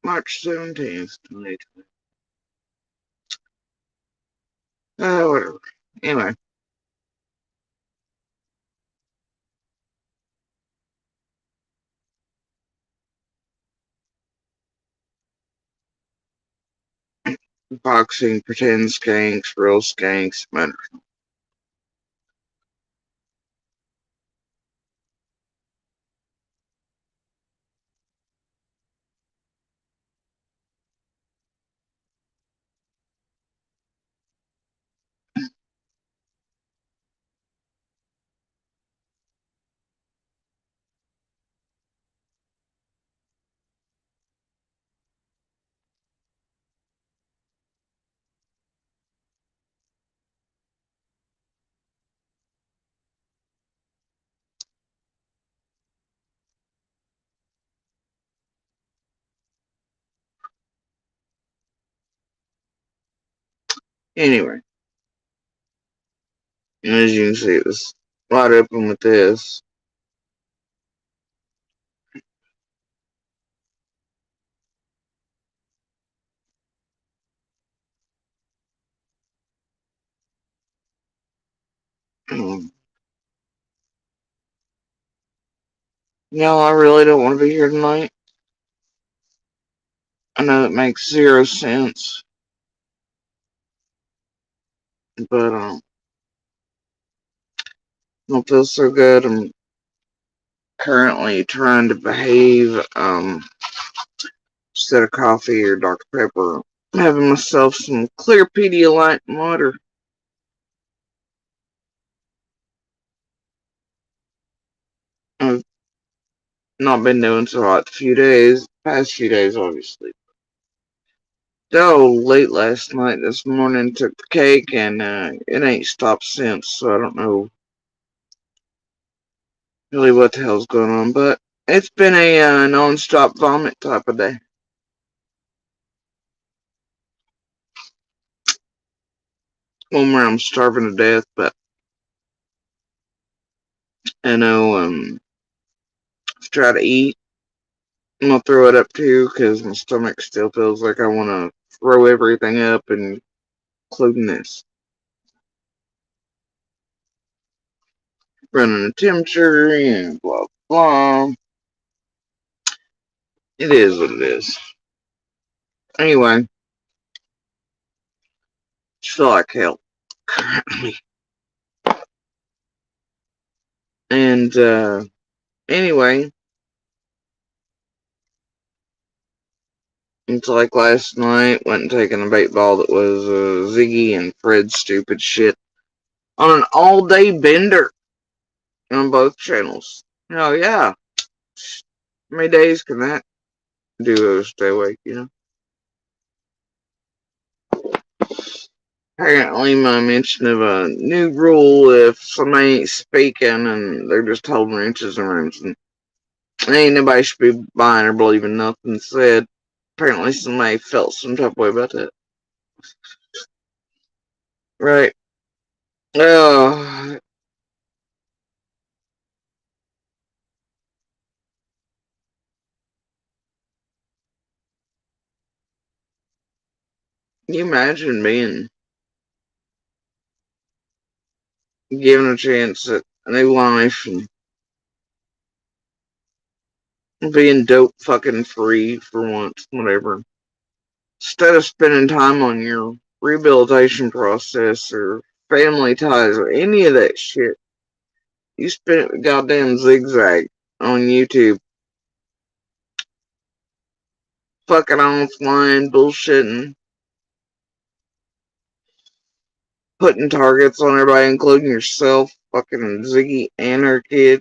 March 17th, 2020. Whatever. Anyway, boxing, pretend skanks, real skanks, matter. Anyway, as you can see, it was wide open with this. No, I really don't want to be here tonight. I know it makes zero sense, but I don't feel so good. I'm currently trying to behave. Instead of coffee or Dr. Pepper, I'm having myself some clear Pedialyte water. I've not been doing so hot the past few days, obviously. Though late last night, this morning, took the cake and it ain't stopped since, so I don't know really what the hell's going on, but it's been a non-stop vomit type of day. One where I'm starving to death, but I know if I try to eat, I'm gonna throw it up too, because my stomach still feels like I want to throw everything up, including this. Running a temperature and blah blah. It is what it is. Anyway, just feel like hell currently. And anyway, it's like last night, went and taken a bait ball that was Ziggy and Fred's stupid shit on an all-day bender on both channels. Oh yeah, how many days can that do to stay awake? Apparently, my mention of a new rule: if somebody ain't speaking and they're just holding inches and rooms, and ain't nobody should be buying or believing nothing said. Apparently, somebody felt some type of way about that. Right. Oh, can you imagine being given a chance at a new life and being dope fucking free for once, whatever. Instead of spending time on your rehabilitation process or family ties or any of that shit, you spend it with goddamn zigzag on YouTube, fucking offline, bullshitting, putting targets on everybody, including yourself, fucking Ziggy and her kid,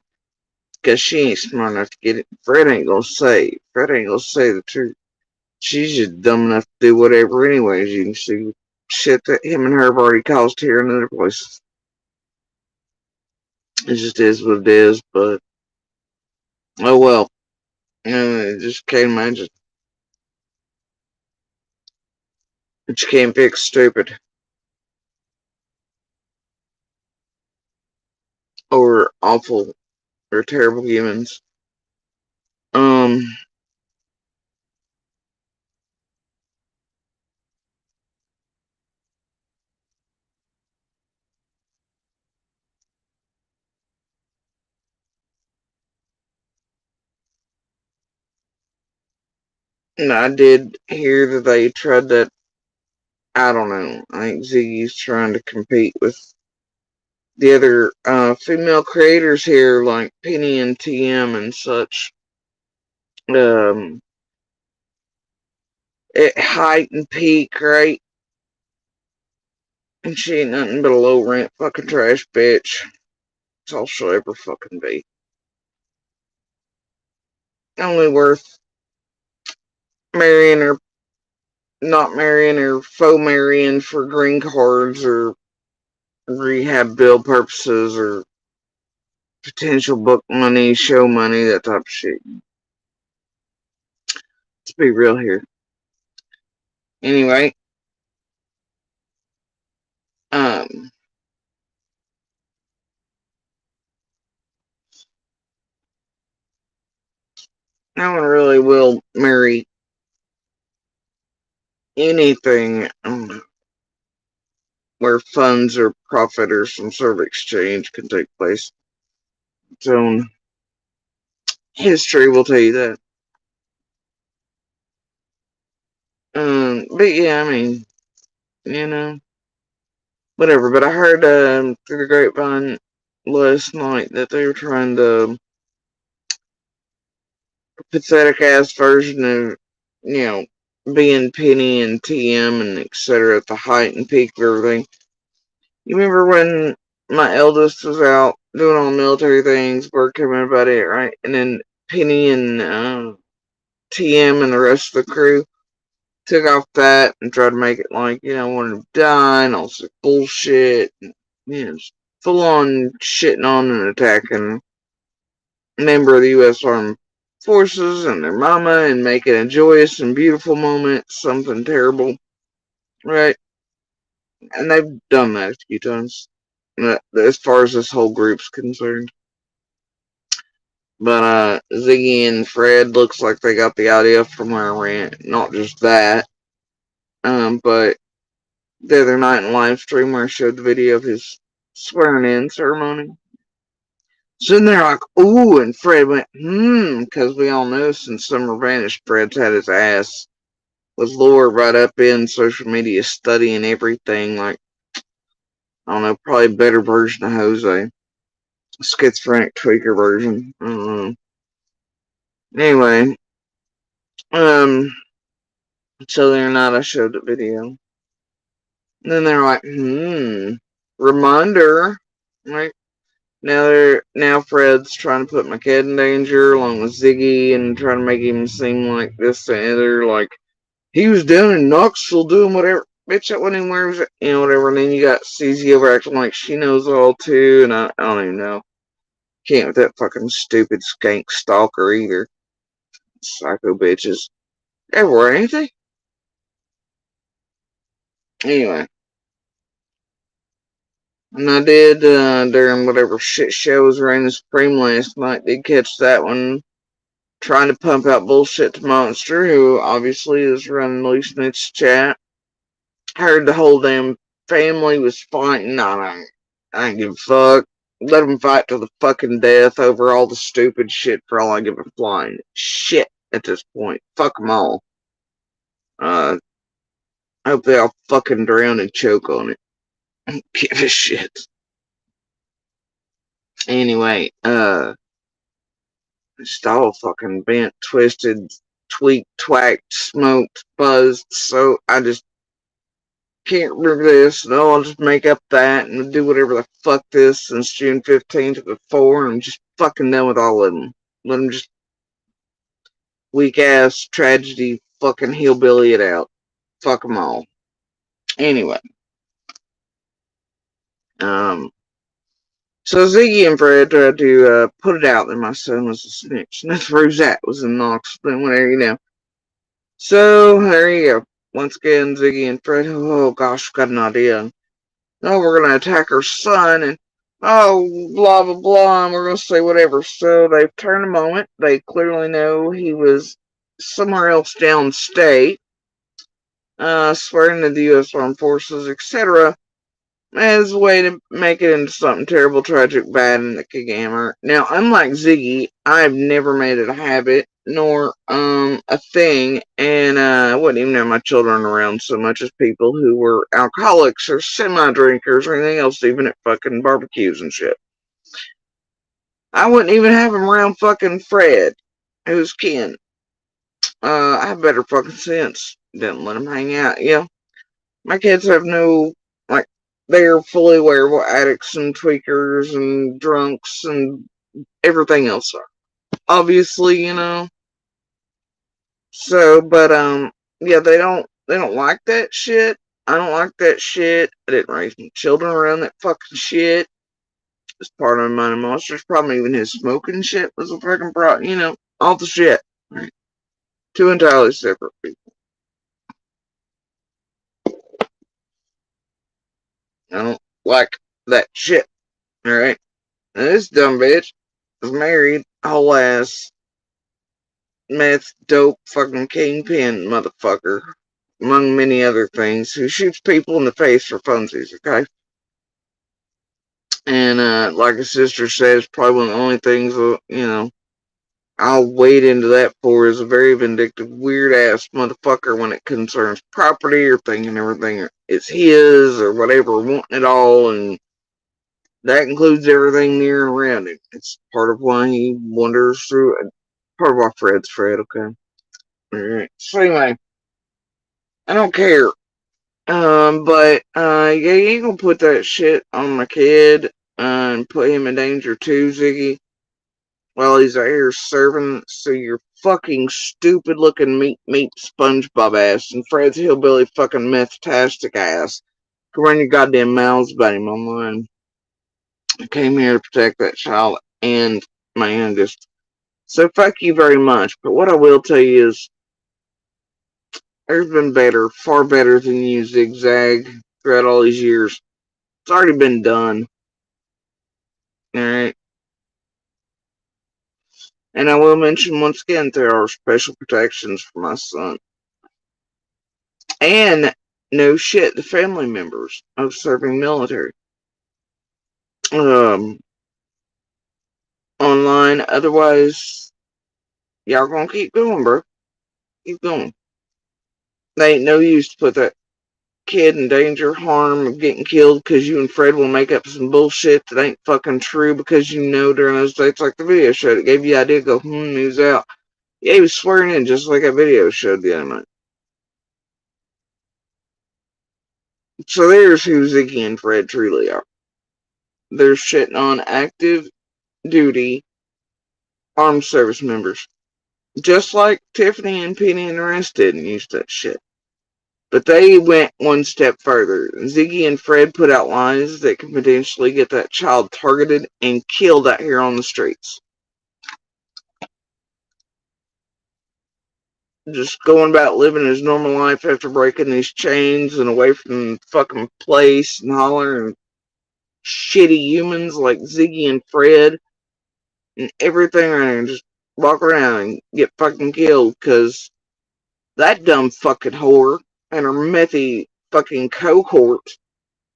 because she ain't smart enough to get it. Fred ain't gonna say. Fred ain't gonna say the truth. She's just dumb enough to do whatever anyways. You can see shit that him and her have already caused here in other places. It just is what it is, but oh well. I just can't imagine. But you can't fix stupid or awful or terrible humans. Um, And I did hear that they tried that. I don't know. I think Ziggy's trying to compete with the other female creators here, like Penny and TM and such. Um, at height and peak, right? And she ain't nothing but a low rent fucking trash bitch. That's all she'll ever fucking be. Only worth marrying or not marrying or faux marrying for green cards or rehab bill purposes or potential book money, show money, that type of shit. Let's be real here. Anyway, um, no one really will marry anything where funds or profit or some sort of exchange can take place. Its own history will tell you that. But yeah, I mean, you know, whatever. But I heard through the grapevine last night that they were trying to pathetic ass version of, you know, being Penny and TM and etc. at the height and peak of everything. You remember when my eldest was out doing all military things, working about it, right? And then Penny and TM and the rest of the crew took off that and tried to make it like, you know, wanted to die and all this bullshit. And, you know, full on shitting on and attacking a member of the U.S. Armed Forces and their mama and making a joyous and beautiful moment something terrible, right? And they've done that a few times as far as this whole group's concerned. But Ziggy and Fred looks like they got the idea from where I ran. Not just that, but the other night in live stream where I showed the video of his swearing in ceremony. Sitting there like, ooh, and Fred went, because we all know since Summer vanished, Fred's had his ass with Laura right up in social media studying everything, like, I don't know, probably a better version of Jose. Schizophrenic tweaker version. I don't know. Anyway, um, so the other night I showed the video. And then they're like, reminder. Like, now Fred's trying to put my kid in danger along with Ziggy and trying to make him seem like this and other, like he was down in Knoxville doing whatever. Bitch, that wasn't even where he was, whatever. And then you got CZ over acting like she knows all too, and I don't even know. Can't with that fucking stupid skank stalker either. Psycho bitches. Everywhere, ain't they? Anyway. And I did, during whatever shit show was reigning supreme last night, did catch that one trying to pump out bullshit to Monster, who obviously is running loose in its chat. Heard the whole damn family was fighting. I ain't give a fuck. Let them fight to the fucking death over all the stupid shit for all I give a flying shit at this point. Fuck them all. I hope they all fucking drown and choke on it. I don't give a shit. Anyway, just all fucking bent, twisted, tweaked, twacked, smoked, buzzed. So I just can't remember this. No, I'll just make up that and do whatever the fuck this since June 15th before. And I'm just fucking done with all of them. Let them just weak ass tragedy fucking hillbilly it out. Fuck them all. Anyway, so Ziggy and Fred tried to put it out that my son was a snitch. And that's where he's at, was in Knoxville, whatever, So, there you go. Once again, Ziggy and Fred, oh gosh, got an idea. Oh, we're going to attack her son, and oh, blah, blah, blah, and we're going to say whatever. So, they've turned a moment. They clearly know he was somewhere else downstate, swearing to the U.S. Armed Forces, etc. as a way to make it into something terrible, tragic, bad, and that could gammer. Now, unlike Ziggy, I've never made it a habit nor a thing, and I wouldn't even have my children around so much as people who were alcoholics or semi-drinkers or anything else, even at fucking barbecues and shit. I wouldn't even have him around fucking Fred, who's kin. I have better fucking sense. Didn't let him hang out. Yeah, my kids have no, like, they're fully aware of what addicts and tweakers and drunks and everything else are. Obviously, you know. So, but, yeah, they don't like that shit. I don't like that shit. I didn't raise my children around that fucking shit. It's part of my monsters. Probably even his smoking shit was a fucking problem, you know, all the shit. Right. Two entirely separate people. I don't like that shit. Alright? Now, this dumb bitch is married, whole ass, meth, dope, fucking kingpin motherfucker, among many other things, who shoots people in the face for funsies, okay? And, like his sister says, probably one of the only things, you know, I'll wade into that for is a very vindictive, weird ass motherfucker when it concerns property or thinking everything is his or whatever, wanting it all, and that includes everything near and around him. It's part of why he wanders through it. Part of why Fred's Fred, okay? Alright. So anyway, I don't care. But yeah, you ain't gonna put that shit on my kid and put him in danger too, Ziggy, while he's out here serving. So your fucking stupid looking meat SpongeBob ass and Fred's hillbilly fucking meth-tastic ass can run your goddamn mouths about him online. I came here to protect that child and my youngest. So fuck you very much. But what I will tell you is there's been better, far better than you, Zigzag, throughout all these years. It's already been done. Alright. And I will mention once again there are special protections for my son. And no shit, the family members of serving military. Um Online, otherwise y'all gonna keep going, bro. Keep going. They ain't no use to put that kid in danger, harm, of getting killed because you and Fred will make up some bullshit that ain't fucking true because you know during those dates, like the video showed, it gave you the idea to go, he was out. Yeah, he was swearing in just like that video showed the other night. So there's who Ziggy and Fred truly are. They're shitting on active duty armed service members. Just like Tiffany and Penny and the rest didn't use that shit. But they went one step further. Ziggy and Fred put out lies that could potentially get that child targeted and killed out here on the streets. Just going about living his normal life after breaking these chains and away from the fucking place and holler and shitty humans like Ziggy and Fred and everything around here. Just walk around and get fucking killed because that dumb fucking whore and her methy fucking cohort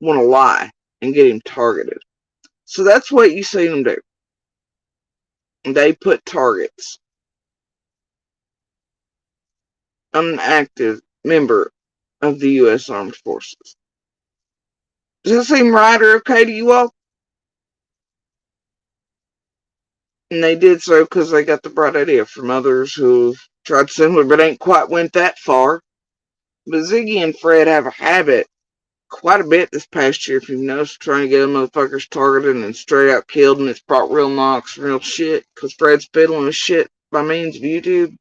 want to lie and get him targeted. So that's what you see them do. They put targets on an active member of the U.S. Armed Forces. Does that seem right or okay to you all? And they did so because they got the bright idea from others who tried similar but ain't quite went that far. But Ziggy and Fred have a habit quite a bit this past year, if you've noticed, trying to get them motherfuckers targeted and straight out killed, and it's brought real knocks, real shit, because Fred's fiddling with shit by means of YouTube.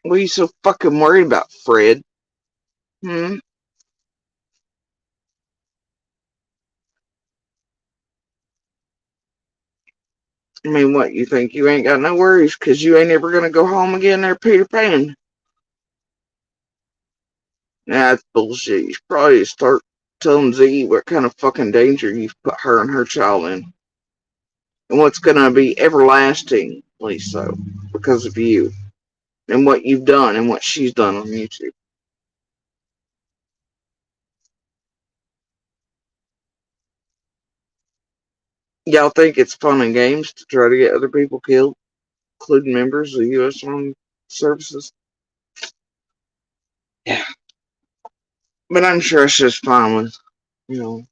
What are you so fucking worried about, Fred? Hmm? I mean, what, you think you ain't got no worries because you ain't ever gonna go home again there, Peter Pan? Nah, that's bullshit. You should probably start telling Ziggy what kind of fucking danger you've put her and her child in. And what's gonna be everlastingly so because of you. and what you've done and what she's done on YouTube. Y'all think it's fun and games to try to get other people killed, including members of the U.S. Armed Services? Yeah. But I'm sure it's just fine with, you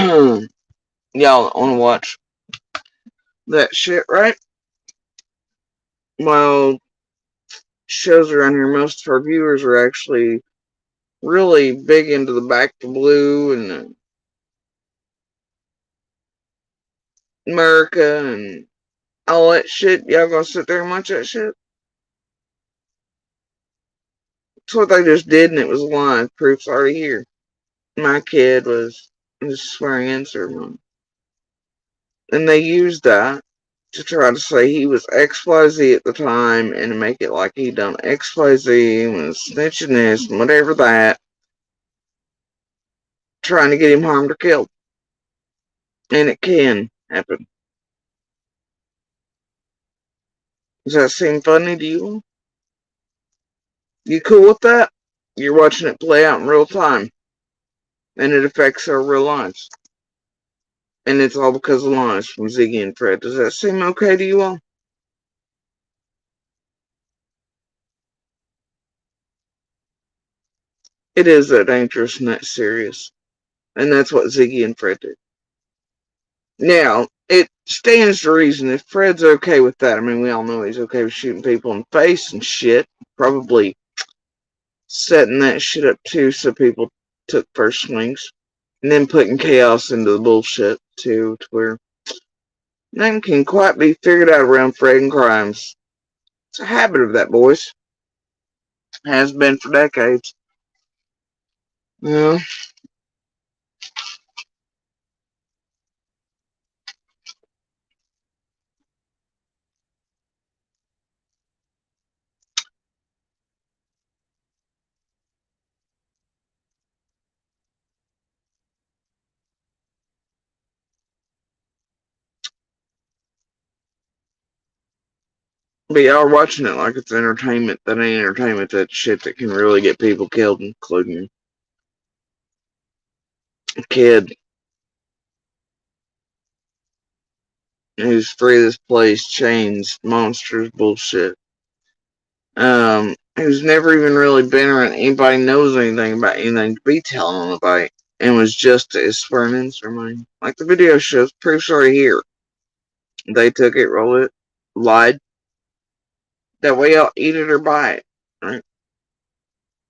know. Y'all want to watch that shit, right? Well, shows around here, most of our viewers are actually really big into the Back to Blue and America and all that shit. Y'all gonna sit there and watch that shit? That's what they just did, and it was live. Proof's already here. My kid was swearing in ceremony. And they used that to try to say he was XYZ at the time and to make it like he done XYZ and was snitching this and whatever that, trying to get him harmed or killed. And it can happen. Does that seem funny to you? You cool with that? You're watching it play out in real time. And it affects our real lives. And it's all because of lies from Ziggy and Fred. Does that seem okay to you all? It is that dangerous and that serious. And that's what Ziggy and Fred did. Now, it stands to reason if Fred's okay with that. I mean, we all know he's okay with shooting people in the face and shit. Probably setting that shit up too so people took first swings. And then putting chaos into the bullshit too, to where nothing can quite be figured out around Fred and crimes. It's a habit of that, boys. Has been for decades. Yeah. But y'all are watching it like it's entertainment. That ain't entertainment. That's shit that can really get people killed, including a kid who's free of this place, chains, monsters, bullshit. Who's never even really been around anybody knows anything about anything to be telling anybody, and was just at his swearing in ceremony. Like the video shows, proof's already here. They took it, rolled it, lied. That way I'll eat it or buy it, right?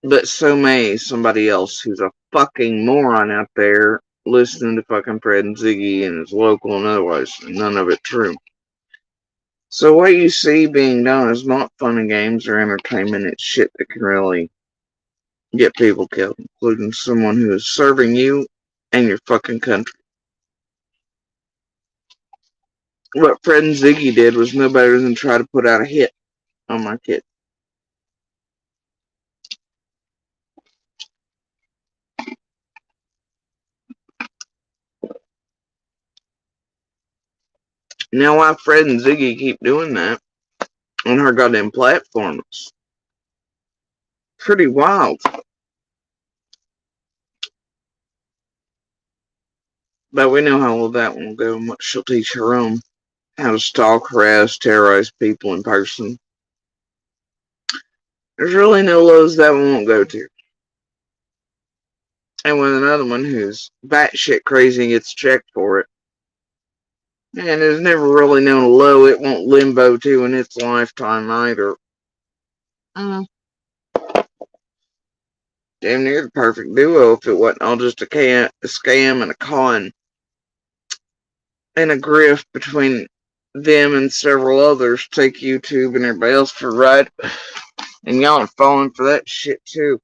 But so may somebody else who's a fucking moron out there listening to fucking Fred and Ziggy and is local and otherwise, and none of it true. So what you see being done is not fun and games or entertainment. It's shit that can really get people killed, including someone who is serving you and your fucking country. What Fred and Ziggy did was no better than try to put out a hit on my kid. Now why Fred and Ziggy keep doing that on her goddamn platforms? Pretty wild. But we know how well that one will go and what she'll teach her own. How to stalk, harass, terrorize people in person. There's really no lows that one won't go to. And with another one who's batshit crazy and gets checked for it. And has never really known a low it won't limbo to in its lifetime either. Uh, Damn near the perfect duo if it wasn't all just a scam and a con. And a grift between them and several others. Take YouTube and everybody else for a ride. And y'all are falling for that shit too.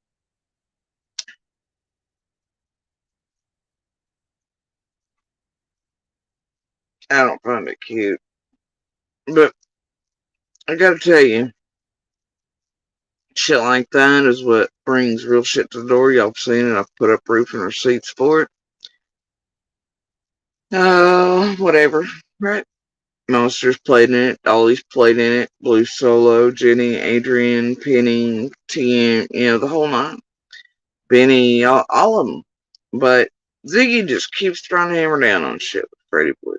I don't find it cute. But I gotta tell you, shit like that is what brings real shit to the door. Y'all have seen it. I've put up proof and receipts for it. Whatever. Right? Monsters played in it, Dolly's played in it, Blue Solo, Jenny, Adrian, Penny, TM, the whole nine. Benny, all of them. But Ziggy just keeps trying to hammer down on shit with Freddie Boy.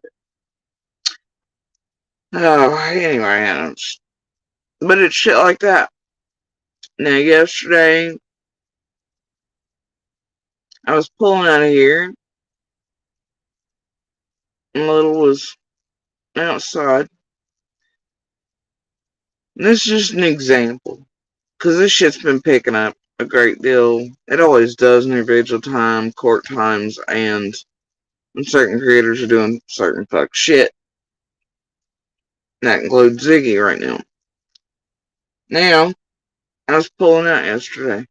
Oh, anyway, but it's shit like that. Now, yesterday, I was pulling out of here, and Little was outside. And this is just an example, because this shit's been picking up a great deal. It always does in individual time, court times, and when certain creators are doing certain fuck shit. And that includes Ziggy right now. Now, I was pulling out yesterday,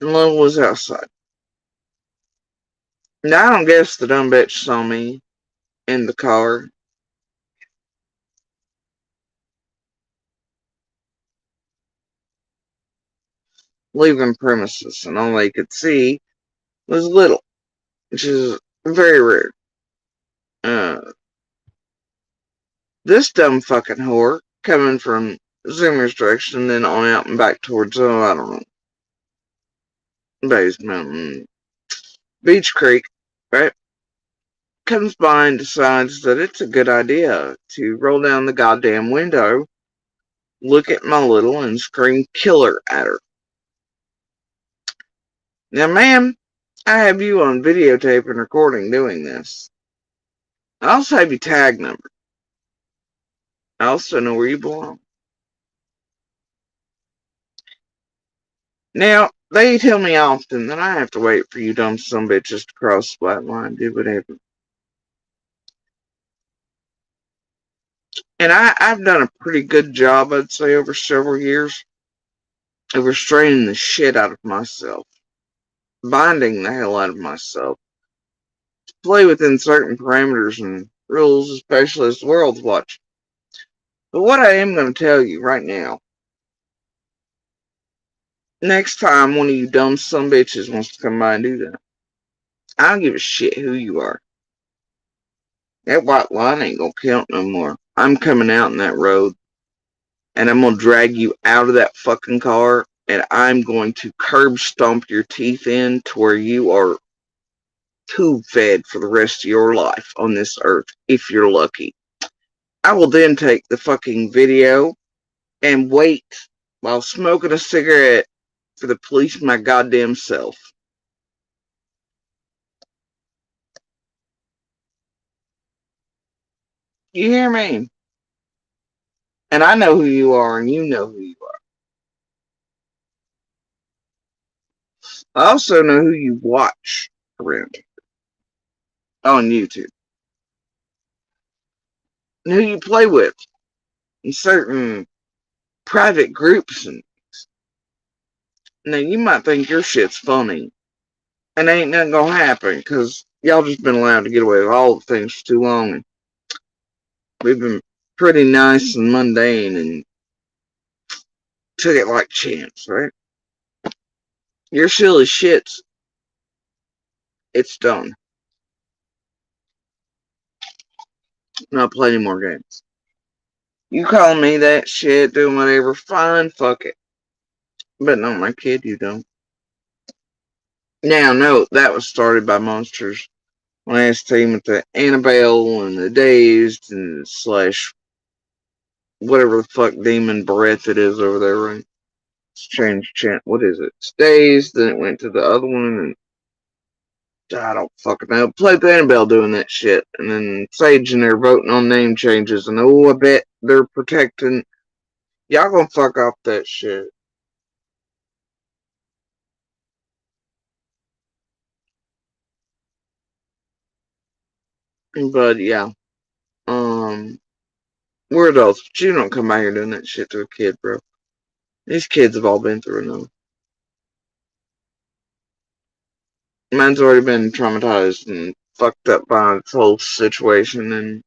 and Little was outside. Now, I don't guess the dumb bitch saw me in the car. Leaving premises, and all they could see was Little, which is very rare. This dumb fucking whore coming from Zoomer's direction, then on out and back towards, I don't know, Bays Mountain, Beach Creek, right? Comes by and decides that it's a good idea to roll down the goddamn window, look at my Little, and scream killer at her. Now, ma'am, I have you on videotape and recording doing this. I also have your tag number. I also know where you belong. Now, they tell me often that I have to wait for you dumb sumbitches to cross the black line, do whatever. And I've done a pretty good job, I'd say, over several years of restraining the shit out of myself, binding the hell out of myself, to play within certain parameters and rules, especially as the world's watching. But what I am going to tell you right now, next time one of you dumb sumbitches wants to come by and do that, I don't give a shit who you are. That white line ain't gonna count no more. I'm coming out in that road, and I'm gonna drag you out of that fucking car, and I'm going to curb stomp your teeth in to where you are tube fed for the rest of your life on this earth, if you're lucky. I will then take the fucking video and wait while smoking a cigarette for the police my goddamn self. You hear me? And I know who you are, and you know who you are. I also know who you watch around on YouTube, and who you play with in certain private groups. And now you might think your shit's funny, and ain't nothing gonna happen because y'all just been allowed to get away with all the things for too long. And we've been pretty nice and mundane and took it like champs, right? Your silly shits, it's done. Not play any more games. You calling me that shit, doing whatever, fine, fuck it. But not my kid, you don't. Now, no, that was started by Monsters last team with the Annabelle and the Dazed and slash whatever the fuck demon breath it is over there, right? It's changed chant. What is it? It's Dazed, then it went to the other one, and I don't fucking know. Played the Annabelle doing that shit, and then Sage and they're voting on name changes, and I bet they're protecting. Y'all gonna fuck off that shit. But yeah, we're adults, but you don't come out here doing that shit to a kid, bro. These kids have all been through enough. Mine's already been traumatized and fucked up by this whole situation, and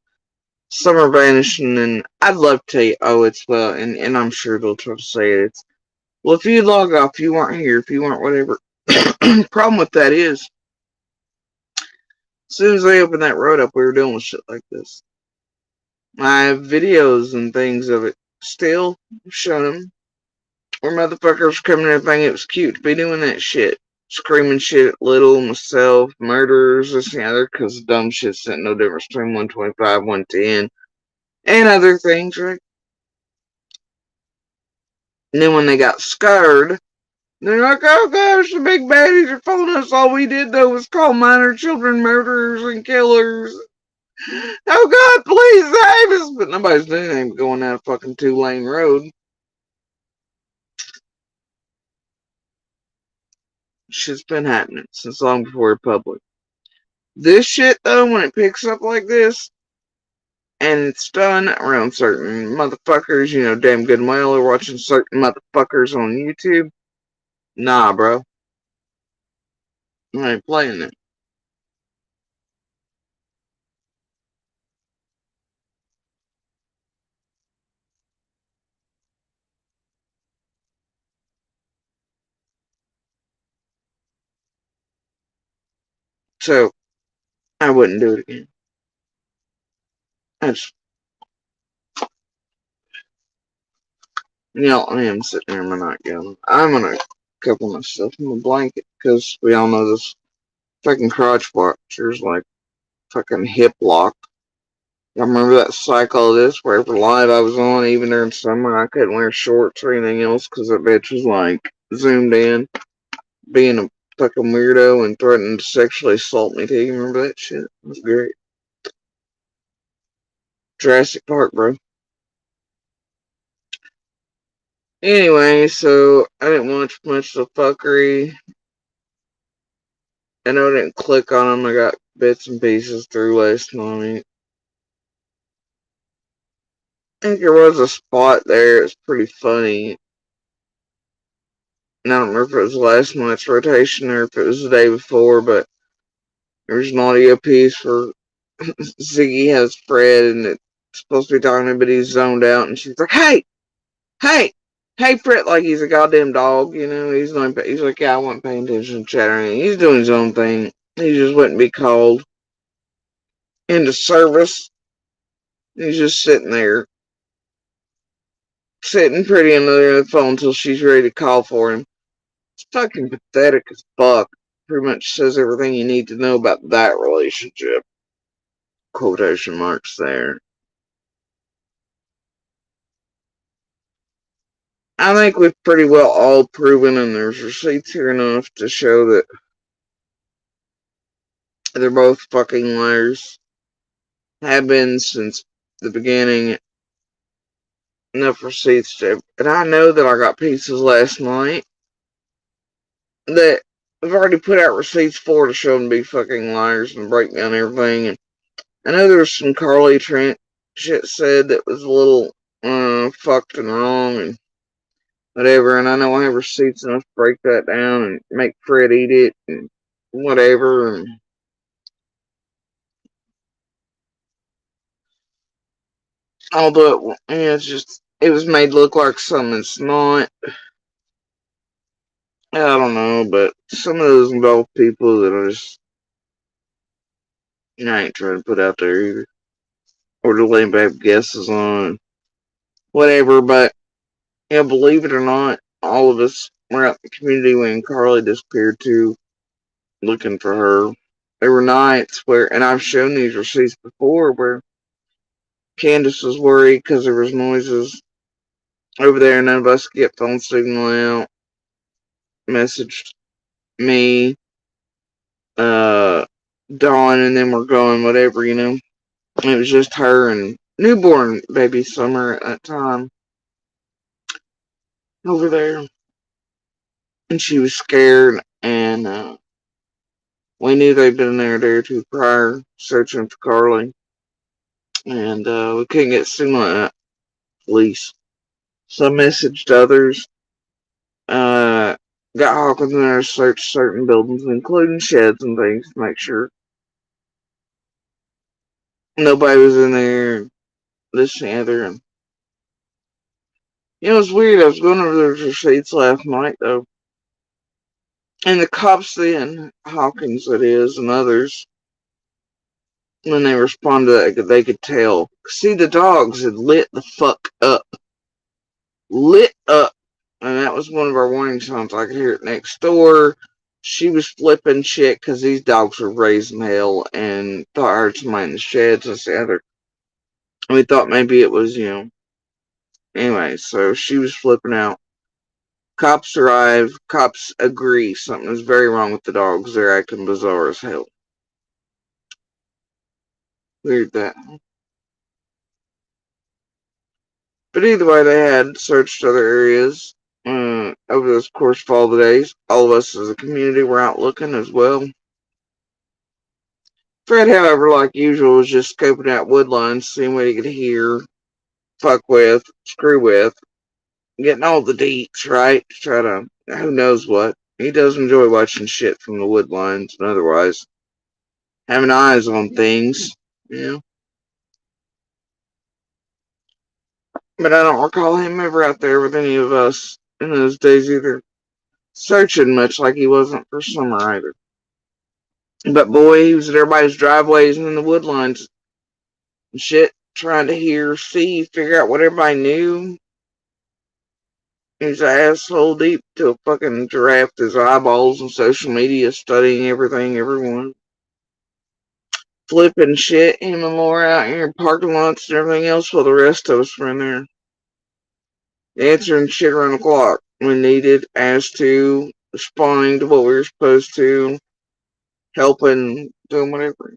some are vanishing, and I'd love to tell you, oh, it's well, and I'm sure they'll try to say it. It's, well, if you log off, you weren't here, if you weren't whatever. Problem with that is, As soon as they opened that road up, we were dealing with shit like this. I have videos and things of it still showing them where motherfuckers coming in and thinking it was cute to be doing that shit. Screaming shit at little, myself, murderers, this and the other, because dumb shit's no difference between 125, 110, and other things, right? And then when they got scared, they're like, oh gosh, the big baddies are following us. All we did, though, was call minor children murderers and killers. Oh God, please save us! But nobody's doing anything but going down a fucking 2-lane road. Shit's been happening since long before Republic. This shit, though, when it picks up like this, and it's done around certain motherfuckers, you know, damn good and well, are watching certain motherfuckers on YouTube. Nah, bro. I ain't playing it. So, I wouldn't do it again. I just, you know, I am sitting there in my nightgown. I'm gonna cover myself in a blanket, because we all know this fucking crotch watcher's like fucking hip lock. I remember that cycle of this, where every live I was on, even during summer, I couldn't wear shorts or anything else because that bitch was like zoomed in, being a fucking weirdo and threatening to sexually assault me. Do you remember that shit? It was great. Jurassic Park, bro. Anyway, so I didn't watch much of the fuckery. I know I didn't click on them. I got bits and pieces through last night. I think there was a spot there. It's pretty funny. And I don't remember if it was last night's rotation or if it was the day before, but there's an audio piece where Ziggy has Fred and it's supposed to be talking to him, but he's zoned out, and she's like, hey, hey, hey, Fred, like he's a goddamn dog, you know? He's like, yeah, I wasn't paying attention to chattering. He's doing his own thing. He just wouldn't be called into service. He's just sitting there, sitting pretty on the other end of the phone until she's ready to call for him. It's fucking pathetic as fuck. Pretty much says everything you need to know about that relationship. Quotation marks there. I think we've pretty well all proven, and there's receipts here enough to show that they're both fucking liars. Have been since the beginning. Enough receipts to. And I know that I got pieces last night that I've already put out receipts for to show them to be fucking liars and break down everything. And I know there's some Carly Trent shit said that was a little fucked and wrong and whatever. And I know I have receipts enough to break that down and make Fred eat it and whatever. And although it's just, it was made look like something it's not. I don't know, but some of those involve people that I just, I ain't trying to put out there either. Or to lay back guesses on. Whatever, but, you know, believe it or not, all of us were out in the community when Carly disappeared too, looking for her. There were nights where, and I've shown these receipts before, where Candace was worried because there was noises over there and none of us could get phone signal out. Messaged me, uh, Dawn, and then we're going, whatever, you know. It was just her and newborn baby Summer at that time over there. And she was scared, and we knew they'd been there a day or two prior searching for Carly. And we couldn't get signal at police. So I messaged others. Got Hawkins in there to search certain buildings, including sheds and things, to make sure nobody was in there. This and the other. And it was weird. I was going over those receipts last night, though. And the cops then, Hawkins that is, and others, When they responded, they could tell. See, the dogs had lit the fuck up. Lit up. And that was one of our warning signs. I could hear it next door. She was flipping shit because these dogs were raising hell and thought I heard somebody in the sheds. I said, we thought maybe it was, Anyway, so she was flipping out. Cops arrive. Cops agree something is very wrong with the dogs. They're acting bizarre as hell. Weird that. But either way, they had searched other areas over this course of all the days. All of us as a community were out looking as well. Fred, however, like usual, was just scoping out woodlines, seeing what he could hear, fuck with, screw with, getting all the deets, right? To try to, who knows what. He does enjoy watching shit from the woodlines and otherwise having eyes on things, you know. But I don't recall him ever out there with any of us in those days either, searching much like he wasn't for summer either. But boy, he was at everybody's driveways and in the woodlines and shit, trying to hear, see, figure out what everybody knew. He's an asshole deep to a fucking giraffe. His eyeballs on social media, studying everything, everyone. Flipping shit, him and Laura out here in parking lots and everything else while the rest of us were in there. Answering shit around the clock when needed, as to, responding to what we were supposed to, helping, doing whatever.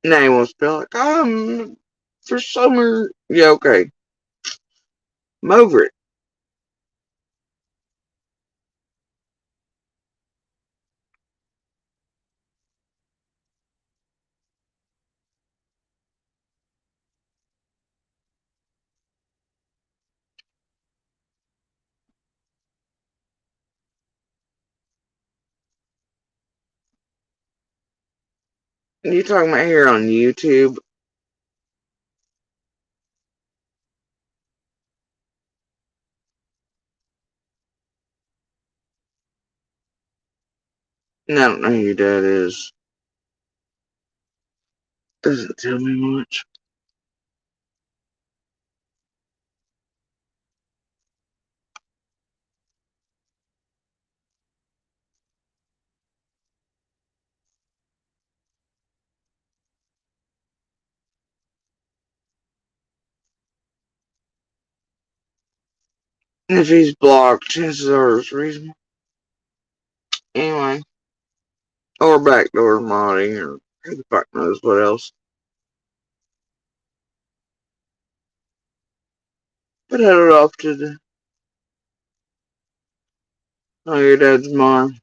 Now he wants to be like, for summer. Yeah, okay. I'm over it. You talking about here on YouTube? I don't know who your dad is. Doesn't tell me much. If he's blocked, chances are it's reasonable. Anyway, or backdoor modding, or who the fuck knows what else. But headed off to the your dad's mom.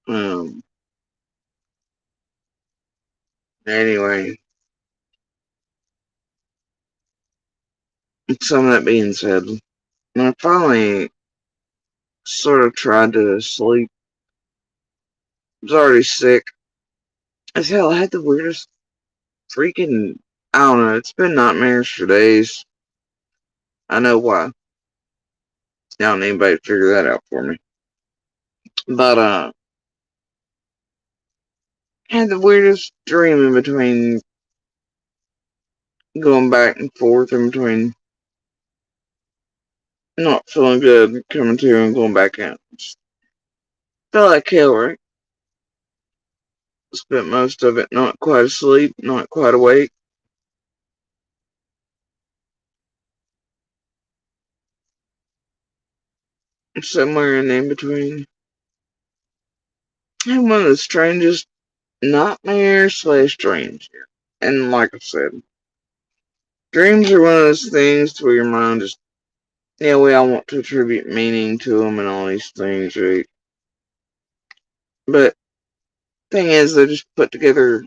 Um, anyway, some of that being said, I finally sort of tried to sleep. I was already sick as hell. I had the weirdest freaking, I don't know, it's been nightmares for days. I know why. I don't need anybody to figure that out for me. But, I had the weirdest dream in between, going back and forth in between not feeling good, coming to and going back out. Felt like hell, right? Spent most of it not quite asleep, not quite awake. Somewhere in between. I had one of the strangest nightmares slash dreams here. And like I said, dreams are one of those things to where your mind just, yeah, we all want to attribute meaning to them and all these things, right? But thing is, they're just put together.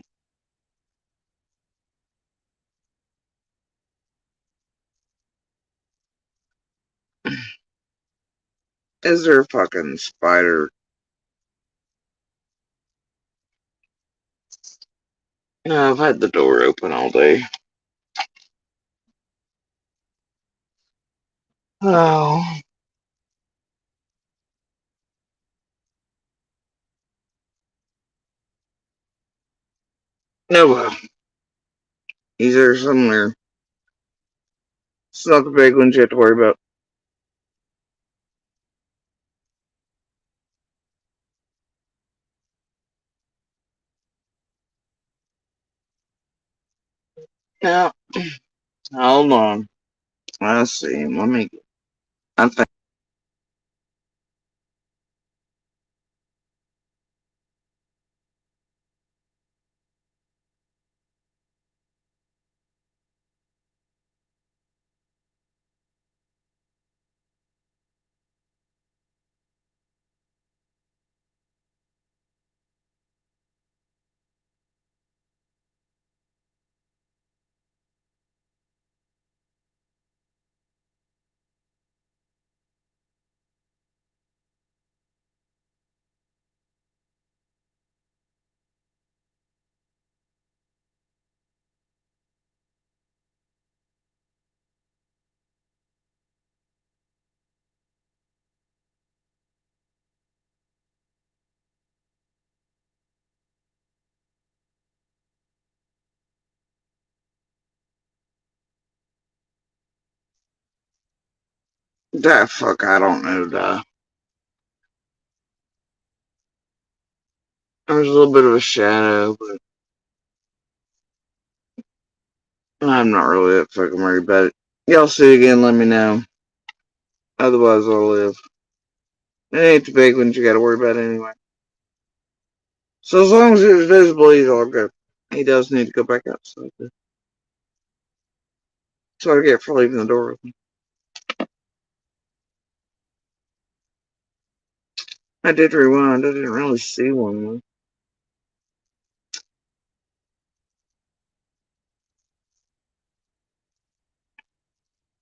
Is there a fucking spider? No, I've had the door open all day. Oh, no, he's there somewhere. It's not the big ones you have to worry about. Now, hold on. I see him. Let me. I think that fuck. I don't know. There's a little bit of a shadow, but I'm not really that fucking worried about it. Y'all see it again, let me know. Otherwise, I'll live. It ain't the big ones you gotta worry about anyway. So as long as it's visible, he's all good. He does need to go back outside. So I get for leaving the door open. I did rewind. I didn't really see one.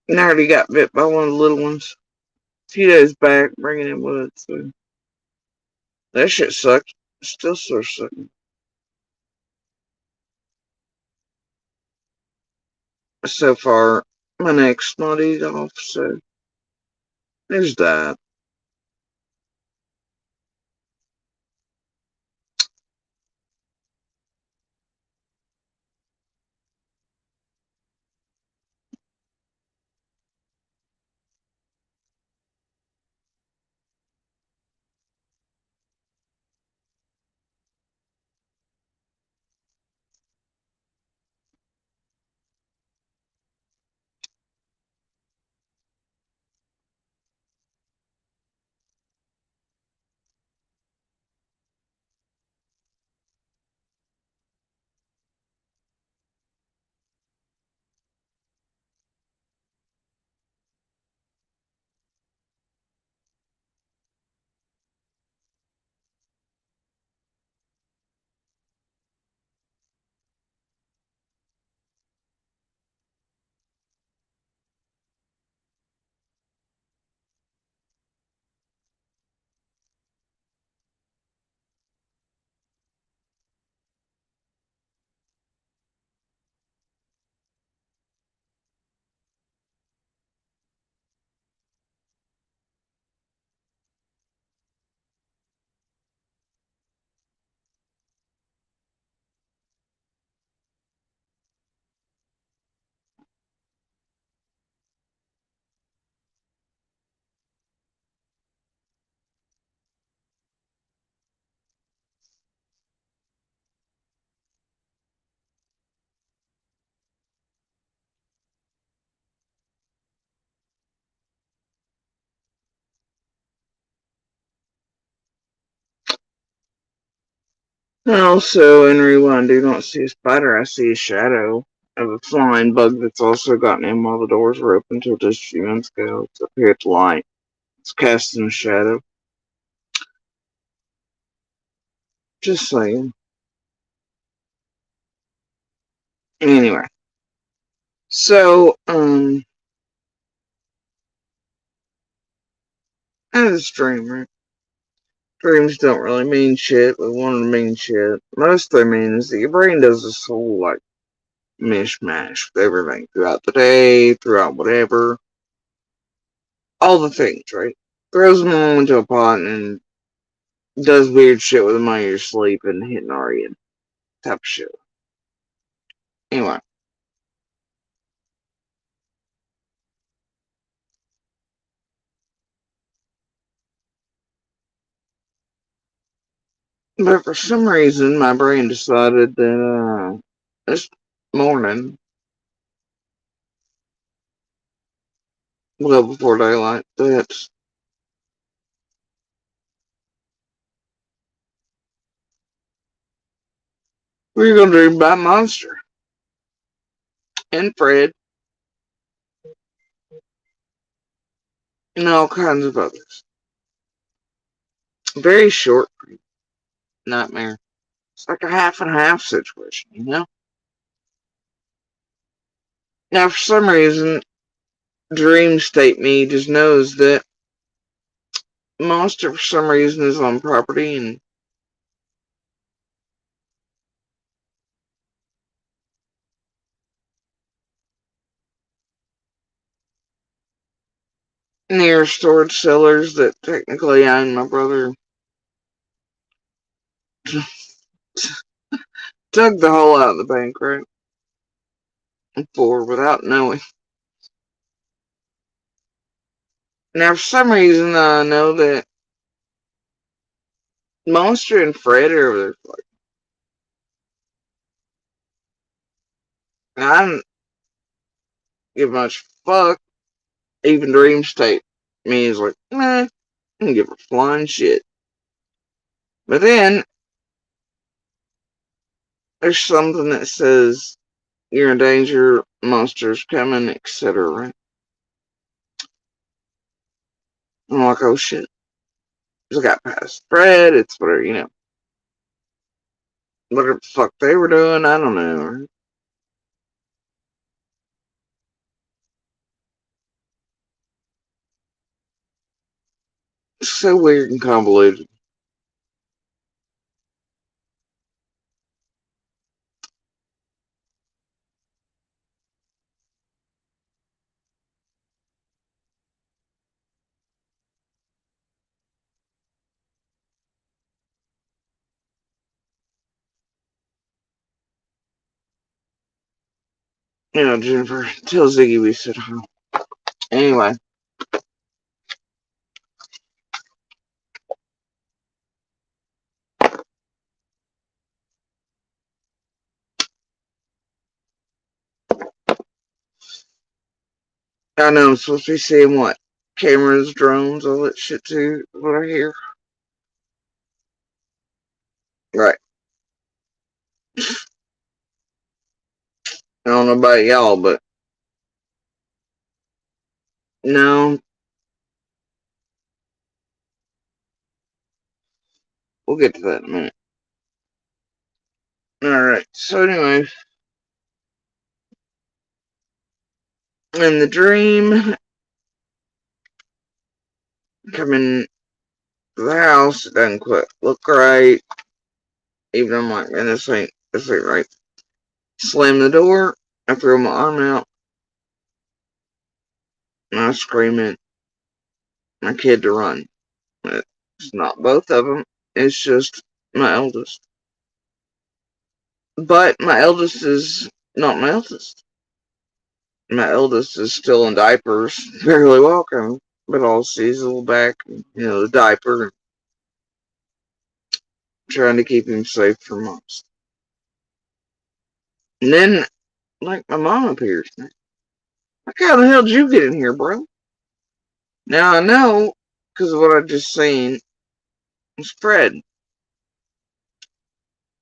And I already got bit by one of the little ones. A few days back, bringing in wood. So that shit sucked. Still sort of sucking. So far, my neck's not eat off, so there's that. And also, in rewind, I do not see a spider, I see a shadow of a flying bug that's also gotten in while the doors were open until just a few minutes ago. It's up here at the light. It's casting a shadow. Just saying. Anyway. So, I had this dream, right? Dreams don't really mean shit, but one of them mean shit. Most of them mean is that your brain does this whole, like, mishmash with everything throughout the day, throughout whatever. All the things, right? Throws them all into a pot and does weird shit with them while you're sleeping, hitting REM type of shit. Anyway, but for some reason, my brain decided that this morning, well before daylight, that we were gonna dream about Monster and Fred and all kinds of others. Very short nightmare. It's like a half and half situation, you know? Now, for some reason, Dream State me just knows that Monster, for some reason, is on property and near storage cellars that technically I and my brother dug the hole out of the bank, right? For without knowing. Now, for some reason, I know that Monster and Fred are over there. I don't give much fuck. Even Dream State me is like, nah, I don't give a flying shit. But then there's something that says you're in danger, monsters coming, etc. Right? I'm like, oh shit. Just got past Fred. It's whatever, whatever the fuck they were doing. I don't know. Right? It's so weird and convoluted. Jennifer, tell Ziggy we said hi. Anyway, I know I'm supposed to be seeing what? Cameras, drones, all that shit too. What I hear. Right. I don't know about y'all, but no, we'll get to that in a minute. Alright, so anyway, in the dream, coming to the house, it doesn't quite look right. Even I'm like, man, this ain't right. Slam the door, I throw my arm out, and I scream at my kid to run. It's not both of them, it's just my eldest. But my eldest is not my eldest. My eldest is still in diapers, barely walking, but all sees a little back, the diaper, trying to keep him safe from us. And then, like, my mom appears. Like, how the hell did you get in here, bro? Now I know, because of what I just seen, it's Fred.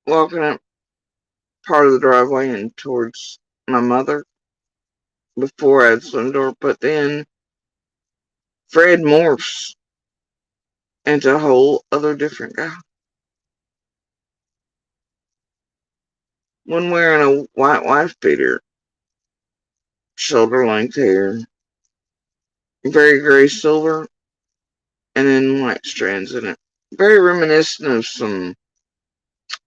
walking up part of the driveway and towards my mother before I had slammed the door. But then Fred morphs into a whole other different guy. One wearing a white wife beater, shoulder length hair, very gray silver, and then white strands in it. Very reminiscent of some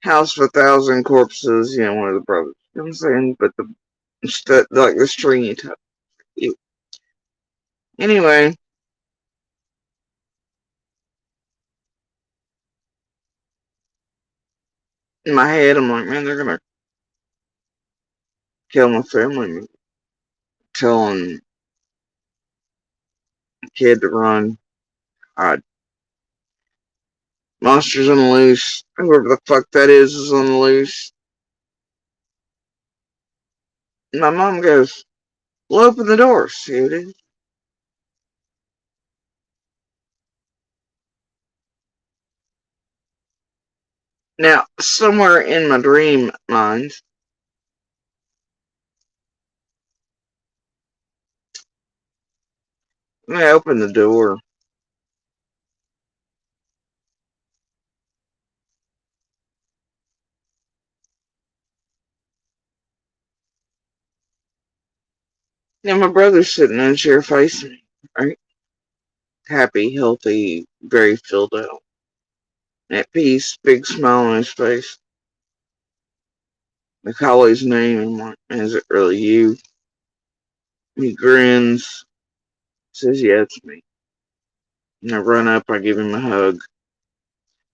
House of a Thousand Corpses, one of the brothers. You know what I'm saying? But like the stringy type. Anyway, in my head, I'm like, man, they're gonna kill my family. Telling a kid to run. God, monsters on the loose. Whoever the fuck that is on the loose. And my mom goes, well, open the door, see what it is. Now, somewhere in my dream mind, I open the door. Now, my brother's sitting in a chair facing me, right? Happy, healthy, very filled out. At peace, big smile on his face. I call his name and I'm like, is it really you? He grins, says, yeah, it's me. And I run up, I give him a hug.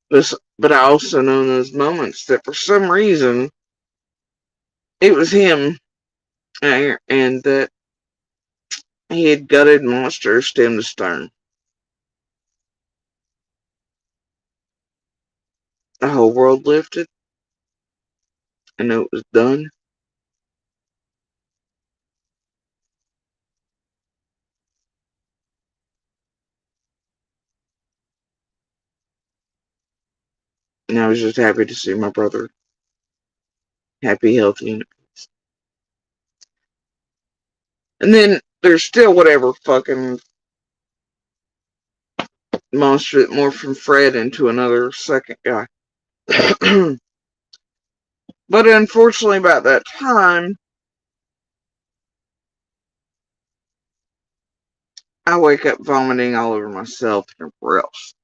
But I also know in those moments that for some reason it was him and that he had gutted monsters stem to stern. The whole world lifted. I knew it was done. And I was just happy to see my brother happy, healthy, and then there's still whatever fucking monster that morphed from Fred into another second guy. But unfortunately, about that time, I wake up vomiting all over myself and everywhere else.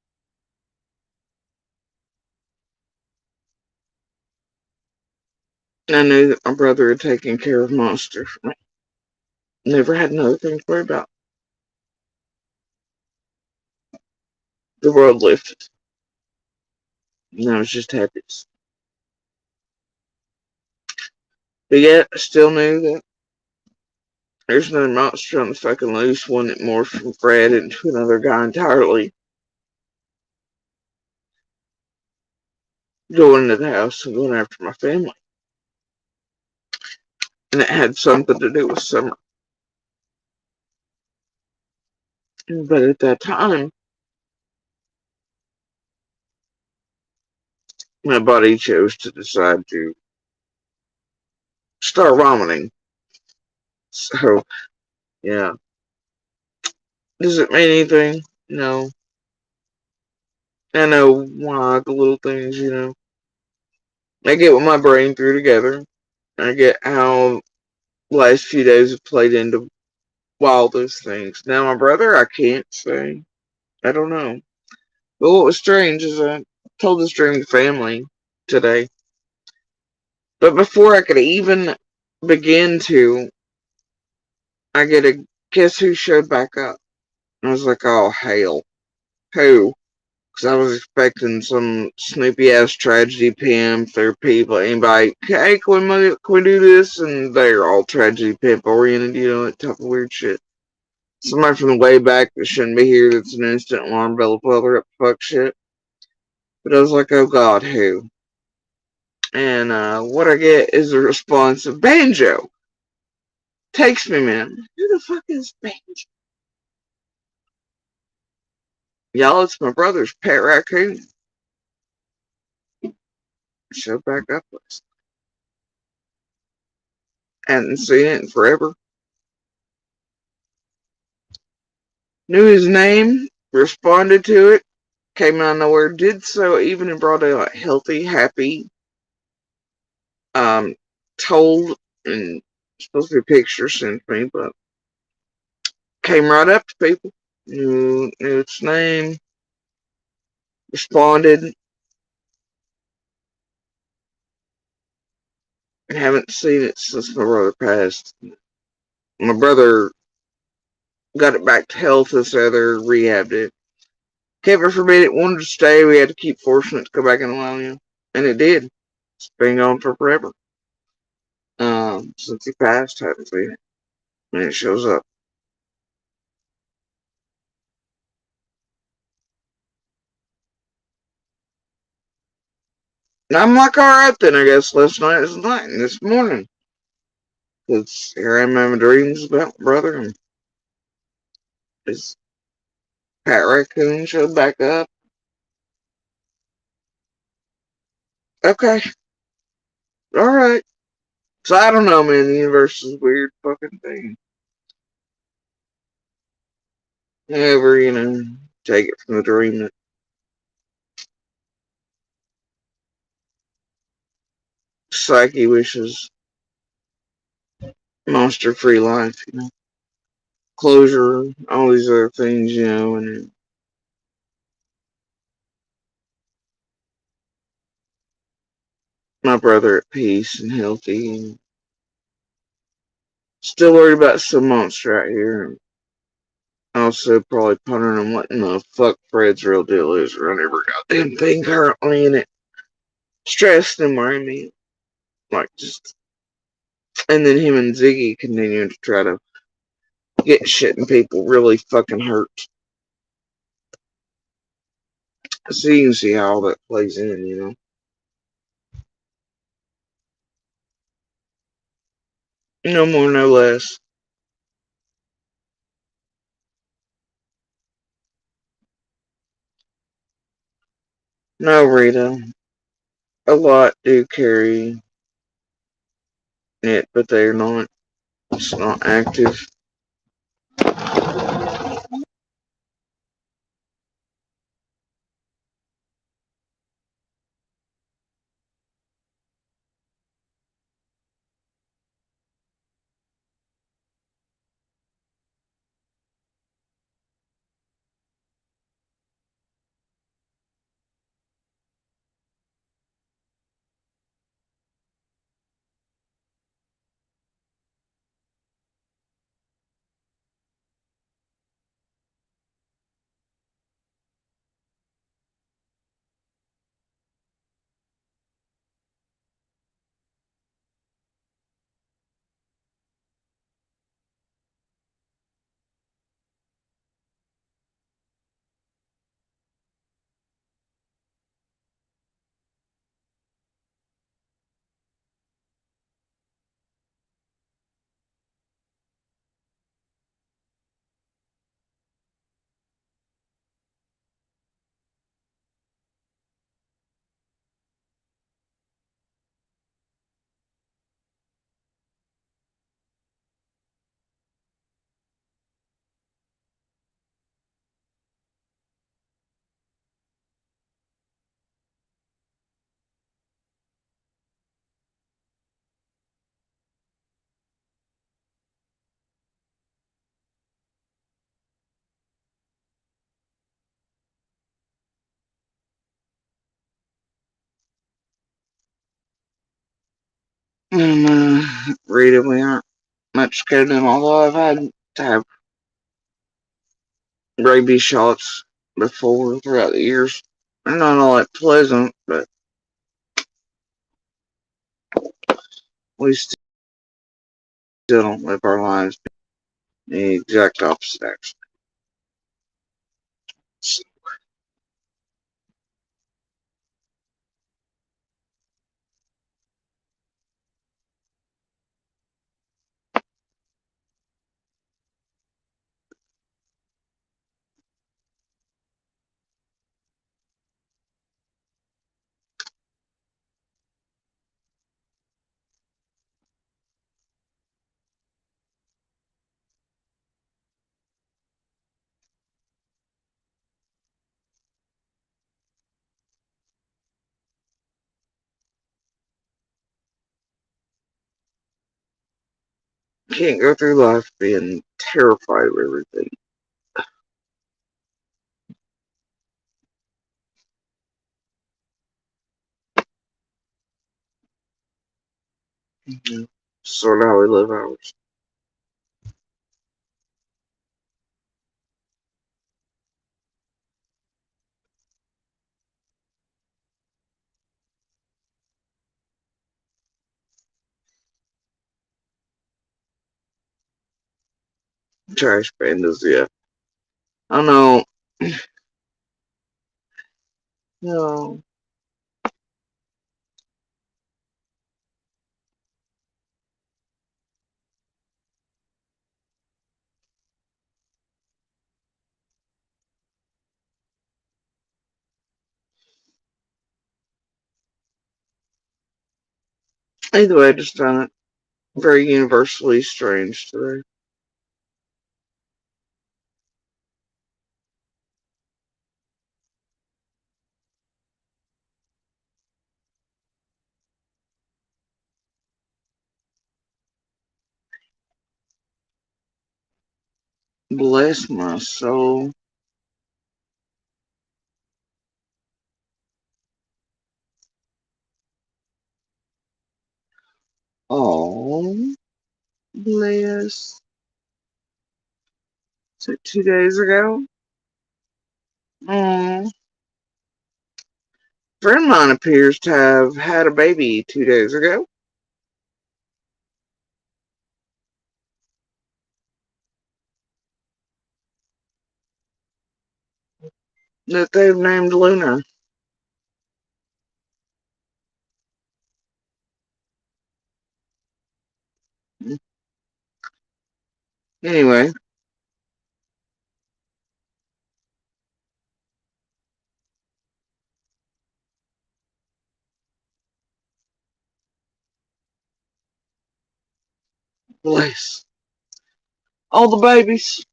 And I knew that my brother had taken care of Monster for me. Never had another thing to worry about. The world lifted. And I was just happy. But yet, I still knew that there's another monster on the fucking loose, one that morphed from Fred into another guy entirely. Going into the house and going after my family. And it had something to do with Summer. But at that time, my body chose to decide to start vomiting. So, yeah. Does it mean anything? No. I know why the little things. I get what my brain threw together. I get how the last few days have played into all those things. Now, my brother, I can't say. I don't know. But what was strange is I told this dream to family today. But before I could even begin to, I get a guess who showed back up. I was like, oh, hail. Who? Because I was expecting some snoopy ass tragedy pimp. There are people, anybody, hey, can we do this? And they're all tragedy pimp oriented, that type of weird shit. Somebody from the way back that shouldn't be here that's an instant alarm bell puller up fuck shit. But I was like, oh god, who? And what I get is a response of Banjo. Takes me, man. Who the fuck is Banjo? Y'all, it's my brother's pet raccoon. Showed back up last night. Hadn't seen it in forever. Knew his name, responded to it, came out of nowhere, did so even in broad daylight, healthy, happy, um, told, and supposed to be a picture sent to me, but came right up to people, knew its name, responded, and haven't seen it since my brother passed. My brother got it back to health this other, rehabbed it. Heaven forbid it wanted to stay, we had to keep forcing it to come back in line, and it did. It's been gone for forever. Since he passed, haven't seen it. And it shows up. And I'm like, alright then, I guess last night is night, and this morning. Because here I am having dreams about my brother, and his Pat Raccoon showed back up. Okay, alright. So I don't know, man, the universe is a weird fucking thing. However, take it from the dream that Psyche wishes monster free life, closure, all these other things, and my brother at peace and healthy, and still worried about some monster out here. And also probably pondering on what in the fuck Fred's real deal is around every goddamn thing currently, and it stressed and worried me. Like, just. And then him and Ziggy continuing to try to get shit in people really fucking hurt. So you can see how all that plays in. No more, no less. No, Rita. A lot do carry it, but they're not. It's not active. And, Rita, we aren't much scared of them, although I've had to have rabies shots before throughout the years. They're not all that pleasant, but we still don't live our lives. The exact opposite, actually. So, Can't go through life being terrified of everything. Mm-hmm. Sort of how we live ours. Trash pandas, yeah. I know. No. Either way, I just found it very universally strange today. Bless my soul. Oh, bless. So 2 days ago? Mm. Friend of mine appears to have had a baby 2 days ago that they've named Luna. Anyway, bless. All the babies.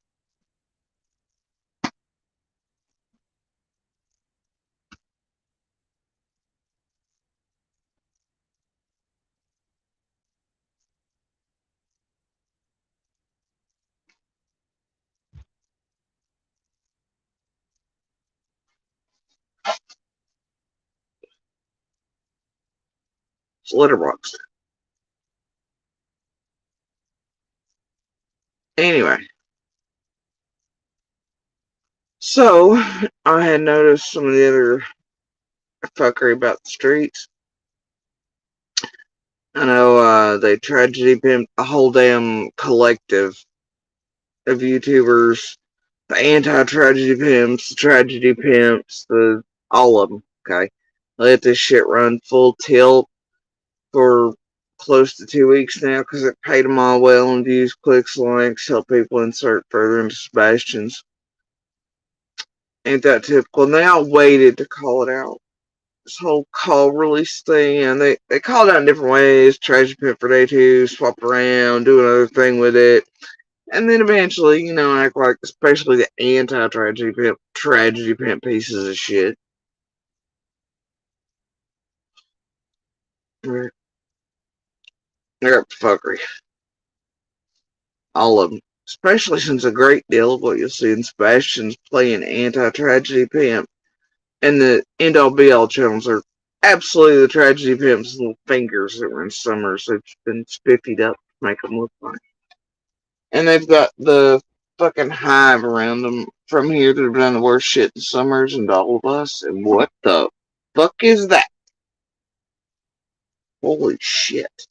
It's litter box. Anyway, so I had noticed some of the other fuckery about the streets. I know they tragedy pimped a whole damn collective of YouTubers, the anti-tragedy pimps, the tragedy pimps, the all of them. Okay, let this shit run full tilt for close to 2 weeks now because it paid them all well in views, clicks, likes, help people insert further into Sebastian's. Ain't that typical? And they all waited to call it out. This whole call release thing, and they called it out in different ways. Tragedy pimp for day two, swap around, do another thing with it. And then eventually, act like, especially the tragedy pimp pieces of shit. Right. They're up to fuckery. All of them. Especially since a great deal of what you'll see in Sebastian's playing anti-tragedy pimp. And the end-all be-all channels are absolutely the tragedy pimp's little fingers that were in Summers. They've been spiffied up to make them look like. And they've got the fucking hive around them from here that have done the worst shit in Summers and all of us. And what the fuck is that? Holy shit.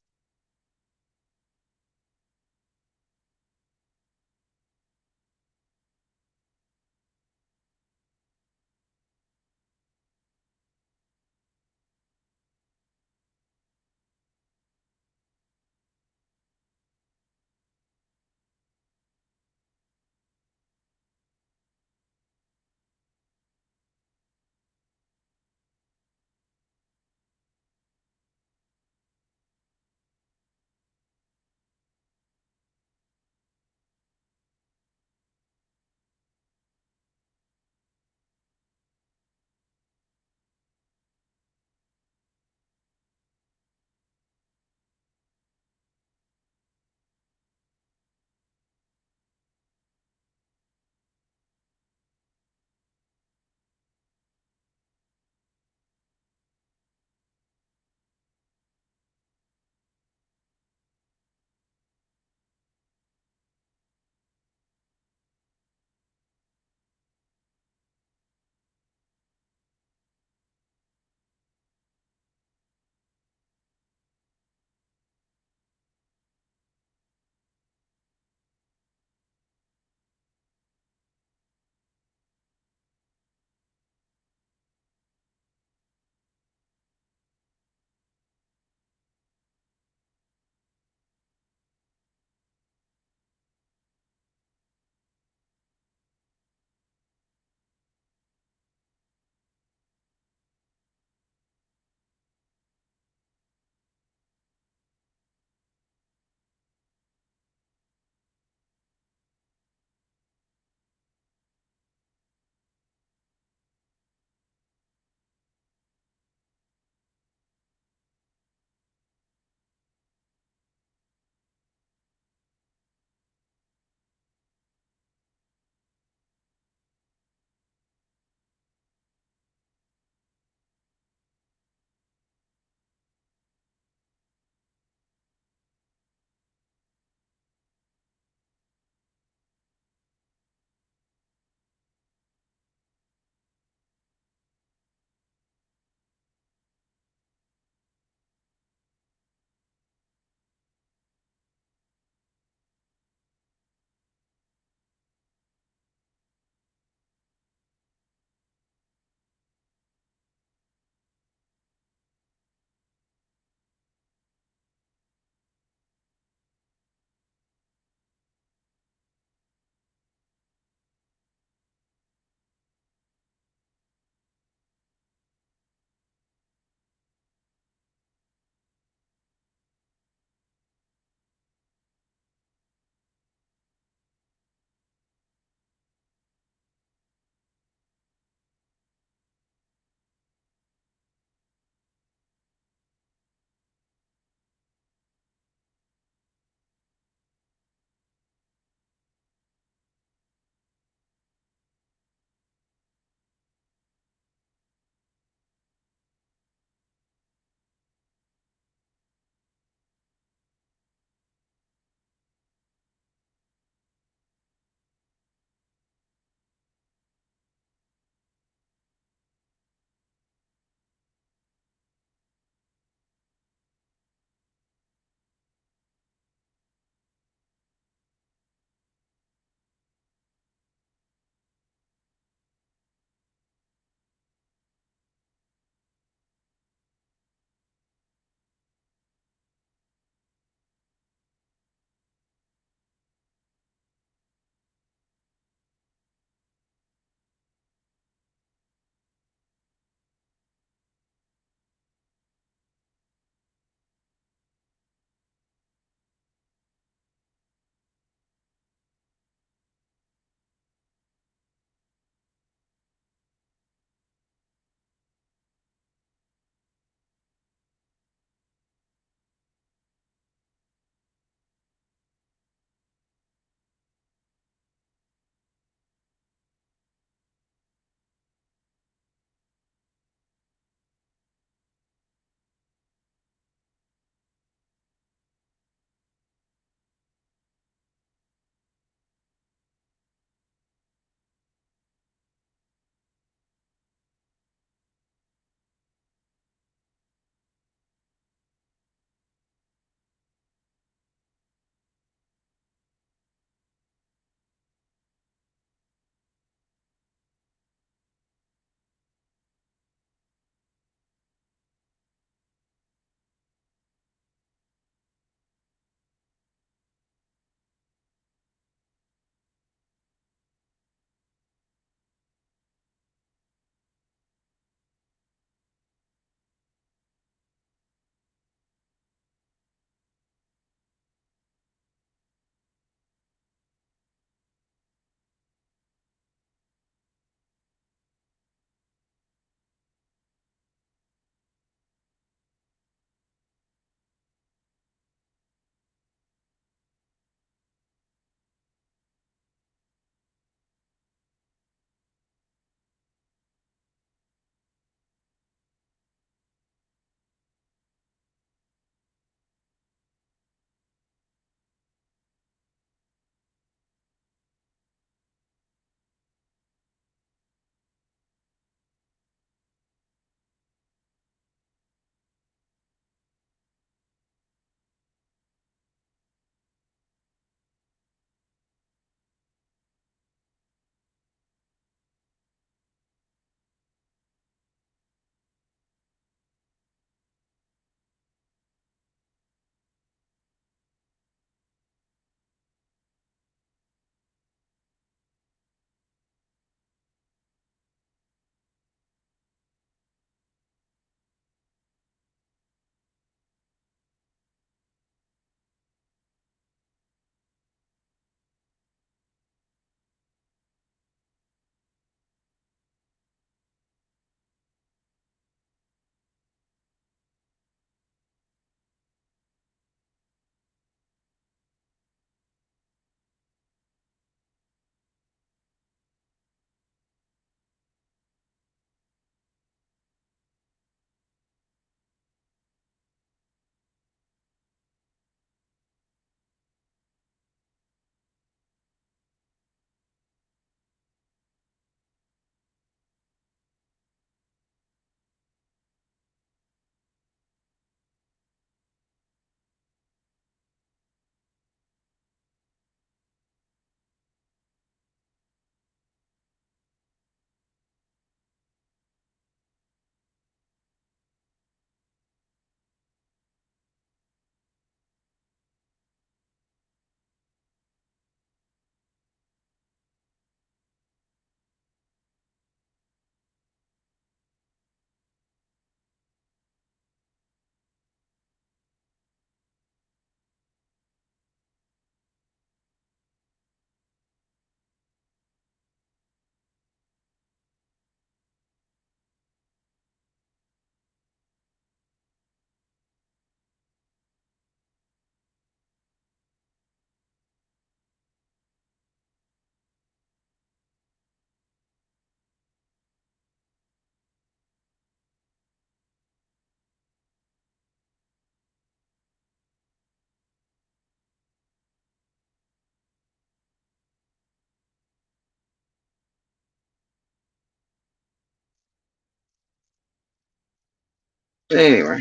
Anyway,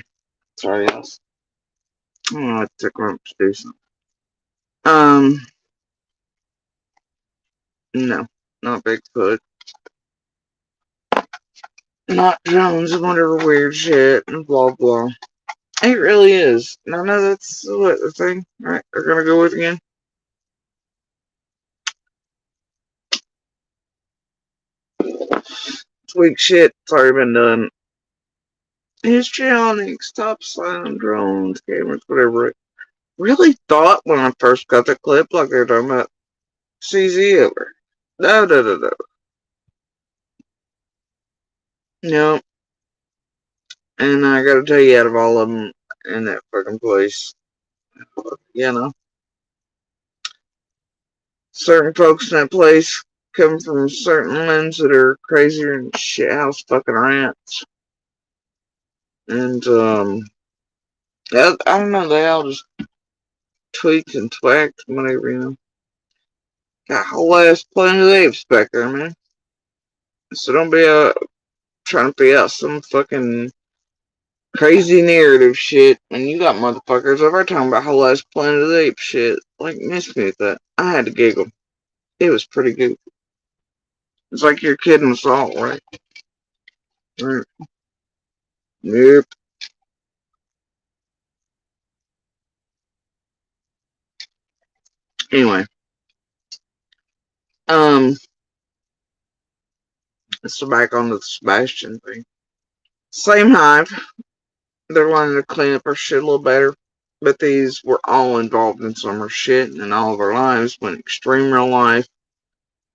sorry, else. I'm gonna take a to do something. No, not Bigfoot. Not Jones and whatever weird shit and blah blah. It really is. I know that's what the thing, right? They're gonna go with again. Tweak shit. It's already been done. Histrionics, top sign, drones, cameras, whatever. Really thought when I first got the clip like they were talking about CZ over. No, no, no, no. No. And I gotta tell you, out of all of them in that fucking place, you know, certain folks in that place come from certain lands that are crazier than shithouse fucking rats. And, I don't know, they all just tweaked and twacked whatever, you know. Got whole ass Planet of the Apes back there, man. So don't be trying to be out some fucking crazy narrative shit. And you got motherfuckers over talking about whole ass Planet of the Apes shit. Like, miss me with that. I had to giggle. It was pretty good. It's like you're kidding us all, right? Right. Nope. Anyway, so back on the Sebastian thing. Same hive. They're wanting to clean up our shit a little better. But these were all involved in some of our shit and all of our lives went extreme real life.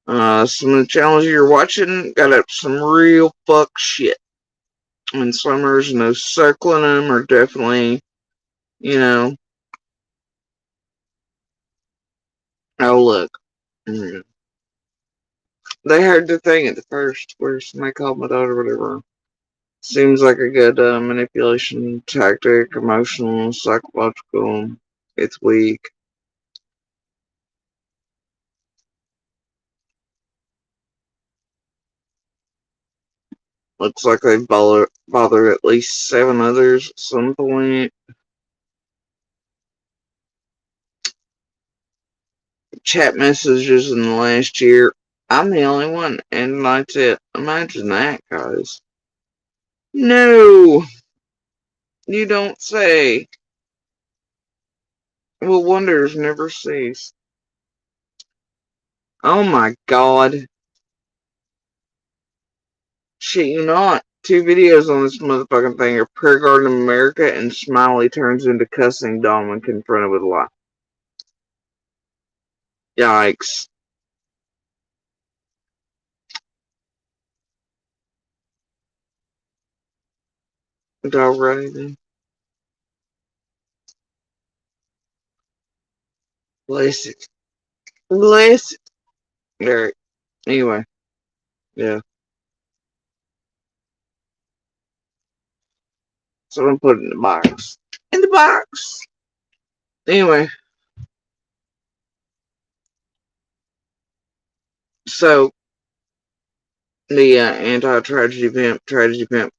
Some of the challenges you're watching got up some real fuck shit. And some there's no circling them are definitely, you know, oh look. They heard the thing at the first where somebody called my daughter, whatever. Seems like a good manipulation tactic, emotional, psychological. It's weak. Looks like they bother at least 7 others at some point. Chat messages in the last year. I'm the only one, and that's it. Imagine that, guys. No, you don't say. Well, wonders never cease. Oh my god. Shit, you not. 2 videos on this motherfucking thing are Prayer Garden America and Smiley turns into cussing Dom when confronted with a lie. Yikes. Alrighty then. Bless it. Bless it. Alright. Anyway. Yeah. So I'm put it in the box. In the box. Anyway. So the tragedy pimp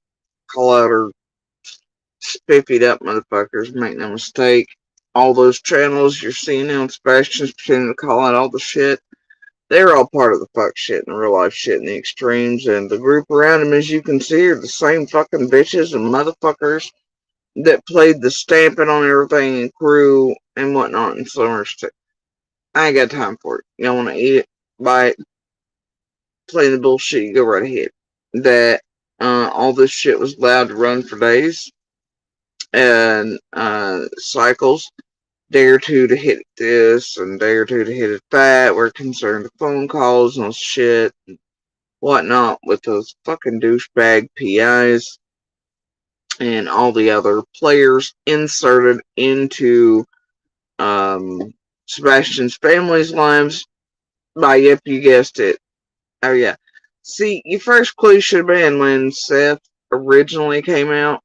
call out her spiffied up motherfuckers, make no mistake. All those channels you're seeing on Sebastian's pretending to call out all the shit. They're all part of the fuck shit and real life shit in the extremes, and the group around him, as you can see, are the same fucking bitches and motherfuckers that played the stamping on everything and crew and whatnot in Summers too. I ain't got time for it. Y'all wanna eat it, buy it, play the bullshit, you go right ahead. That all this shit was allowed to run for days and cycles. Day or two to hit this and day or two to hit it that. We're concerned with phone calls and shit and whatnot with those fucking douchebag PIs and all the other players inserted into Sebastian's family's lives by, yep, you guessed it. Oh yeah. See, your first clue should have been when Seth originally came out.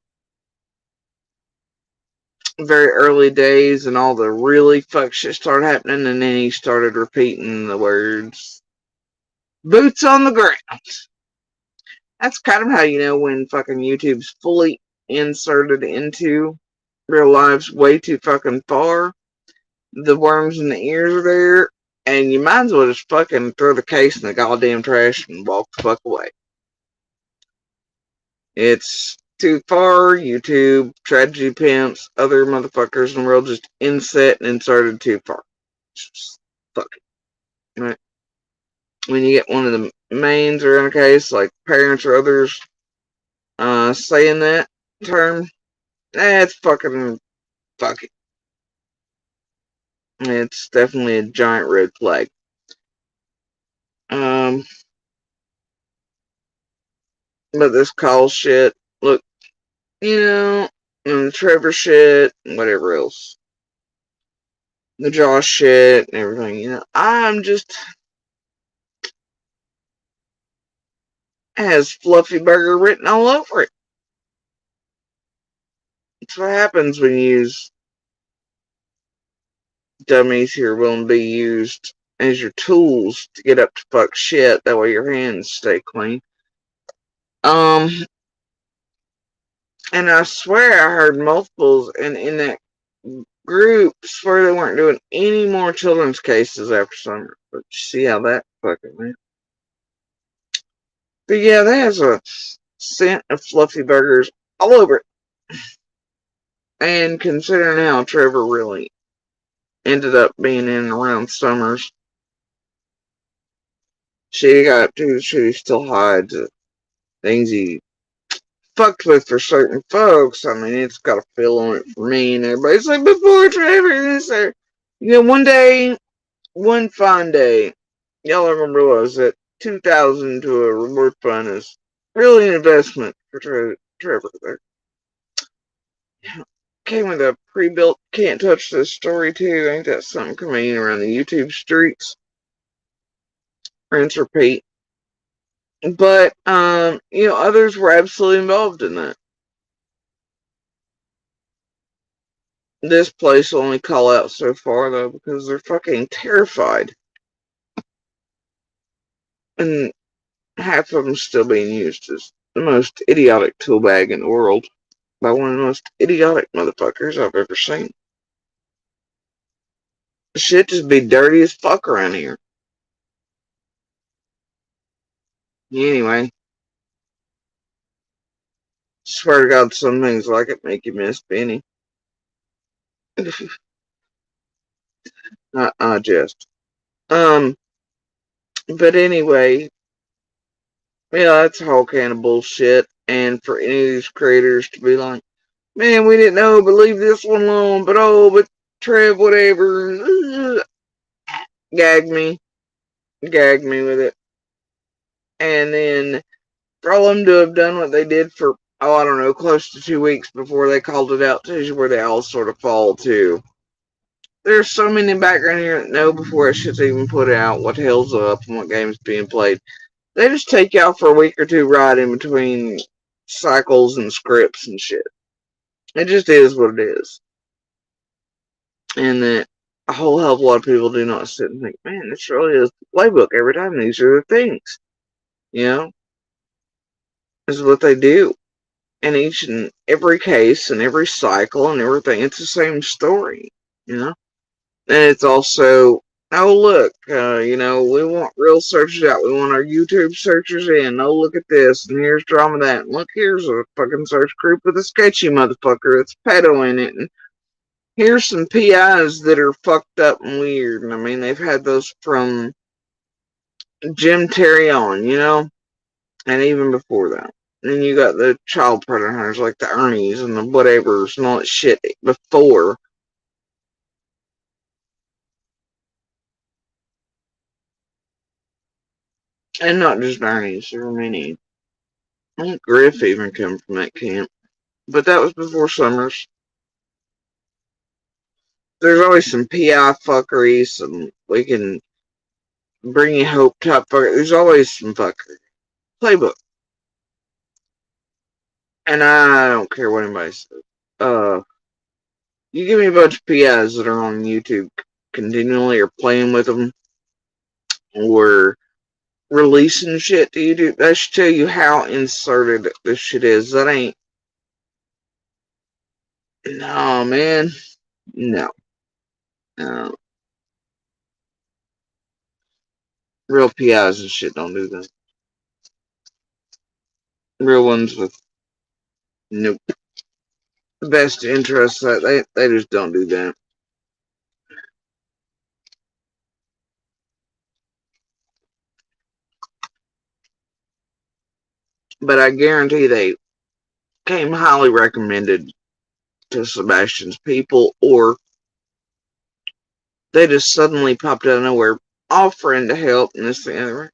Very early days and all the really fuck shit started happening, and then he started repeating the words boots on the ground. That's kind of how you know when fucking YouTube's fully inserted into real lives way too fucking far. The worms in the ears are there, and you might as well just fucking throw the case in the goddamn trash and walk the fuck away. It's too far. YouTube, tragedy pimps, other motherfuckers in the world just inset and inserted too far. Just fuck it. Right? When you get one of the mains or in a case, like parents or others, saying that term, it's fucking fuck it. It's definitely a giant red flag. Um, but this call shit, look, you know, and the Trevor shit, and whatever else, the Josh shit, and everything, you know, I'm just has Fluffy Burger written all over it. That's what happens when you use dummies who are willing to be used as your tools to get up to fuck shit. That way your hands stay clean. Um, and I swear I heard multiples in that group swear they weren't doing any more children's cases after summer. But you see how that fucking went. But yeah, there's a scent of Fluffy Burgers all over it. And considering how Trevor really ended up being in around Summers, she got up to shit he still hides things he fucked with for certain folks. I mean, it's got a feel on it for me, and everybody's like, before Trevor, this or, you know, one day, one fine day, y'all are gonna realize that 2,000 to a reward fund is really an investment for Trevor there. Came with a pre-built can't touch this story too. Ain't that something coming around the YouTube streets? Rinse repeat. But you know, others were absolutely involved in that. This place will only call out so far though, because they're fucking terrified. And half of them still being used as the most idiotic tool bag in the world by one of the most idiotic motherfuckers I've ever seen. Shit just be dirty as fuck around here. Anyway, swear to God, some things like it make you miss Benny. I just. Um, but anyway, yeah, that's a whole can of bullshit. And for any of these creators to be like, man, we didn't know, but leave this one alone. But Trev, whatever, gag me with it. And then for all them to have done what they did for, oh, I don't know, close to 2 weeks before they called it out, tells you where they all sort of fall to. There's so many background here that know before it shit's even put out what the hell's up and what game's being played. They just take you out for a week or two right in between cycles and scripts and shit. It just is what it is. And that a whole hell of a lot of people do not sit and think, man, this really is the playbook every time. These are the things. You know? This is what they do. And each and every case and every cycle and everything, it's the same story. You know? And it's also, oh, look, you know, we want real searches out. We want our YouTube searchers in. Oh, look at this. And here's drama that. And look, here's a fucking search group with a sketchy motherfucker that's pedo in it. And here's some PIs that are fucked up and weird. And I mean, they've had those from Jim Terry on, you know? And even before that. And then you got the child predator hunters like the Ernies and the whatevers and all that shit before. And not just Ernie's, there were many. I think Griff even come from that camp. But that was before Summers. There's always some PI fuckery, some we can bring you hope type fuckery. There's always some fuckery. Playbook. And I don't care what anybody says. You give me a bunch of PIs that are on YouTube continually or playing with them or releasing shit to YouTube. That should tell you how inserted this shit is. That ain't No, man. No. No. Real PIs and shit don't do that. Real ones with nope. Best interests, they just don't do that. But I guarantee they came highly recommended to Sebastian's people, or they just suddenly popped out of nowhere, offering to help and this, thing, and the other.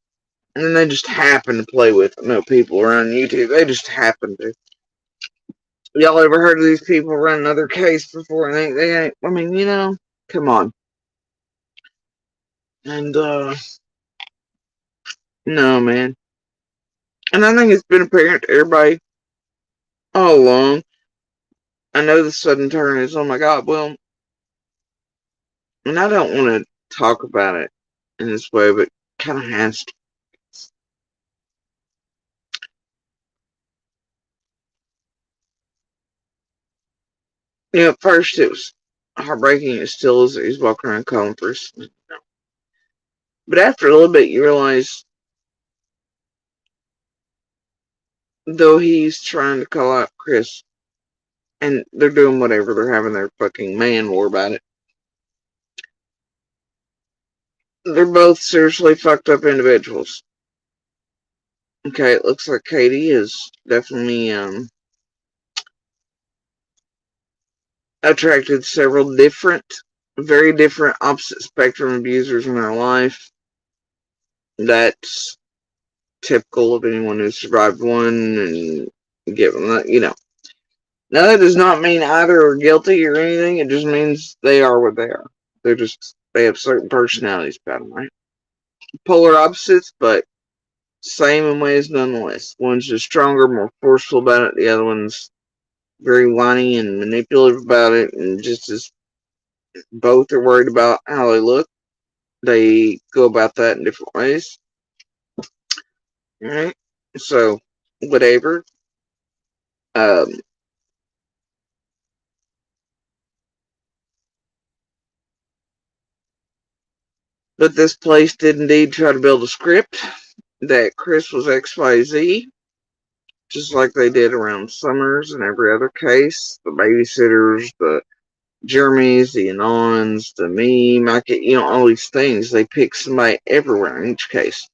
And then they just happen to play with no people around YouTube. They just happen to. Y'all ever heard of these people run another case before? And they ain't, I mean, come on. And, no, man. And I think it's been apparent to everybody all along. I know the sudden turn is, oh my God, well, and I don't want to talk about it in this way, but kind of has to. At first it was heartbreaking. It still is. He's walking around calling for us. But after a little bit, you realize, though he's trying to call out Chris, and they're doing whatever, they're having their fucking man war about it. They're both seriously fucked up individuals. Okay, it looks like Katie is definitely attracted several different, very different, opposite spectrum abusers in her life. That's typical of anyone who survived one and given that, Now that does not mean either are guilty or anything. It just means they are what they are. They have certain personalities about them, right? Polar opposites, but same in ways nonetheless. One's just stronger, more forceful about it. The other one's very whiny and manipulative about it, and just as both are worried about how they look, they go about that in different ways. Alright? So, whatever. Um, but this place did indeed try to build a script that Chris was XYZ, just like they did around Summers and every other case. The babysitters, the Jeremys, the Anons, the meme, all these things. They pick somebody everywhere in each case.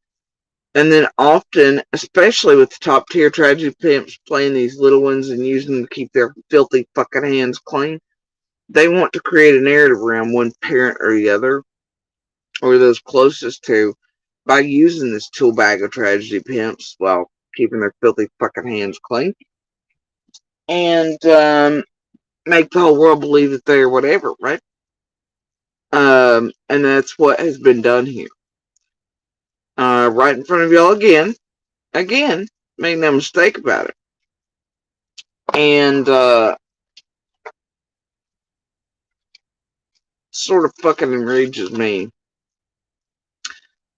And then often, especially with the top tier tragedy pimps playing these little ones and using them to keep their filthy fucking hands clean, they want to create a narrative around one parent or the other, or those closest to, by using this tool bag of tragedy pimps while keeping their filthy fucking hands clean. And make the whole world believe that they're whatever, right? And that's what has been done here. Right in front of y'all again, make no mistake about it. And sort of fucking enrages me.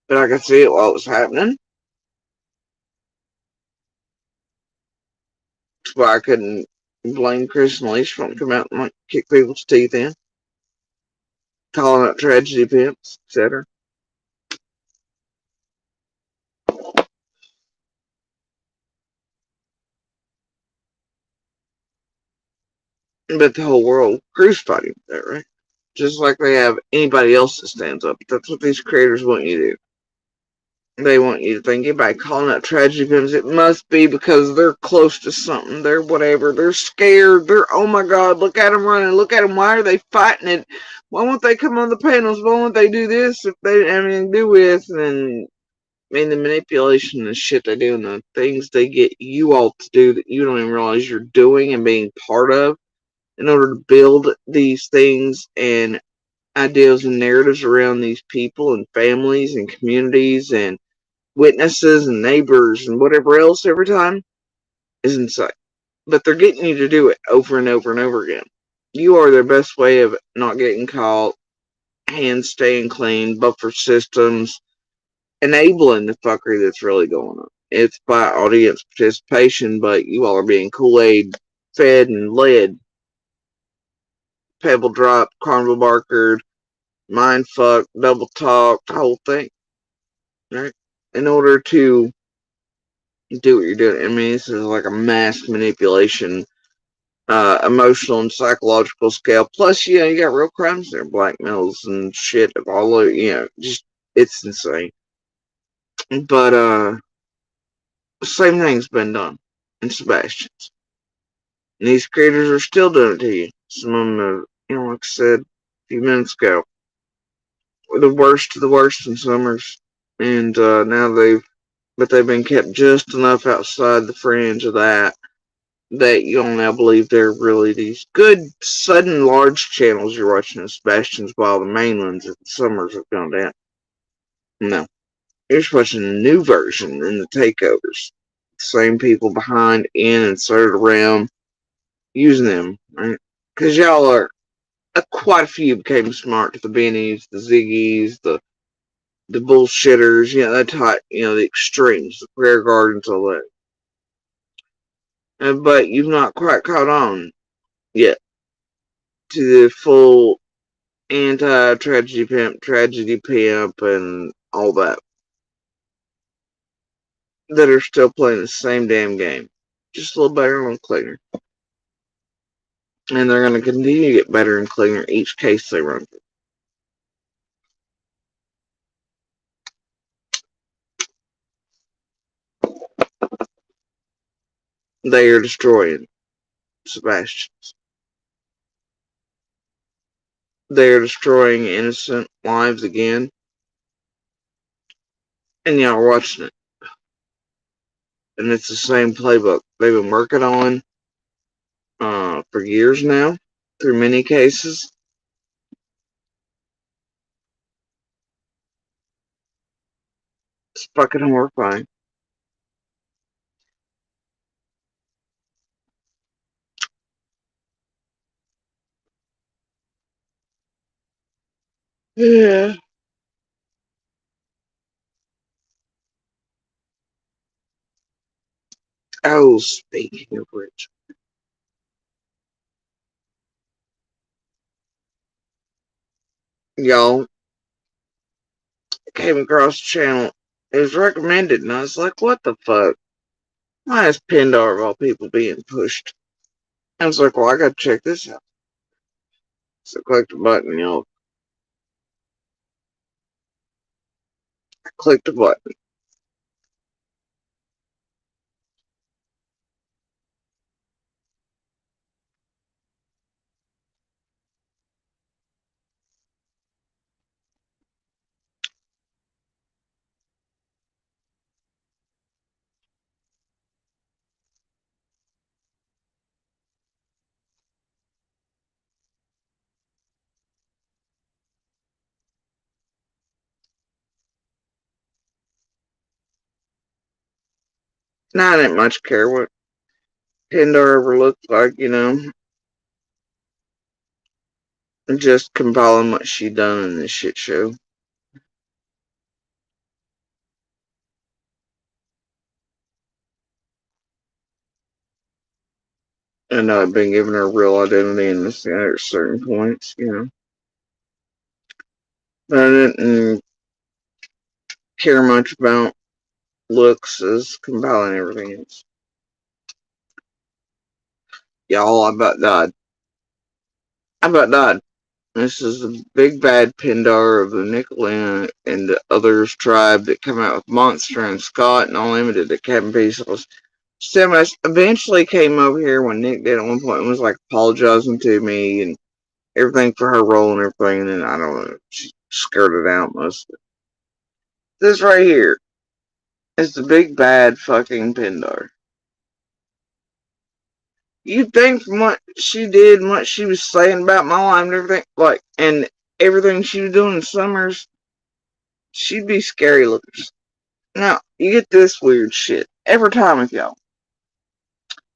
But I could see it while it was happening. That's why I couldn't blame Chris and Alicia for come out and like, kick people's teeth in, calling out tragedy pimps, etc. But the whole world crucified him there, right? Just like they have anybody else that stands up. That's what these creators want you to do. They want you to think anybody calling out tragedy pimps, it must be because they're close to something. They're whatever. They're scared. They're, oh my God, look at them running. Look at them. Why are they fighting it? Why won't they come on the panels? Why won't they do this if they didn't have anything to do with? And I mean, the manipulation and the shit they do and the things they get you all to do that you don't even realize you're doing and being part of in order to build these things and ideas and narratives around these people and families and communities and witnesses and neighbors and whatever else every time is insane. But they're getting you to do it over and over and over again. You are their best way of not getting caught, hands staying clean, buffer systems, enabling the fuckery that's really going on. It's by audience participation, but you all are being Kool-Aid fed and led Pebble Drop, Carnival Barker, Mindfuck, Double Talk, the whole thing, right? In order to do what you're doing. I mean, this is like a mass manipulation, emotional and psychological scale. Plus, you got real crimes there, blackmails and shit of all of, just, it's insane. But, the same thing's been done in Sebastian's. And these creators are still doing it to you. Some of them are, like I said a few minutes ago, the worst of the worst in summers. And, now they've been kept just enough outside the fringe of that you'll now believe they're really these good, sudden, large channels you're watching in Sebastian's, while the main ones at the summers have gone down. No. You're just watching a new version in the takeovers. Same people behind, in, and inserted around, using them, right? Because y'all are, quite a few became smart. The Bennies, the Ziggies, the bullshitters, that type, the extremes, the prayer gardens, all that. But you've not quite caught on yet to the full tragedy pimp, and all that are still playing the same damn game. Just a little better, a little cleaner. And they're going to continue to get better and cleaner each case they run through. They are destroying Sebastian's. They are destroying innocent lives again. And y'all are watching it. And it's the same playbook they've been working on for years now, through many cases. It's fucking horrifying. Yeah. Oh, speaking of which, y'all, came across the channel. It was recommended, and I was like, what the fuck? Why is Pindar of all people being pushed? I was like, well, I gotta check this out. So I clicked the button, I clicked the button. Now I didn't much care what Pindar ever looked like, just compiling what she done in this shit show. And I've been giving her a real identity in this at certain points. But I didn't care much about looks as compiling everything else. Y'all, I about died. This is the big bad Pindar of the Nickelodeon and the others tribe that come out with Monster and Scott and Unlimited that Captain Peaceless. Semis eventually came over here when Nick did at one point and was like apologizing to me and everything for her role and everything, and then I don't know, she skirted out most of it. This right here is the big bad fucking Pindar. You'd think from what she did and what she was saying about my life and everything, and everything she was doing in summers, she'd be scary looking. Now, you get this weird shit every time with y'all.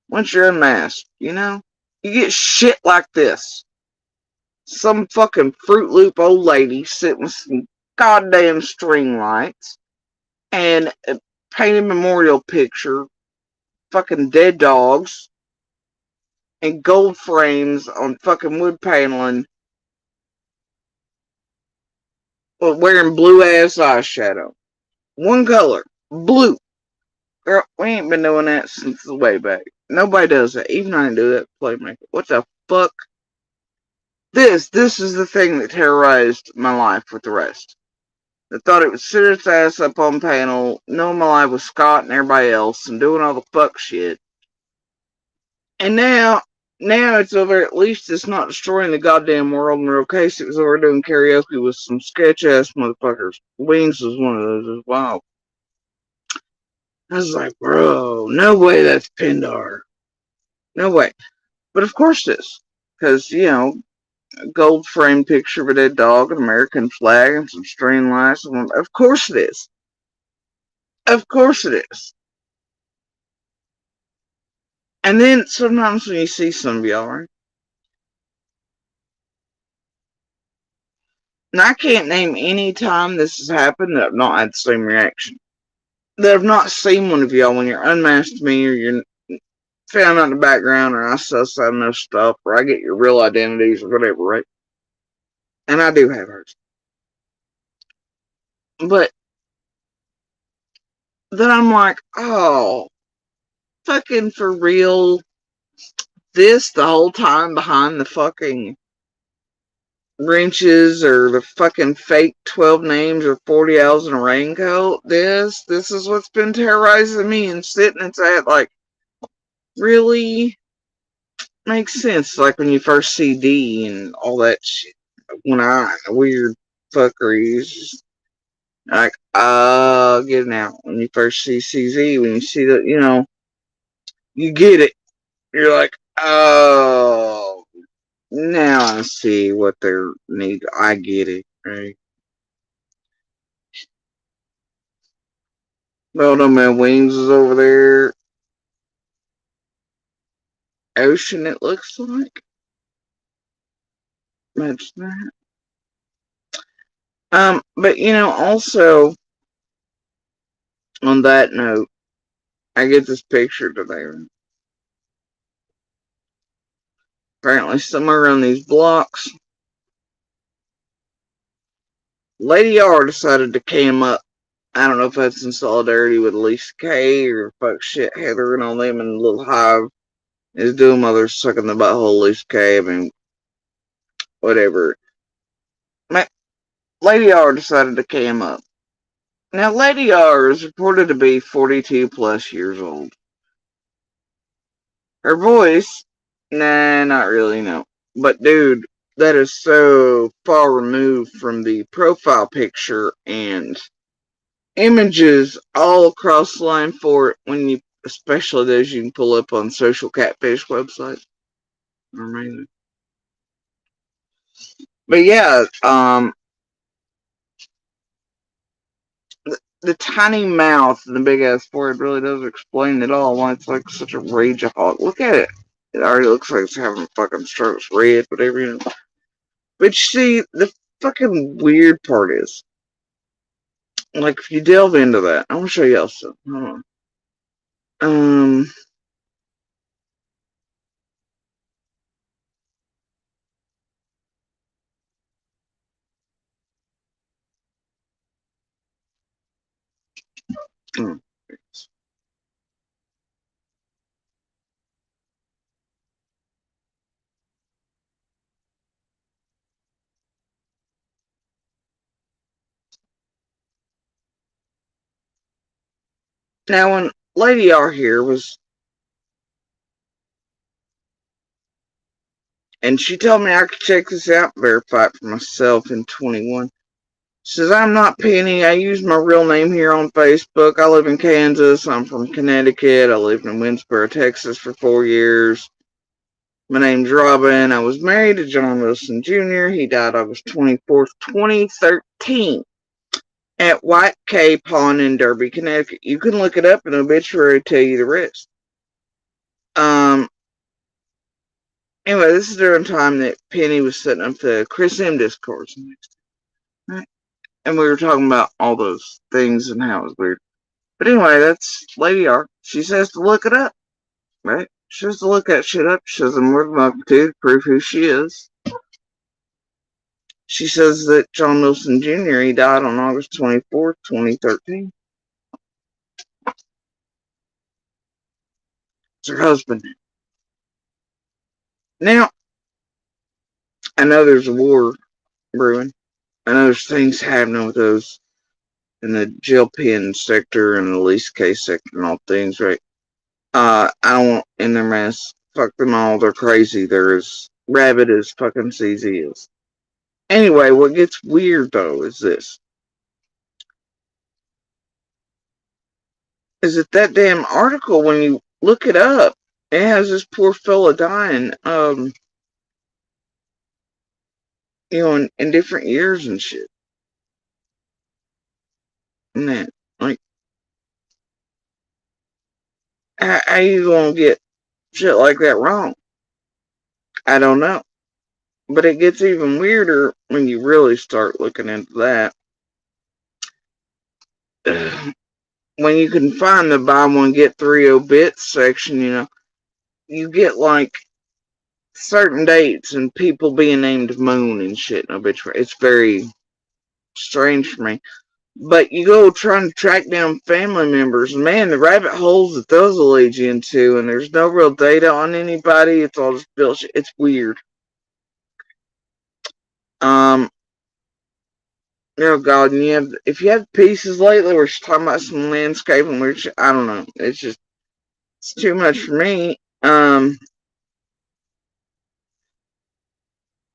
Once you're unmasked, you get shit like this. Some fucking Fruit Loop old lady sitting with some goddamn string lights and a painted memorial picture, fucking dead dogs, and gold frames on fucking wood paneling, wearing blue ass eyeshadow. One color, blue. Girl, we ain't been doing that since the way back. Nobody does that. Even I do that playmaker. What the fuck? This is the thing that terrorized my life with the rest. I thought it would sit its ass up on panel, knowing my life with Scott and everybody else, and doing all the fuck shit. And now it's over. At least it's not destroying the goddamn world in real case. It was over doing karaoke with some sketch ass motherfuckers. Wings was one of those as well. I was like, bro, no way that's Pindar. No way. But of course it is. Because, a gold framed picture of a dead dog, an American flag, and some string lights. Of course it is. Of course it is. And then sometimes when you see some of y'all, right? And I can't name any time this has happened that I've not had the same reaction. That I've not seen one of y'all when you're unmasked me or you're found out in the background or I suss out enough stuff or I get your real identities or whatever, right? And I do have hers. But then I'm like, oh, fucking for real, this the whole time behind the fucking wrenches or the fucking fake 12 names or 40 owls in a raincoat. This is what's been terrorizing me and sitting and saying, like, really makes sense. Like when you first see D and all that shit. When weird fuckeries. Just like, get it now. When you first see CZ, when you see that, you get it. You're like, oh, now I see what their need. I get it, right? Well, no man, Wings is over there. Ocean, it looks like. Imagine that. But also on that note, I get this picture today. Apparently, somewhere around these blocks, Lady R decided to cam up. I don't know if that's in solidarity with Lisa K or fuck shit Heather and all them and Little Hive is doing while they're sucking the butthole Lisa K. I mean, whatever. Lady R decided to cam up. Now, Lady R is reported to be 42 plus years old. Her voice, nah, not really, no. But dude, that is so far removed from the profile picture and images all across the line for it when you, especially those you can pull up on social catfish websites. Amazing. But yeah, the tiny mouth and the big ass forehead really does explain it all. Why it's like such a rage hog. Look at it. It already looks like it's having fucking strokes red, whatever, But you see, the fucking weird part is, like, if you delve into that, I want to show y'all something. Hold on. Um, oh, now, when Lady R here was, and she told me I could check this out, verify it for myself in 21. Says, I'm not Penny. I use my real name here on Facebook. I live in Kansas. I'm from Connecticut. I lived in Winsboro, Texas for 4 years. My name's Robin. I was married to John Wilson Jr. He died August 24th, 2013 at White K Pond in Derby, Connecticut. You can look it up in the obituary tell you the rest. Anyway, this is during time that Penny was setting up the Chris M discourse. Right? And we were talking about all those things and how it was weird. But anyway, that's Lady R. She says to look it up. Right? She has to look that shit up. She has more than welcome to prove who she is. She says that John Wilson Jr. he died on August 24th, 2013. It's her husband. Now, I know there's a war brewing. I know there's things happening with those in the jail pen sector and the lease case sector and all things, right? I don't want in their mess. Fuck them all. They're crazy. They're as rabid as fucking CZ is. Anyway, what gets weird though is this. Is that damn article when you look it up, it has this poor fella dying, in different years and shit. Man, like, how you gonna get shit like that wrong? I don't know. But it gets even weirder when you really start looking into that. When you can find the buy one get three obits section, you get like certain dates and people being named Moon and shit in obituary. It's very strange for me. But you go trying to track down family members, man, the rabbit holes that those will lead you into, and there's no real data on anybody. It's all just bullshit. It's weird. Um, oh God, and if you have pieces lately, we're just talking about some landscaping, which I don't know. It's too much for me.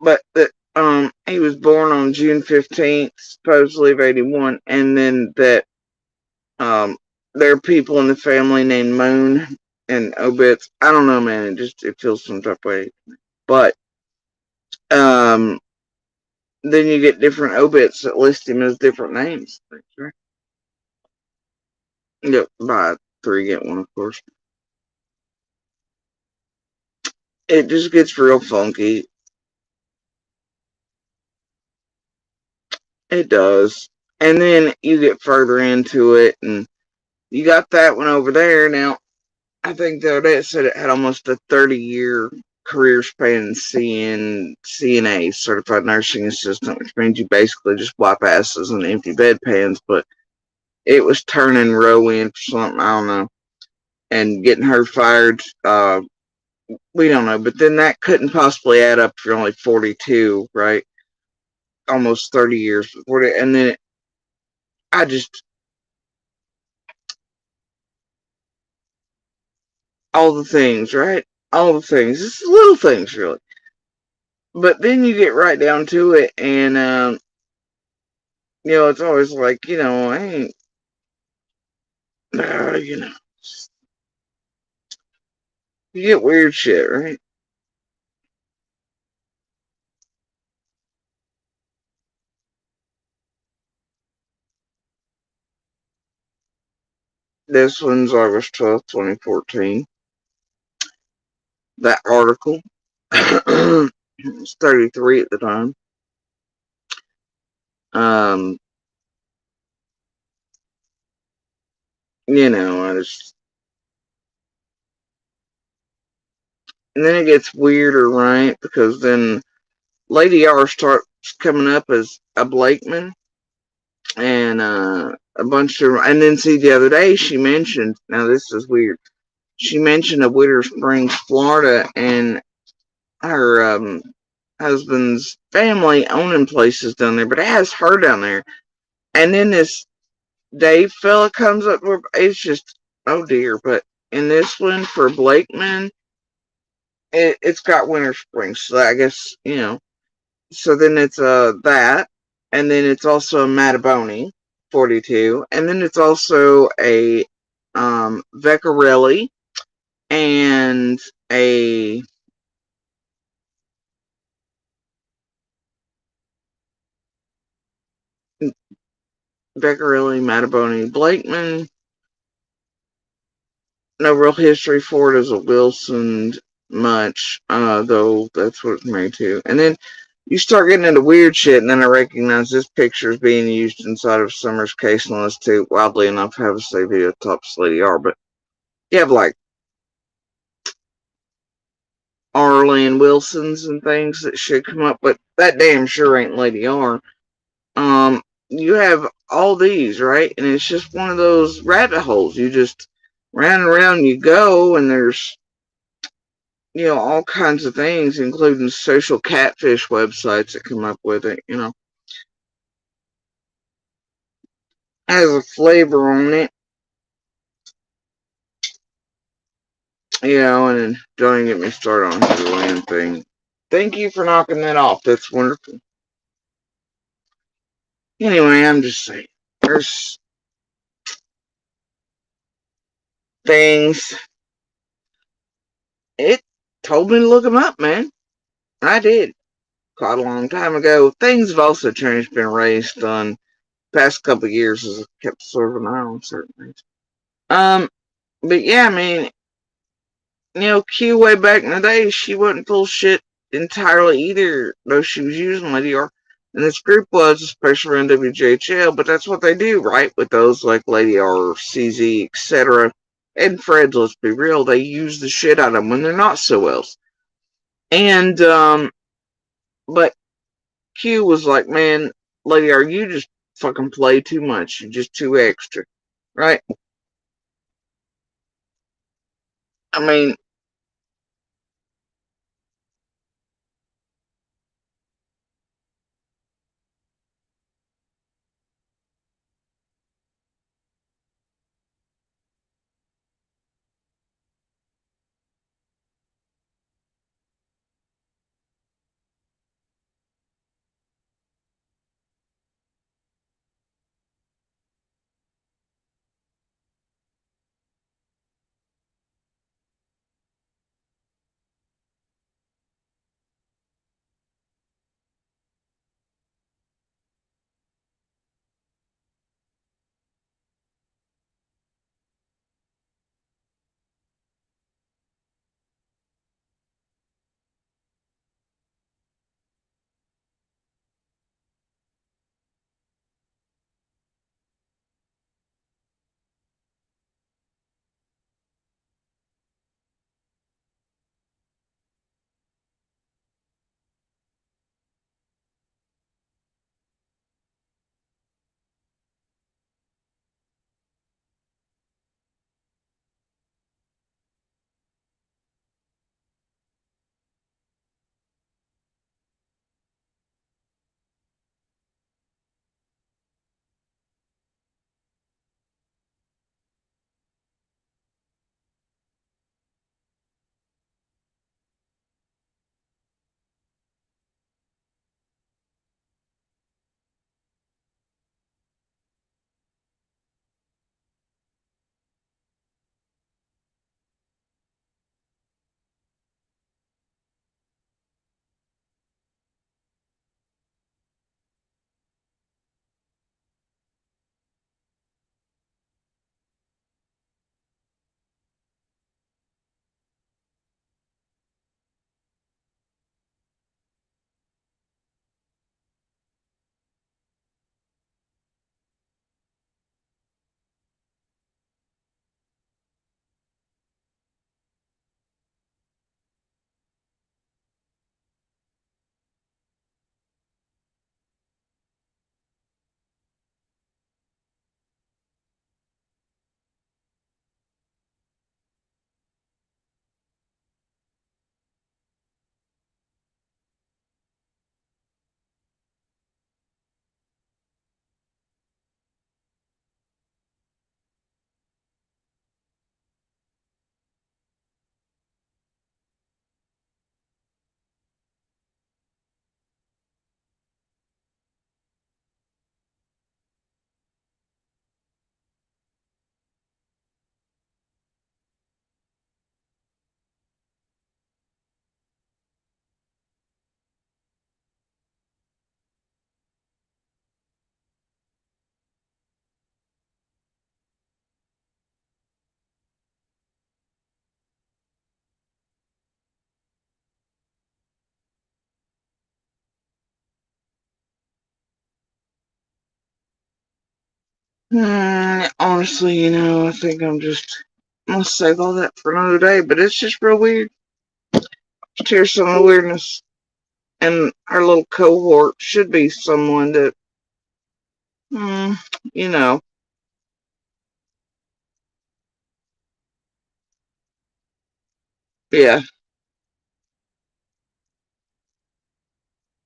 But he was born on June 15th, supposedly of 81, and then that um, there are people in the family named Moon and obits. I don't know, man. It feels some type of way. But um, then you get different obits that list him as different names. Right? Yep, buy three get one, of course. It just gets real funky. It does. And then you get further into it, and you got that one over there. Now, I think the other day it said it had almost a 30-year career span in CNA, certified nursing assistant, which means you basically just wipe asses and empty bedpans. But it was turning row in for something, I don't know, and getting her fired. We don't know, but then that couldn't possibly add up if you're only 42, right? Almost 30 years before it, and then I just all the things, right? All the things. It's little things, really. But then you get right down to it, and it's always like, I ain't, uh, you know, you get weird shit, right? This one's August 12th, 2014. That article, it's 33 at the time. Um, I just, and then it gets weirder, right? Because then Lady R starts coming up as a Blakeman, and a bunch of, and then see the other day she mentioned, now this is weird, she mentioned a Winter Springs, Florida, and her husband's family owning places down there, but it has her down there. And then this Dave fella comes up, it's just, oh dear. But in this one for Blakeman, it's got Winter Springs, so I guess, so then it's that, and then it's also a Mataboni 42, and then it's also a Vecchiarelli and a Vecchiarelli, Mataboni, Blakeman. No real history for it as a Wilson much, though that's what it's married to. And then you start getting into weird shit, and then I recognize this picture is being used inside of Summer's case list too. Wildly enough, have a say video top Lady R, but you have like Harley and Wilsons and things that should come up, but that damn sure ain't Lady R. You have all these, right? And it's just one of those rabbit holes. You just round and round you go, and there's, all kinds of things, including social catfish websites that come up with it, has a flavor on it, and don't even get me started on the land thing. Thank you for knocking that off. That's wonderful. Anyway, I'm just saying, there's things. It told me to look them up, man. I did. Quite a long time ago. Things have also changed, been raised on past couple of years as I kept sort of an eye on certain things. But yeah, I mean, Q way back in the day, she wasn't full shit entirely either, though she was using Lady R. And this group was, especially around WJHL, but that's what they do, right? With those like Lady R, CZ, etc. And Fred's, let's be real, they use the shit out of them when they're not so else. And, but Q was like, man, Lady R, you just fucking play too much. You're just too extra, right? I mean, honestly, I think I'm gonna save all that for another day, but it's just real weird. Share some of the weirdness. And our little cohort should be someone that, mm, you know, yeah.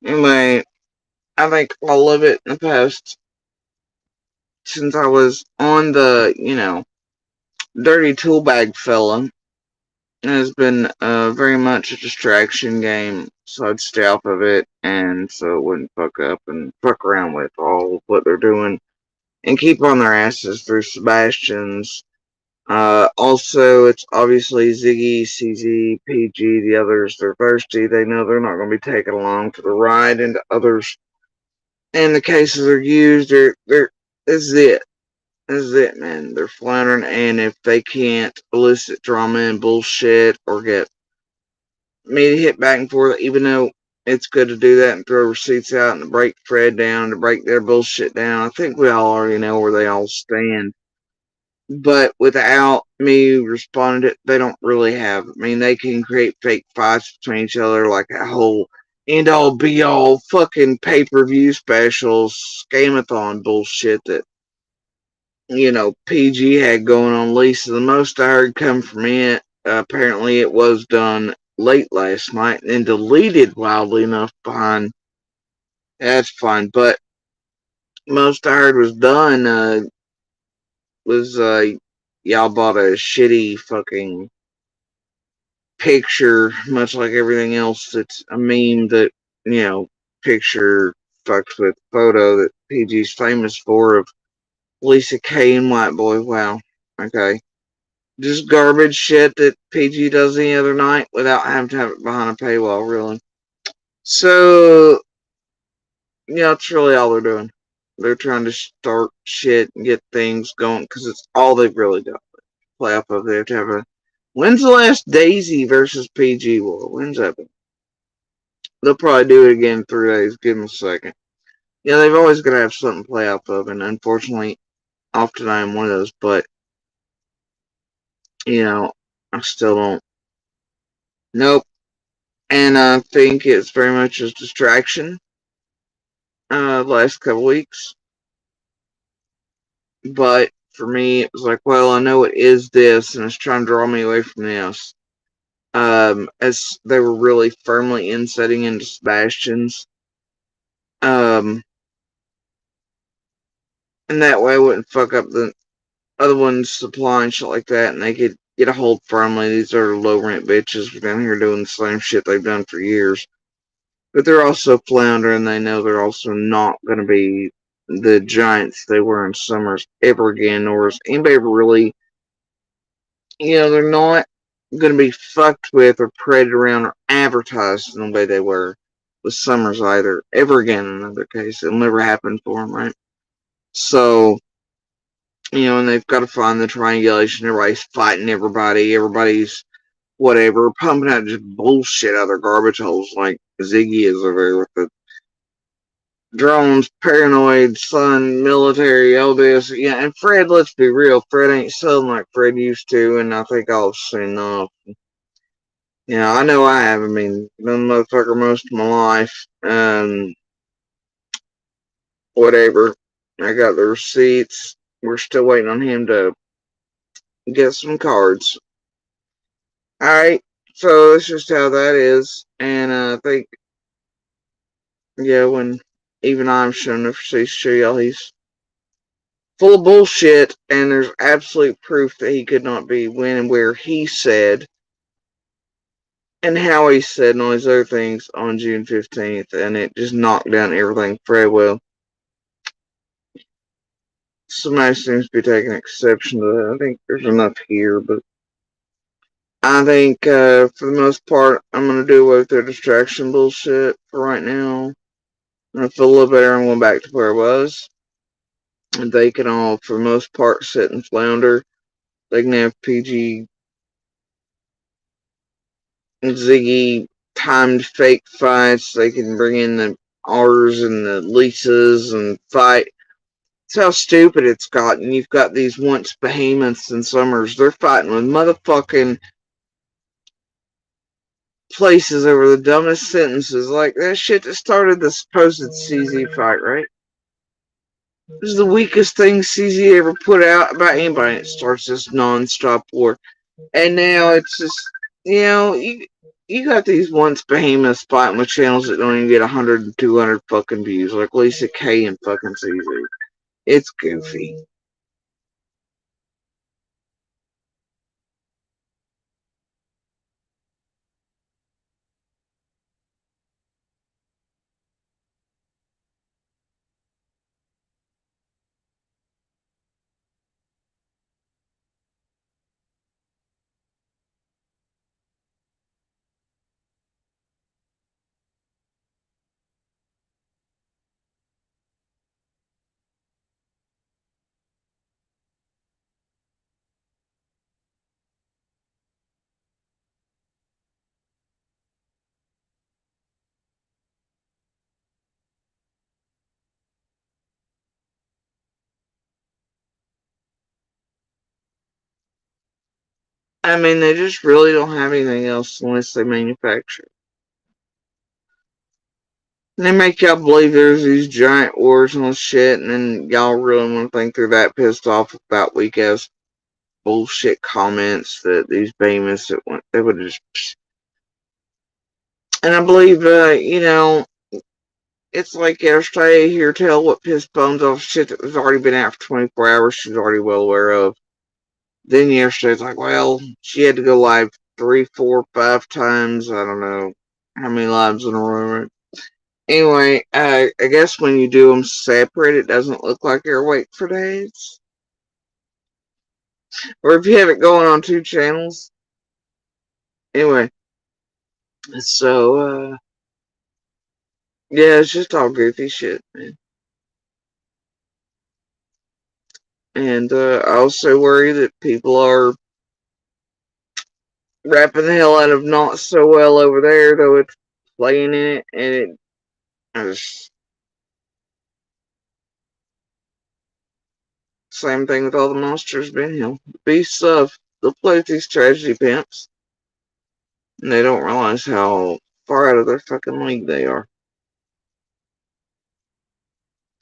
Anyway, I think all of it in the past, since I was on the, dirty tool bag fella, has been very much a distraction game, so I'd stay off of it, and so it wouldn't fuck up and fuck around with all of what they're doing, and keep on their asses through Sebastian's. Also, it's obviously Ziggy, CZ, PG, the others, they're thirsty. They know they're not going to be taken along for the ride, and the others, in the cases are used, this is it. This is it, man. They're floundering, and if they can't elicit drama and bullshit or get me to hit back and forth, even though it's good to do that and throw receipts out and to break Fred down, to break their bullshit down, I think we all already know where they all stand. But without me responding, they don't really have. I mean, they can create fake fights between each other, like a whole end all be all fucking pay per view specials, scamathon bullshit that PG had going on Lisa. The most I heard come from it, apparently it was done late last night and deleted wildly enough behind. That's fine, but most I heard was done was y'all bought a shitty fucking picture, much like everything else. It's a meme that picture fucks with photo that PG's famous for of Lisa K and White Boy. Wow. Okay. Just garbage shit that PG does any other night without having to have it behind a paywall, really. So, it's really all they're doing. They're trying to start shit and get things going because it's all they've really done. Play off of. They have to have a. When's the last Daisy versus PG war? When's that been? They'll probably do it again in 3 days. Give them a second. Yeah, they've always got to have something to play off of, and unfortunately, often I am one of those. But I still don't. Nope. And I think it's very much a distraction. The last couple weeks, but for me, it was like, well, I know it is this, and it's trying to draw me away from this. As they were really firmly insetting into Sebastian's, and that way I wouldn't fuck up the other one's supply and shit like that, and they could get a hold firmly. These are low rent bitches who are down here doing the same shit they've done for years. But they're also floundering. They know they're also not going to be the giants they were in Summers ever again, nor is anybody ever really, they're not going to be fucked with or paraded around or advertised in the way they were with Summers either, ever again in another case. It'll never happen for them, right? So, and they've got to find the triangulation. Everybody's fighting everybody. Everybody's whatever, pumping out just bullshit out of their garbage holes like Ziggy is over there with the drones, paranoid, son, military, all this. Yeah, and Fred, let's be real, Fred ain't selling like Fred used to, and I think I've seen enough. I know I have. I mean, been a motherfucker most of my life. Whatever. I got the receipts. We're still waiting on him to get some cards. Alright, so that's just how that is. And I think, when even I'm showing the receipts to y'all, he's full of bullshit, and there's absolute proof that he could not be when and where he said and how he said and all these other things on June 15th, and it just knocked down everything very well. Somebody seems to be taking exception to that. I think there's enough here, but I think for the most part, I'm going to do away with their distraction bullshit for right now. I'm going to feel a little better. I'm going back to where I was. And they can all, for the most part, sit and flounder. They can have PG and Ziggy timed fake fights. They can bring in the R's and the Lisas and fight. That's how stupid it's gotten. You've got these once behemoths and Summers. They're fighting with motherfucking places over the dumbest sentences, like that shit that started the supposed CZ fight, right? This is the weakest thing CZ ever put out about anybody. It starts this non-stop war. And now it's just, you got these once behemoths fighting with channels that don't even get 100 and 200 fucking views, like Lisa K and fucking CZ. It's goofy. I mean, they just really don't have anything else unless they manufacture. And they make y'all believe there's these giant wars and shit, and then y'all really want to think they're that pissed off about weak ass bullshit comments that these behemoths that went, they would just. And I believe, it's like yesterday, here tell what pissed bones off shit that was already been out for 24 hours, she's already well aware of. Then yesterday, it's like, well, she had to go live 3, 4, 5 times. I don't know how many lives in a row. Anyway, I guess when you do them separate, it doesn't look like you're awake for days. Or if you have it going on 2 channels. Anyway, so, yeah, it's just all goofy shit, man. And I also worry that people are rapping the hell out of Not So Well over there, though it's playing in it, and just, same thing with all the monsters being here. The beasts of, they'll play with these tragedy pimps, and they don't realize how far out of their fucking league they are.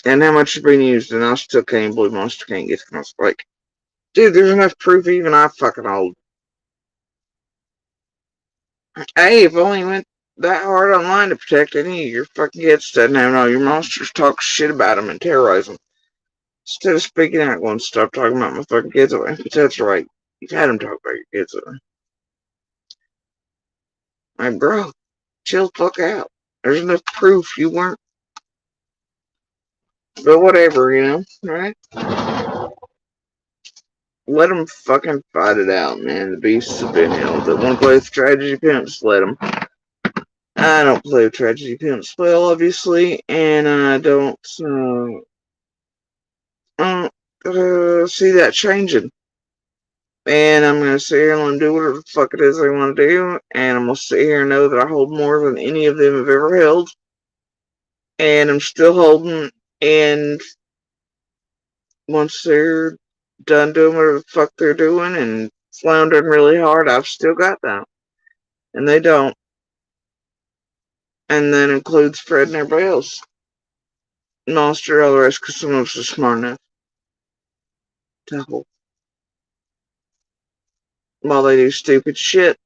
And how much is being used, and I still can't believe Monster can't get to us. Like, dude, there's enough proof even I fucking hold. Hey, if only you went that hard online to protect any of your fucking kids instead of having all your monsters talk shit about them and terrorize them. Instead of speaking out, going, stop talking about my fucking kids. But that's right. You've had them talk about your kids. Like, bro, chill the fuck out. There's enough proof you weren't. But whatever, right? Let them fucking fight it out, man. The beasts have been held. They want to play with tragedy pimps, let them. I don't play with tragedy pimps well, obviously, and I don't see that changing. And I'm gonna sit here and let them do whatever the fuck it is they want to do, and I'm gonna sit here and know that I hold more than any of them have ever held, and I'm still holding. And once they're done doing whatever the fuck they're doing and floundering really hard, I've still got them, and they don't. And that includes Fred and everybody else. Monster, all the rest, because some of us are smart enough to hold while they do stupid shit.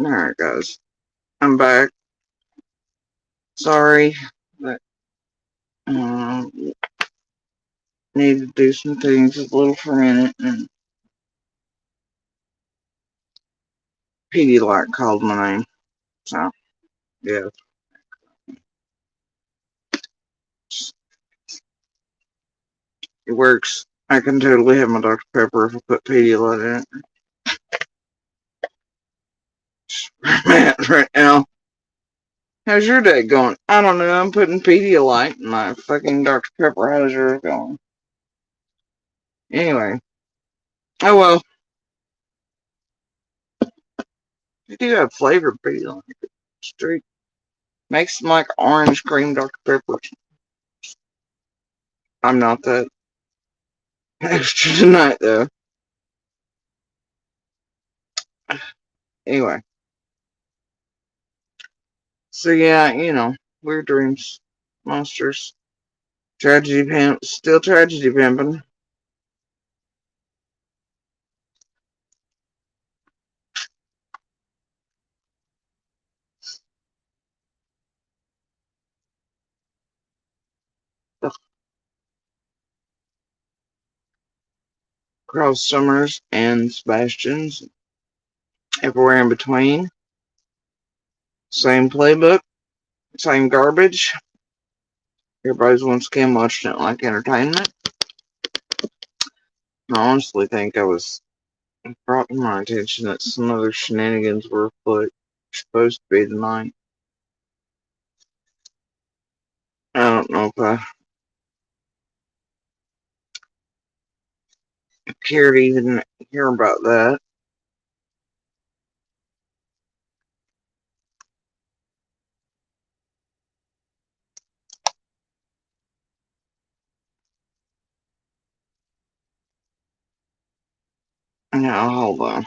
Alright, guys. I'm back. Sorry, but need to do some things a little for a minute, and Pedialyte called my name. So, yeah. It works. I can totally have my Dr. Pepper if I put Pedialyte in it. Man, right now. How's your day going? I don't know. I'm putting Pedialyte in my fucking Dr. Pepper. How's yours going? Anyway. Oh well. You do have flavored Pedialyte. Straight. Makes them like orange cream Dr. Peppers. I'm not that extra tonight, though. Anyway. So yeah, weird dreams. Monsters. Tragedy pimp. Still tragedy pimping. Cross Summers and Sebastians. Everywhere in between. Same playbook. Same garbage. Everybody's once again watching it like entertainment. I honestly think I was brought to my attention that some other shenanigans were afoot. Supposed to be tonight. I don't know if I care to even hear about that. Now, hold on.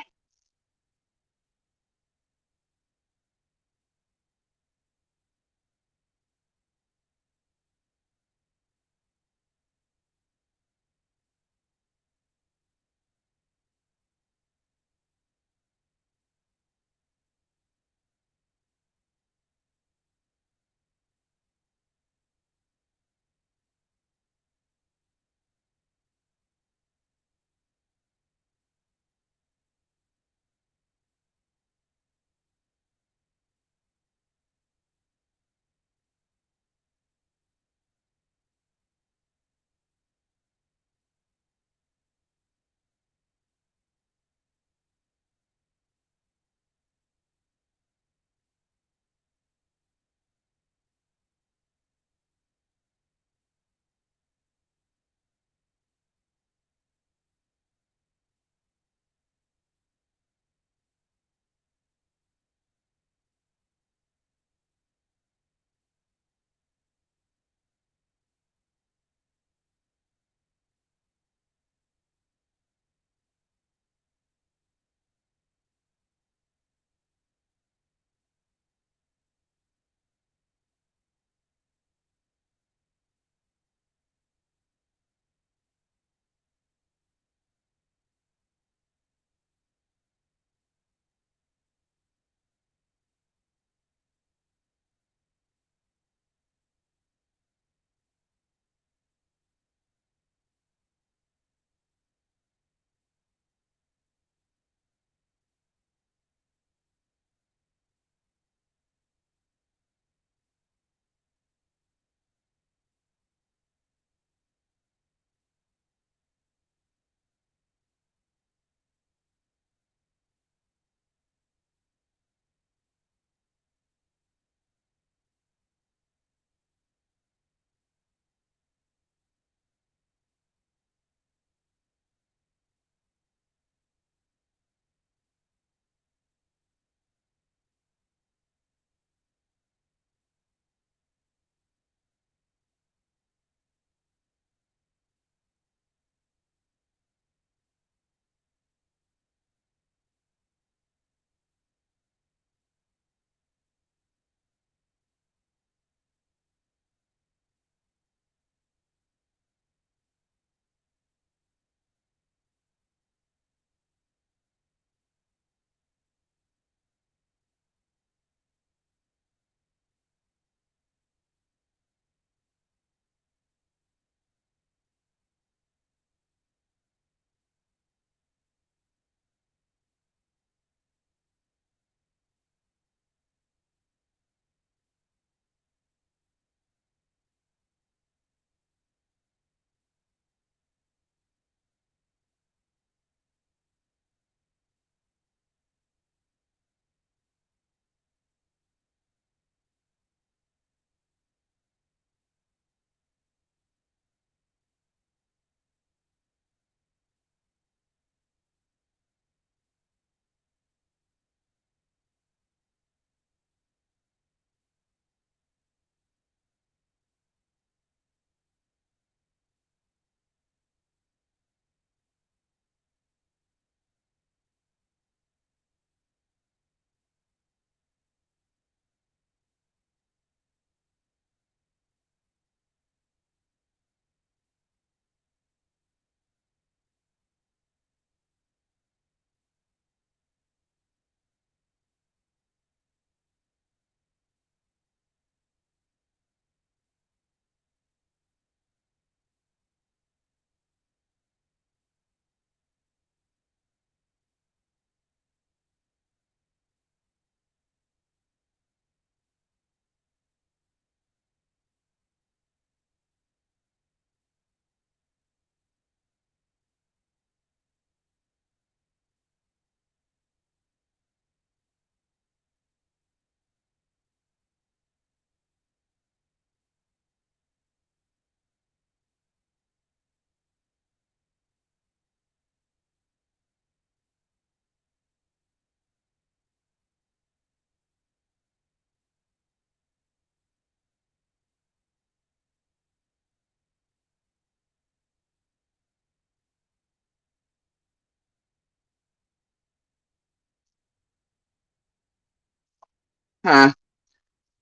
Huh?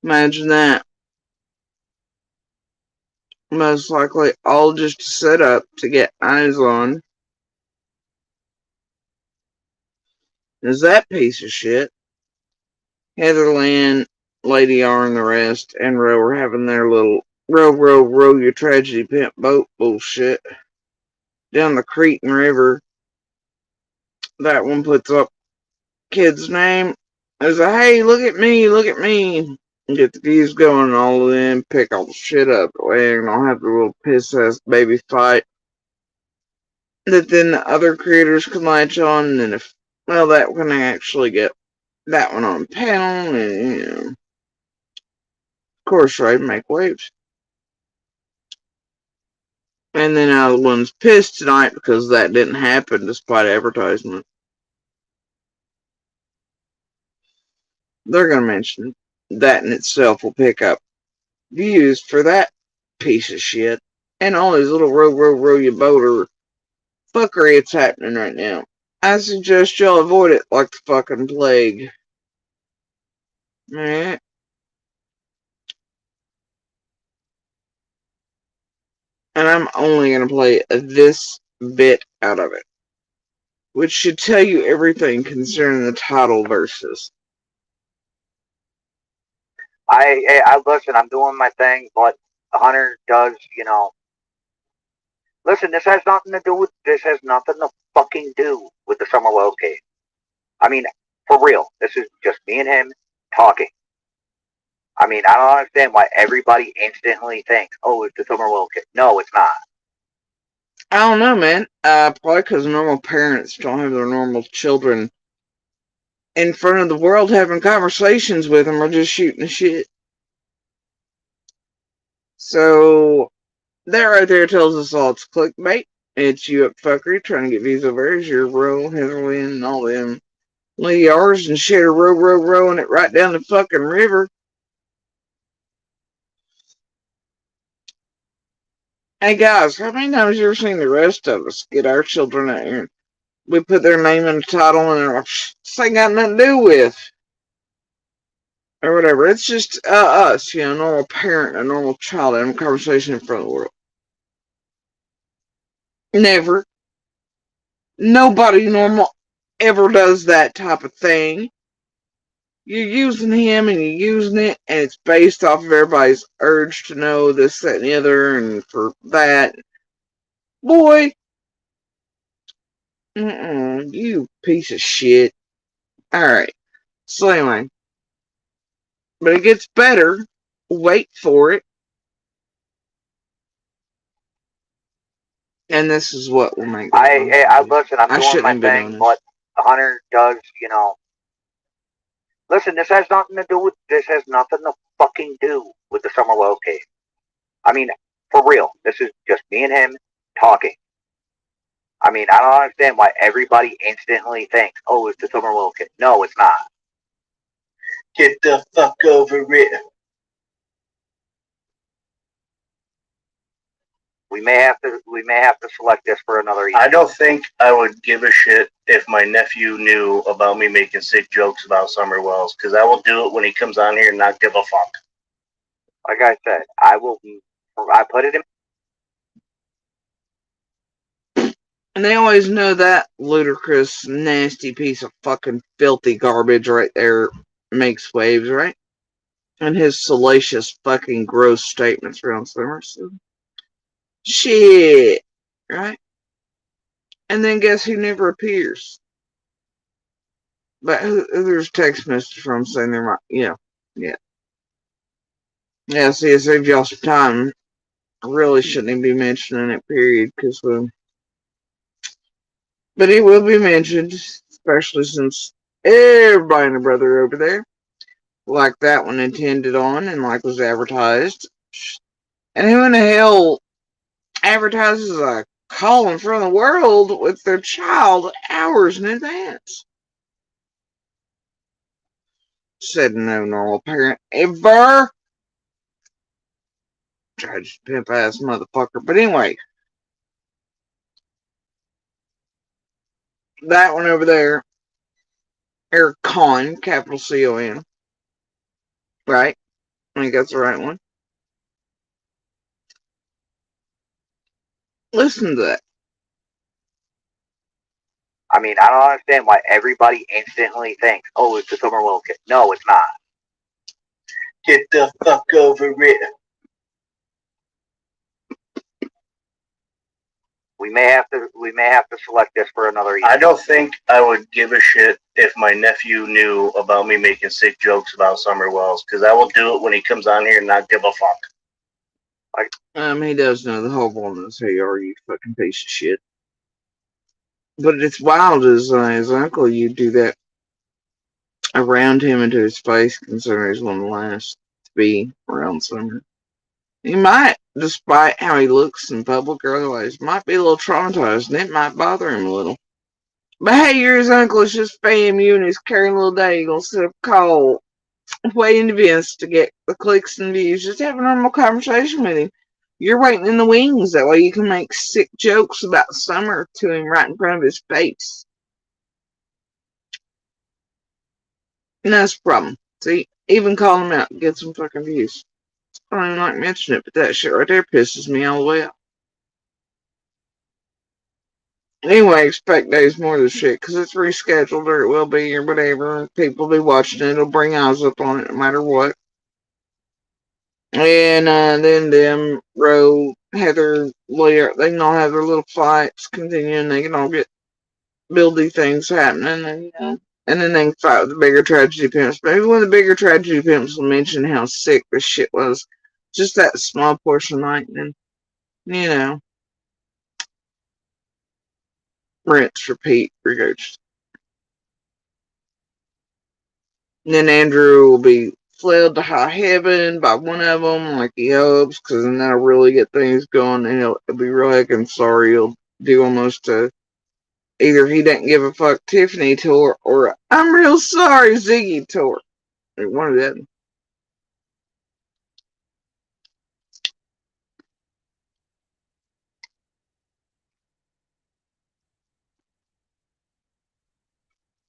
Imagine that. Most likely all just set up to get eyes on is that piece of shit. Heatherland, Lady R, and the rest, and Roe are having their little row your tragedy pimp boat bullshit down the Cretan River. That one puts up kid's name as a hey, look at me, look at me. Get the views going, and all of them pick all the shit up. And I'll have the little piss ass baby fight that then the other creators can latch on, and then if well, that can actually get that one on panel, and of course, right, make waves. And then one's pissed tonight because that didn't happen despite advertisement. They're gonna mention that in itself will pick up views for that piece of shit. And all these little row your boater fuckery it's happening right now. I suggest y'all avoid it like the fucking plague. Alright? And I'm only gonna play this bit out of it, which should tell you everything concerning the title verses. I listen. I'm doing my thing, but Hunter does. Listen, this has nothing to do with. This has nothing to fucking do with the Summerwell case. I mean, for real. This is just me and him talking. I mean, I don't understand why everybody instantly thinks, "Oh, it's the Summerwell case." No, it's not. I don't know, man. Probably because normal parents don't have their normal children in front of the world having conversations with them or just shooting shit. So that right there tells us all it's clickbait. It's you up fuckery trying to get views over as your row, Heatherly, and all them Lady R's and shit are rowing it right down the fucking river. Hey guys, how many times have you ever seen the rest of us get our children out here? We put their name in the title and they're like, this ain't got nothing to do with. Or whatever. It's just us, a normal parent, a normal child having a conversation in front of the world. Never. Nobody normal ever does that type of thing. You're using him and you're using it, and it's based off of everybody's urge to know this, that, and the other, and for that. Boy, you piece of shit. Alright, so anyway, but it gets better. Wait for it. And this is what will make I listen. I'm doing my shouldn't have been thing, honest. but Hunter does. Listen, this has nothing to do with. This has nothing to fucking do with the Summerwell case. I mean, for real. This is just me and him talking. I mean, I don't understand why everybody instantly thinks, "Oh, it's the Summerwell case." No, it's not. Get the fuck over it. We may have to select this for another year. I don't think I would give a shit if my nephew knew about me making sick jokes about Summerwells, because I will do it when he comes on here and not give a fuck. Like I said, I put it in. And they always know that ludicrous, nasty piece of fucking filthy garbage right there makes waves, right? And his salacious fucking gross statements around Summerson. Shit, right? And then guess who never appears? But there's text message from saying they're not, yeah. Yeah, see, it saved y'all some time. I really shouldn't even be mentioning it, period, because, but it will be mentioned, especially since everybody and their brother over there, like that one intended on and like was advertised. And who in the hell advertises a call in front of the world with their child hours in advance? Said no normal parent ever. Judge pimp ass motherfucker. But anyway, that one over there, Eric Con, capital C-O-N, Right? I think that's the right one. Listen to that. I mean, I don't understand why everybody instantly thinks, oh, it's the Summerwell kid. No, it's not. Get the fuck over it. We may have to select this for another year. I don't think I would give a shit if my nephew knew about me making sick jokes about Summer Wells, because I will do it when he comes on here and not give a fuck. He does know the whole woman's who you are, you fucking piece of shit. But it's wild as his uncle, you do that around him into his face, considering he's one of the last to be around Summer. He might, despite how he looks in public or otherwise, might be a little traumatized, and it might bother him a little. But hey, you're his uncle, it's just FAMU and he's carrying a little day, gonna set up a call, waiting to Vince to get the clicks and views, just have a normal conversation with him. You're waiting in the wings, that way you can make sick jokes about Summer to him right in front of his face. And that's the problem. See, even calling him out gets some fucking views. I don't even like mentioning it, but that shit right there pisses me all the way out. Anyway, expect days more of this shit, because it's rescheduled, or it will be, or whatever. People will be watching it, it'll bring eyes up on it no matter what. And then them, Roe, Heather, Leah, they can all have their little fights continuing. They can all get buildy things happening, and then they can fight with the bigger tragedy pimps. Maybe one of the bigger tragedy pimps will mention how sick this shit was. Just that small portion of night, and rinse, repeat, regurgitate. And then Andrew will be fled to high heaven by one of them, like he hopes, because then that'll really get things going, and he'll be real heckin' sorry. He'll do almost a either he didn't give a fuck Tiffany tour, or I'm real sorry Ziggy tour. One of them.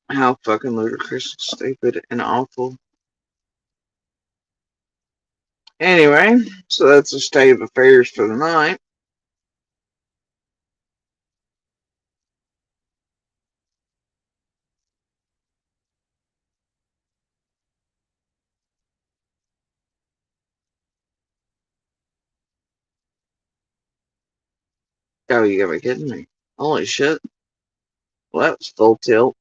How fucking ludicrous, stupid, and awful. Anyway, so that's the state of affairs for the night. Oh, you gotta be kidding me. Holy shit. Well, that was full tilt.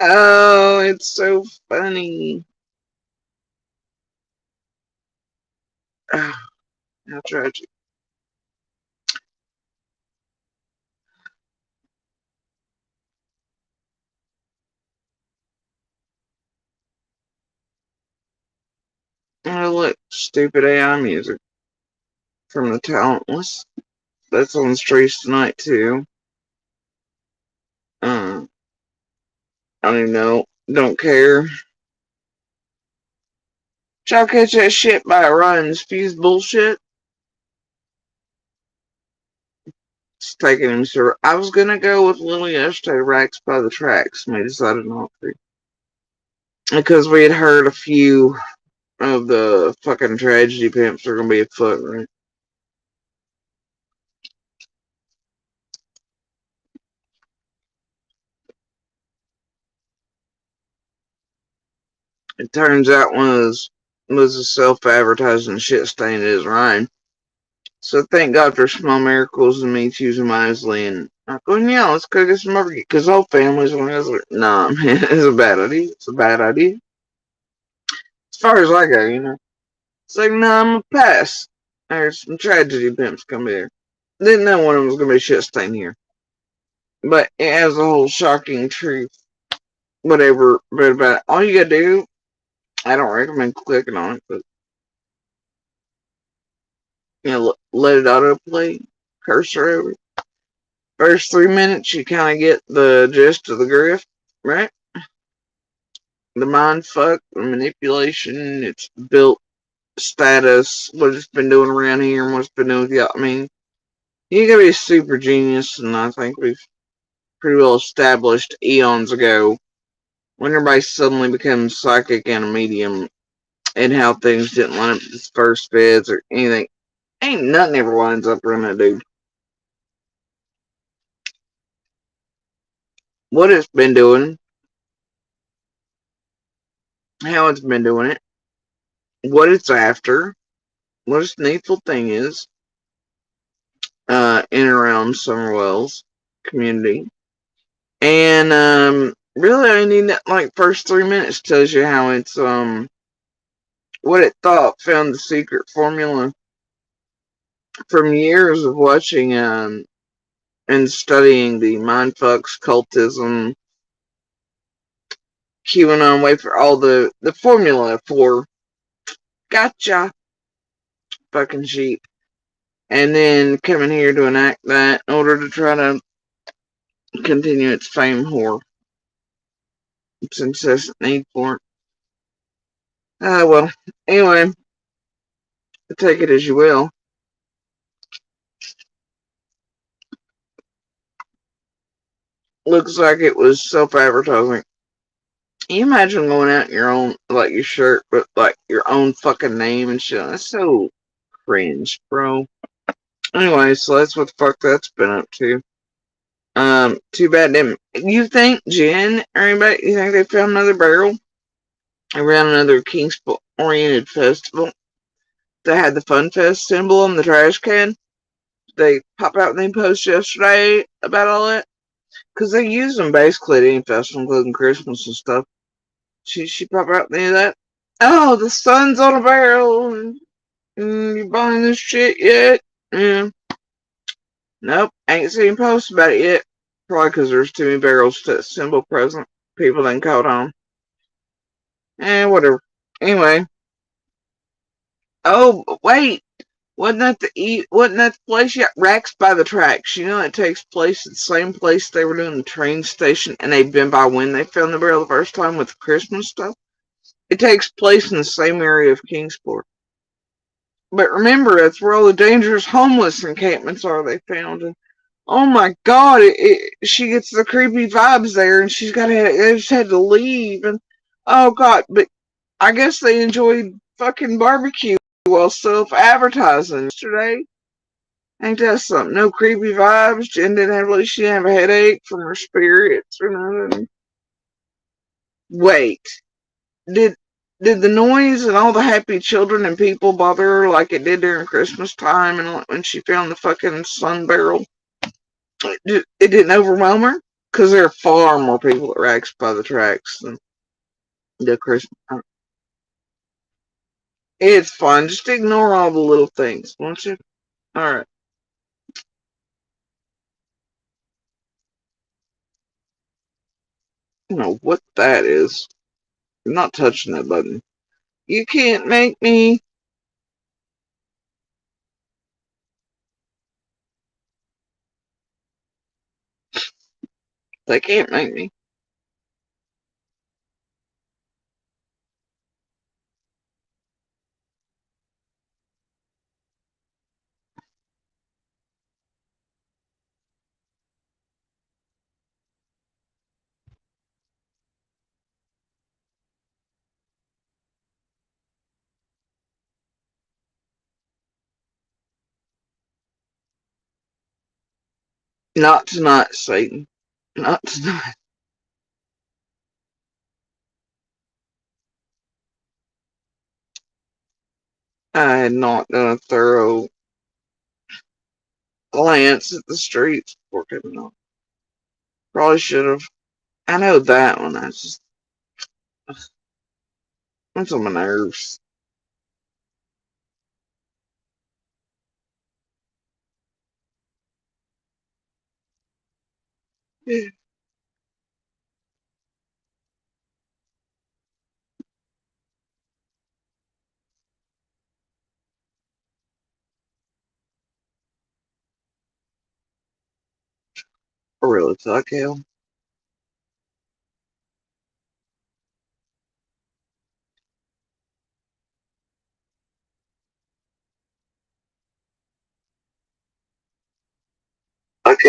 Oh, it's so funny. Oh, how tragic. Oh, look, stupid AI music from the Talentless. That's on the streets tonight, too. I don't even know. Don't care. Y'all catch that shit by Ryan's Fuse bullshit? It's taking him so. I was gonna go with Lily yesterday, Racks by the Tracks, and we decided not to. Because we had heard a few of the fucking tragedy pimps are gonna be afoot, right? It turns out one of those was a self-advertising shit stain is Ryan. So thank God for small miracles and me choosing wisely and not going, yeah, let's go get some more because whole families when I was like, nah, man, it's a bad idea. It's a bad idea. As far as I go, It's like, nah, I'm a pass. There's some tragedy pimps come here. Didn't know one of them was gonna be shit stain here. But it has a whole shocking truth. Whatever, but about it. All you gotta do, I don't recommend clicking on it, but let it autoplay, cursor over. First 3 minutes, you kind of get the gist of the grift, right? The mind fuck, the manipulation, it's built status, what it's been doing around here, and what it's been doing with y'all. I mean, you gotta be a super genius, and I think we've pretty well established eons ago when everybody suddenly becomes psychic and a medium, and how things didn't line up with first feds or anything. Ain't nothing ever lines up around that dude. What it's been doing, how it's been doing it, what it's after, what its needful thing is, in and around Summerwell's community. And really, I need that like first 3 minutes tells you how it's what it thought found the secret formula from years of watching and studying the mindfucks, cultism, QAnon, wait for all the formula for gotcha fucking sheep, and then coming here to enact that in order to try to continue its fame whore, its incessant need for it. Well, anyway, take it as you will. Looks like it was self-advertising. Can you imagine going out in your own, like your shirt, but like your own fucking name and shit? That's so cringe, bro. Anyway, so that's what the fuck that's been up to. Too bad them. You think Jen or anybody? You think they found another barrel around another Kingsport-oriented festival that had the Fun Fest symbol on the trash can? They pop out and they post yesterday about all that because they use them basically at any festival, including Christmas and stuff. She pop out and that. Oh, the sun's on a barrel. You buying this shit yet? Yeah. Nope, ain't seen posts about it yet. Probably because there's too many barrels to symbol present. People done caught on. Whatever. Anyway. Oh, wait. Wasn't that the place yet? Racks by the Tracks. You know it takes place at the same place they were doing the train station, and they've been by when they found the barrel the first time with the Christmas stuff. It takes place in the same area of Kingsport. But remember, that's where all the dangerous homeless encampments are they found. And oh my god, she gets the creepy vibes there, and they just had to leave. And oh god, but I guess they enjoyed fucking barbecue while self-advertising yesterday. Ain't that something? No creepy vibes. Jen she didn't have a headache from her spirits or nothing. Wait, did did the noise and all the happy children and people bother her like it did during Christmas time and when she found the fucking sun barrel? It didn't overwhelm her? Because there are far more people at Racks by the Tracks than the Christmas time. It's fine. Just ignore all the little things, won't you? Alright. I don't know what that is. I'm not touching that button. You can't make me. They can't make me. Not tonight, Satan. Not tonight. I had not done a thorough glance at the streets before coming on. Probably should have. I know that one. That's on my nerves. Yeah, I really fuck hell.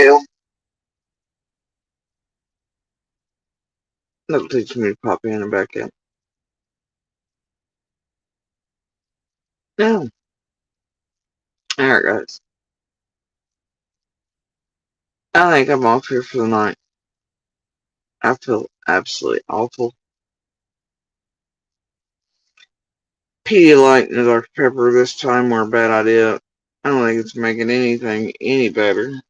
too? That'll teach me to pop in and back out. No. Alright, guys. I think I'm off here for the night. I feel absolutely awful. Pedialyte and Dr. Pepper this time were a bad idea. I don't think it's making anything any better.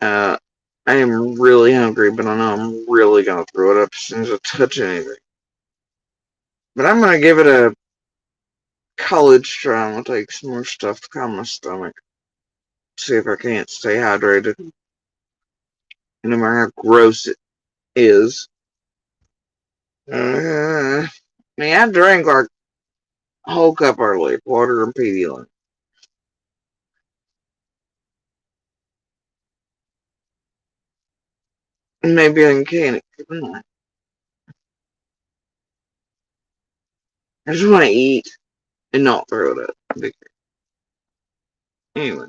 I am really hungry, but I know I'm really going to throw it up as soon as I touch anything. But I'm going to give it a college try. I'm going to take some more stuff to calm my stomach. See if I can't stay hydrated. No matter how gross it is. I mean, I drank like a whole cup early of water and Pedialyte. Maybe I can it. I just want to eat and not throw it up. Anyway.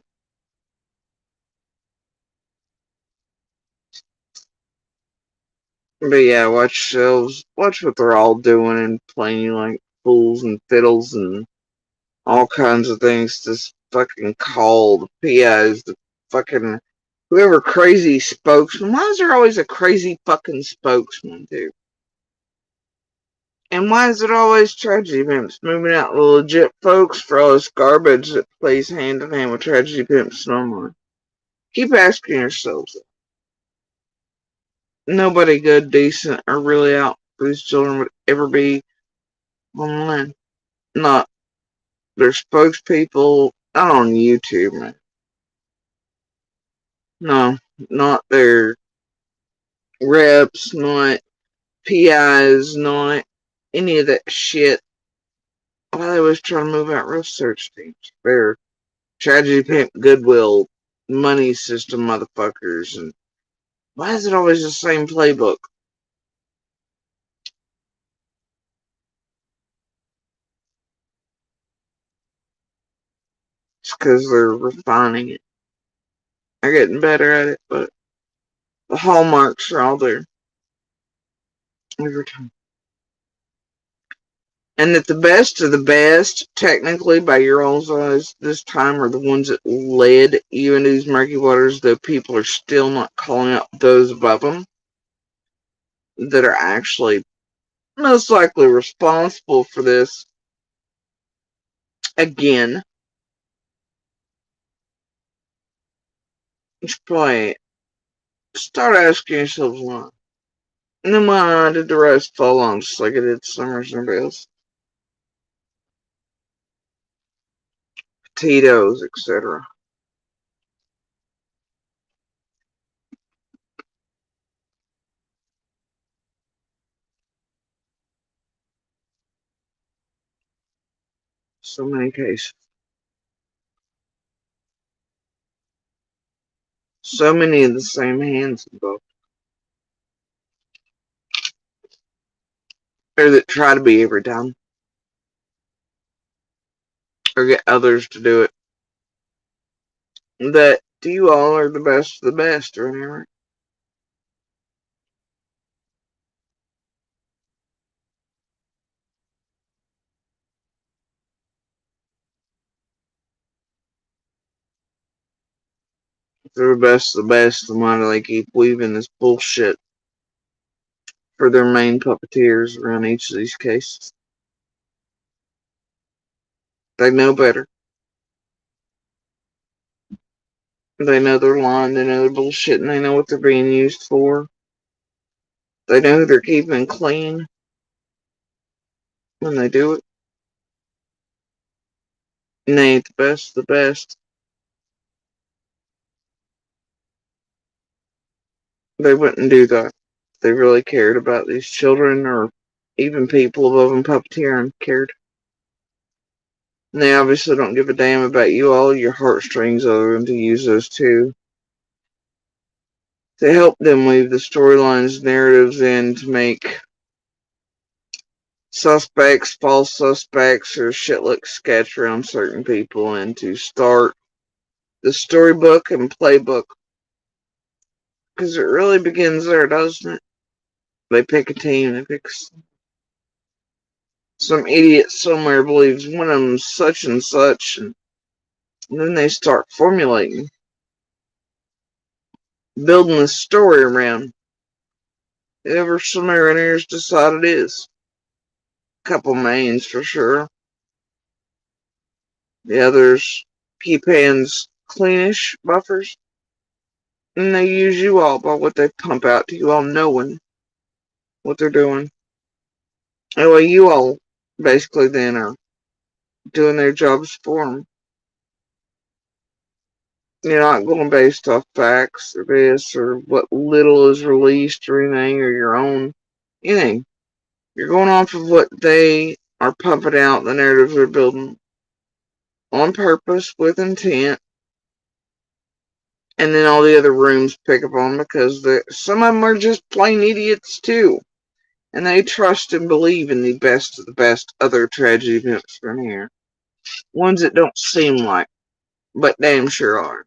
But yeah, watch yourselves. Watch what they're all doing and playing you like fools and fiddles and all kinds of things. This fucking call the PIs, the fucking whoever crazy spokesman. Why is there always a crazy fucking spokesman, dude? And why is it always tragedy pimps moving out the legit folks for all this garbage that plays hand in hand with tragedy pimps online? Keep asking yourselves that. Nobody good, decent, or really out for these children would ever be online. Not their spokespeople, not on YouTube, man. No, not their reps, not PIs, not any of that shit. Why they was trying to move out research teams. They're tragedy pimp, goodwill, money system motherfuckers, and why is it always the same playbook? It's because they're refining it. They're getting better at it, but the hallmarks are all there every time. And that the best of the best, technically, by your own eyes, this time are the ones that led you into these murky waters, though people are still not calling out those above them that are actually most likely responsible for this. Again, you should probably start asking yourselves why. And then why did the rest fall on just like it did Summers and everybody else? Tito's, etc. So many cases. So many of the same hands involved. Or that try to be every time. Or get others to do it. That you all are the best of the best, remember? If they're the best of the best, then why do they keep weaving this bullshit for their main puppeteers around each of these cases? They know better. They know they're lying, they know they're bullshit, and they know what they're being used for. They know who they're keeping clean when they do it. And they ain't the best of the best. They wouldn't do that if they really cared about these children or even people above them puppeteering cared. And they obviously don't give a damn about you all, your heartstrings, other than to use those two to help them weave the storylines, narratives in to make suspects, false suspects, or shit look sketch around certain people and to start the storybook and playbook. Because it really begins there, doesn't it? They pick a team, they pick some idiot somewhere believes one of them's such and such, and then they start formulating, building a story around whoever some mariners decide it is. Couple mains for sure. The others keep hands cleanish buffers. And they use you all by what they pump out to you all knowing what they're doing. Anyway, you all basically then are doing their jobs for them. You're not going based off facts or this or what little is released or anything or your own anything. You're going off of what they are pumping out, the narratives they're building on purpose with intent. And then all the other rooms pick up on because some of them are just plain idiots too. And they trust and believe in the best of the best other tragedy events from here. Ones that don't seem like, but damn sure are.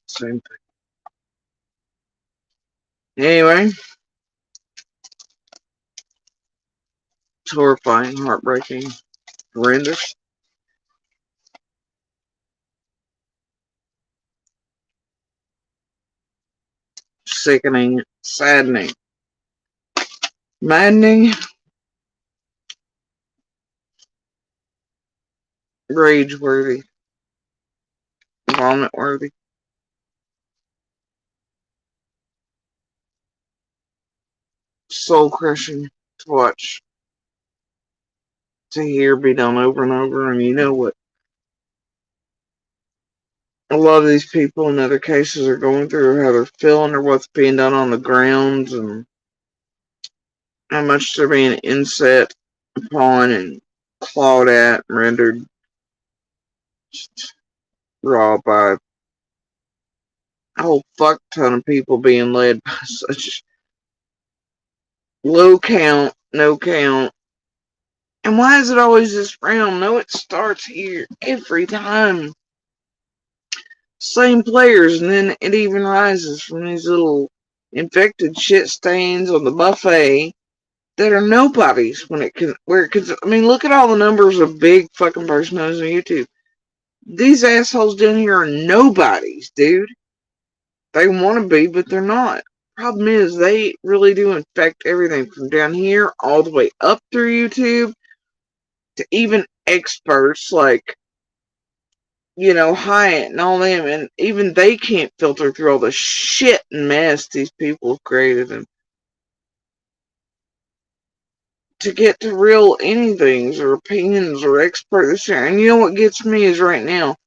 Same thing. Anyway, it's horrifying, heartbreaking, horrendous. Sickening, saddening, maddening, rage-worthy, vomit-worthy. Soul-crushing to watch, to hear be done over and over. And you know what a lot of these people in other cases are going through, or how they're feeling, or what's being done on the grounds, and how much they're being inset upon and clawed at and rendered raw by a whole fuck ton of people being led by such low count, no count. And why is it always this realm? No, it starts here every time. Same players, and then it even rises from these little infected shit stains on the buffet that are nobodies when it can, where it can, I mean, look at all the numbers of big fucking personas on YouTube. These assholes down here are nobodies, dude. They want to be, but they're not. Problem is, they really do infect everything from down here all the way up through YouTube to even experts like, you know, Hyatt and all them, and even they can't filter through all the shit and mess these people have created, and to get to real anythings or opinions or experts. And you know what gets me is right now,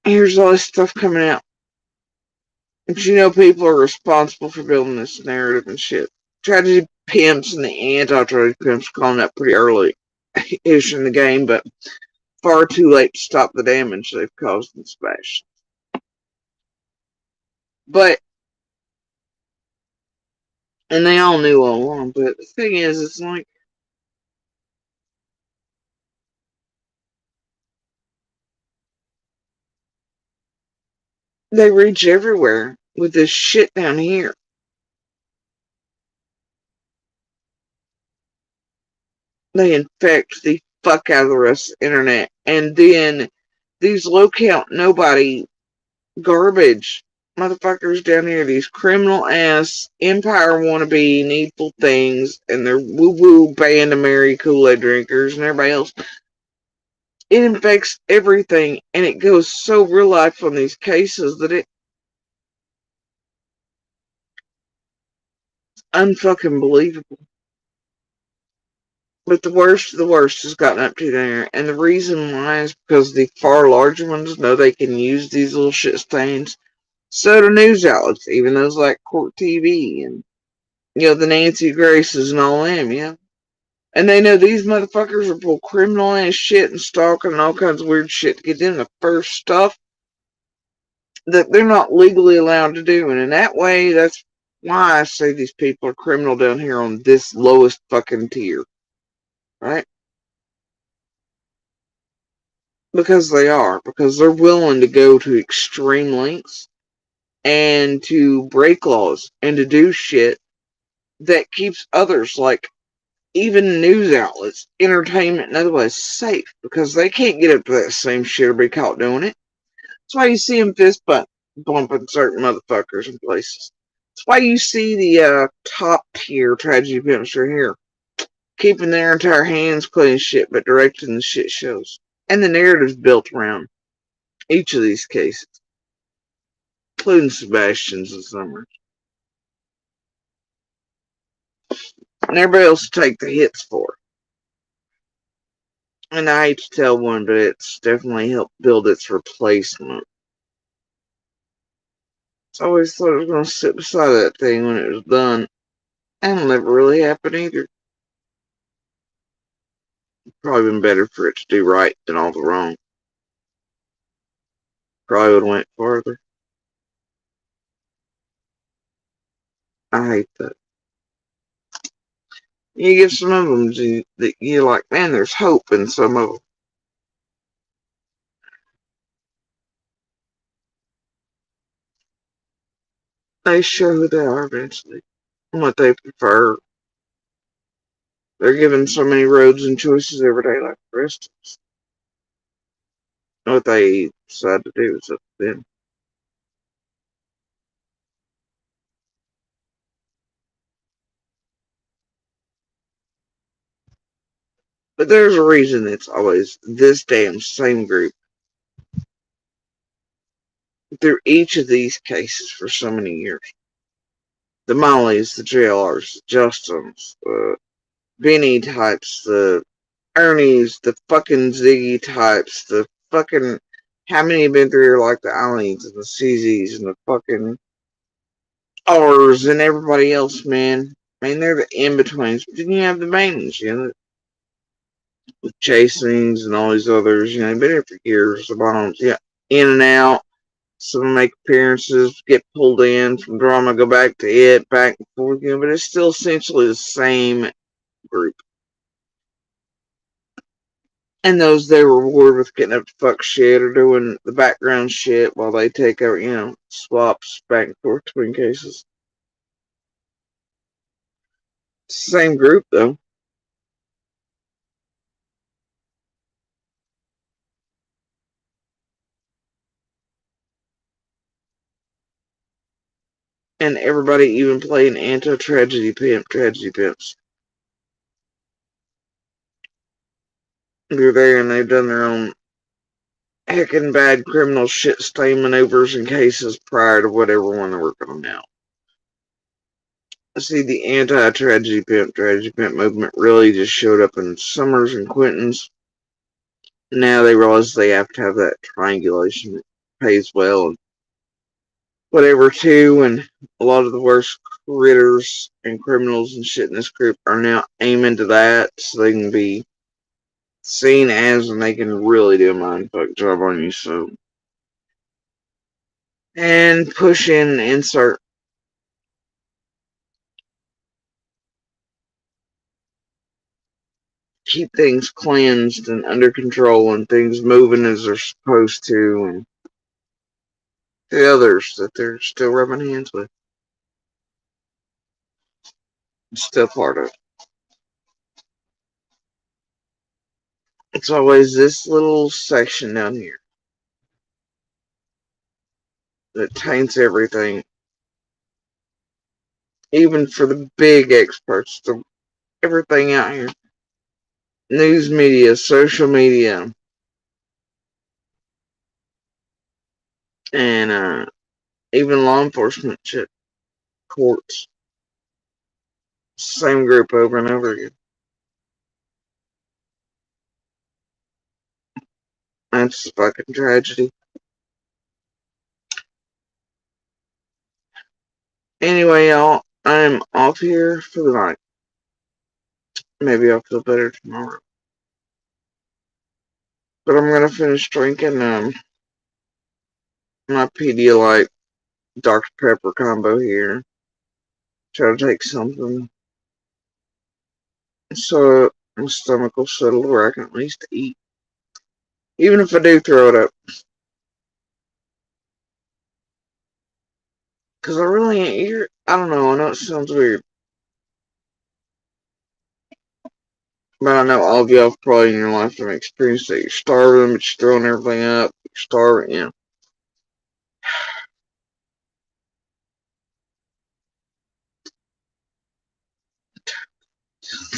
here's all this stuff coming out. But you know people are responsible for building this narrative and shit. Tragedy pimps and the anti-tragedy pimps calling that pretty early ish in the game, but far too late to stop the damage they've caused and smashed. But, and they all knew all along, but the thing is, it's like, they reach everywhere with this shit down here. They infect the fuck out of the rest of the internet. And then these low count nobody garbage motherfuckers down here, these criminal ass empire wannabe needful things, and their woo woo band of merry Kool-Aid drinkers and everybody else. It infects everything, and it goes so real life on these cases that it's unfucking believable. But the worst of the worst has gotten up to there, and the reason why is because the far larger ones know they can use these little shit stains. So do news outlets, even those like Court TV and, you know, the Nancy Graces and all them, yeah. And they know these motherfuckers will pull criminal ass shit and stalking and all kinds of weird shit to get them the first stuff that they're not legally allowed to do. And in that way, that's why I say these people are criminal down here on this lowest fucking tier. Right? Because they are. Because they're willing to go to extreme lengths and to break laws and to do shit that keeps others, like even news outlets, entertainment, and otherwise safe. Because they can't get up to that same shit or be caught doing it. That's why you see them fist bumping certain motherfuckers in places. That's why you see the top tier tragedy pimps right here, keeping their entire hands clean as shit, but directing the shit shows. And the narrative's built around each of these cases, including Sebastian's and Summers. And everybody else take the hits for it. And I hate to tell one, but it's definitely helped build its replacement. I always thought it was going to sit beside that thing when it was done. And it'll never really happen either. Probably been better for it to do right than all the wrong. Probably would have went farther. I hate that. You get some of them that you're like, man, there's hope in some of them. They show who they are eventually and what they prefer. They're given so many roads and choices every day like the rest of us. What they decide to do is up to them. But there's a reason it's always this damn same group through each of these cases for so many years. The Mollys, the JLRs, the Justins, the Benny types, the Ernie's, the fucking Ziggy types, the fucking how many have been through here like the Alleens and the CZs and the fucking R's and everybody else, man. I mean, they're the in-betweens. But then you have the mains, with Chasings and all these others, they've been here for years, the bombs, in and out. Some make appearances, get pulled in from drama, go back to it, back and forth, but it's still essentially the same group. And those they reward with getting up to fuck shit or doing the background shit while they take over, swaps back and forth between cases. It's the same group though. And everybody even playing anti-tragedy pimps. They're there and they've done their own heckin' bad criminal shit stain maneuvers and cases prior to whatever one they're working on now. See, the anti-tragedy pimp movement really just showed up in Summers and Quentin's. Now they realize they have to have that triangulation that pays well and whatever too, and a lot of the worst critters and criminals and shit in this group are now aiming to that so they can be seen as and they can really do a mindfuck job on you. So, and push in, insert. Keep things cleansed and under control and things moving as they're supposed to, and the others that they're still rubbing hands with. It's still part of it. It's always this little section down here that taints everything, even for the big experts, everything out here. News media, social media, and even law enforcement shit, courts. Same group over and over again. That's a fucking tragedy. Anyway, y'all, I'm off here for the night. Maybe I'll feel better tomorrow. But I'm gonna finish drinking my Pedialyte Dr. Pepper combo here. Try to take something so my stomach will settle where I can at least eat. Even if I do throw it up. Because I really ain't here. I don't know, I know it sounds weird. But I know all of y'all have probably in your lifetime experienced that you're starving, but you're throwing everything up. You're starving, you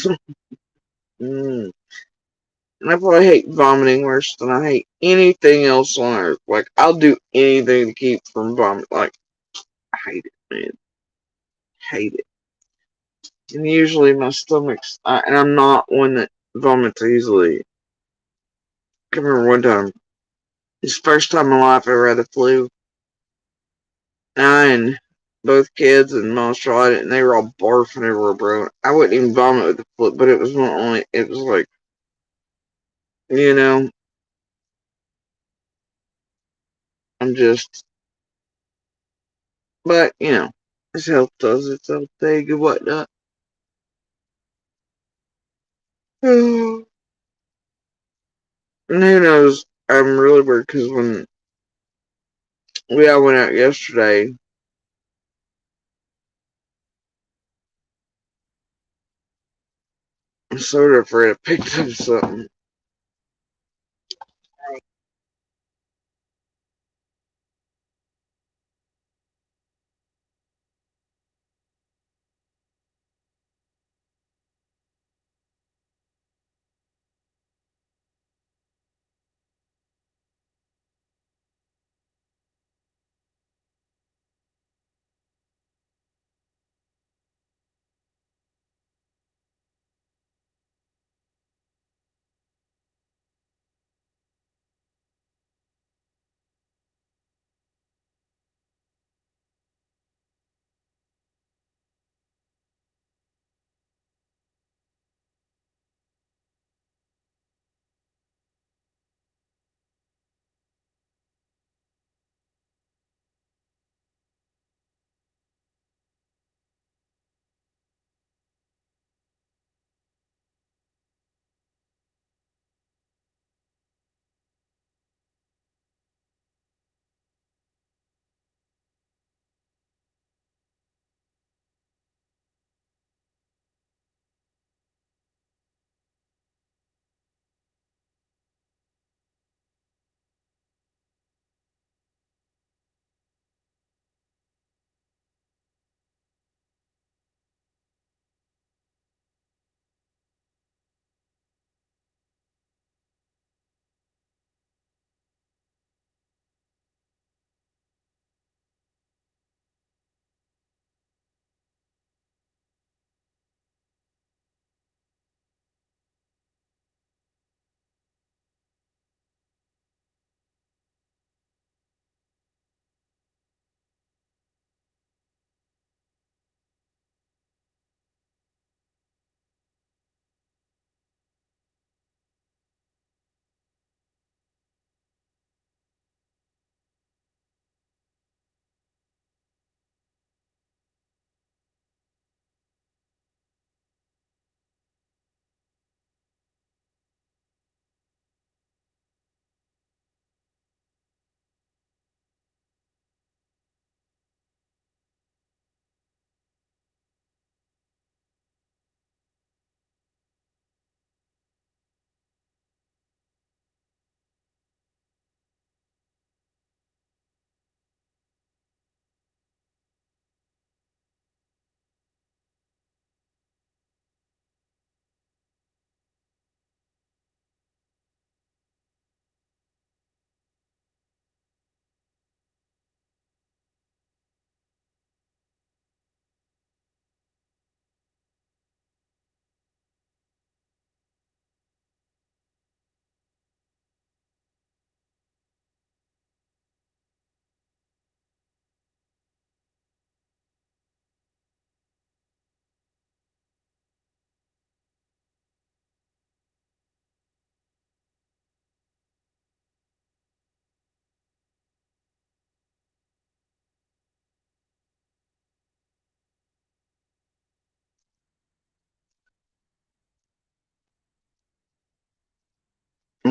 know. mm. And I probably hate vomiting worse than I hate anything else on earth. Like, I'll do anything to keep from vomiting. Like, I hate it, man. Hate it. And usually my stomach's, and I'm not one that vomits easily. I can remember one time, it's the first time in my life I ever had the flu. And both kids and mom tried it, and they were all barfing everywhere, bro. I wouldn't even vomit with the flu, but it was not only, it was like, you know, I'm just, but, his health does its own thing and whatnot. And who knows? I'm really weird because when we all went out yesterday, I'm sort of afraid I picked up something.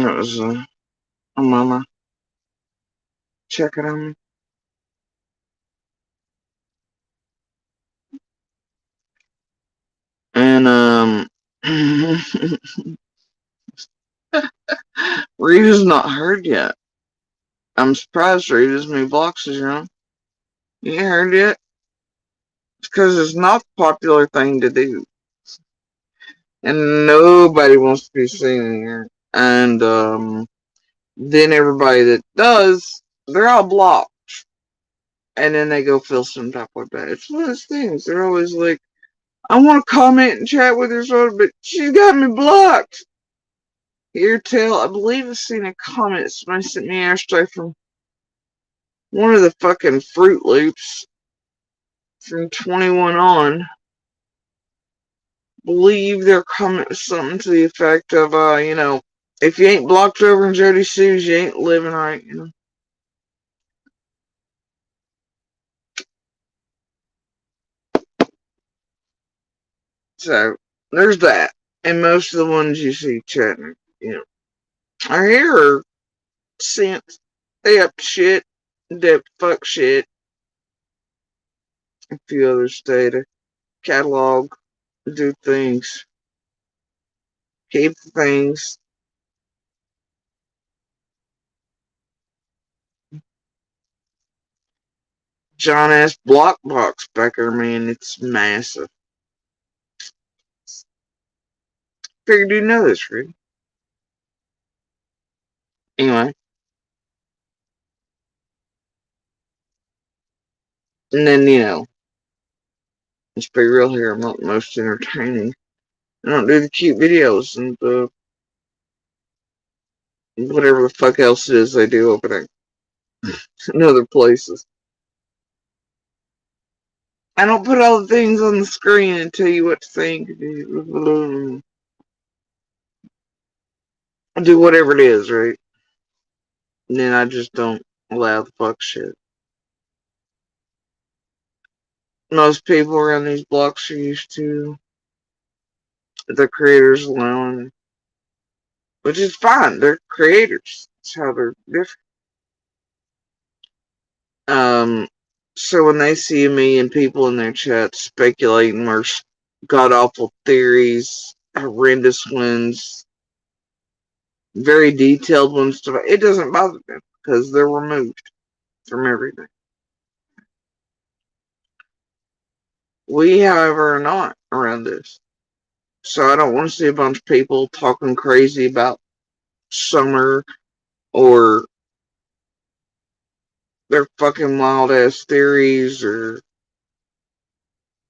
It was a mama checking on me. And Rita's not heard yet. I'm surprised Rita's many blocks is wrong. You ain't heard yet? It's because it's not the popular thing to do. And nobody wants to be seen here. And then everybody that does, they're all blocked. And then they go feel some type of bad. It's one of those things. They're always like, I want to comment and chat with her, but she's got me blocked. Here, tell, I believe I've seen a comment somebody sent me yesterday from one of the fucking Fruit Loops from 21 on. Believe their comment was something to the effect of, if you ain't blocked over in Jody Sue's, you ain't living right, So, there's that. And most of the ones you see chatting, are here are sent. They up to shit. They up to fuck shit. A few others stay to catalog, do things, keep things. John ass block box back there, man. It's massive. Figured you'd know this, Rudy. Anyway. And then, let's be real here. I'm not the most entertaining. I don't do the cute videos and whatever the fuck else it is they do over there in other places. I don't put all the things on the screen and tell you what to think. I do whatever it is, right? And then I just don't allow the fuck shit. Most people around these blocks are used to the creators allowing, which is fine. They're creators. That's how they're different. So when they see me and people in their chat speculating or god awful theories, horrendous ones, very detailed ones, it doesn't bother them because they're removed from everything. We, however, are not around this. So I don't want to see a bunch of people talking crazy about Summer or their fucking wild ass theories or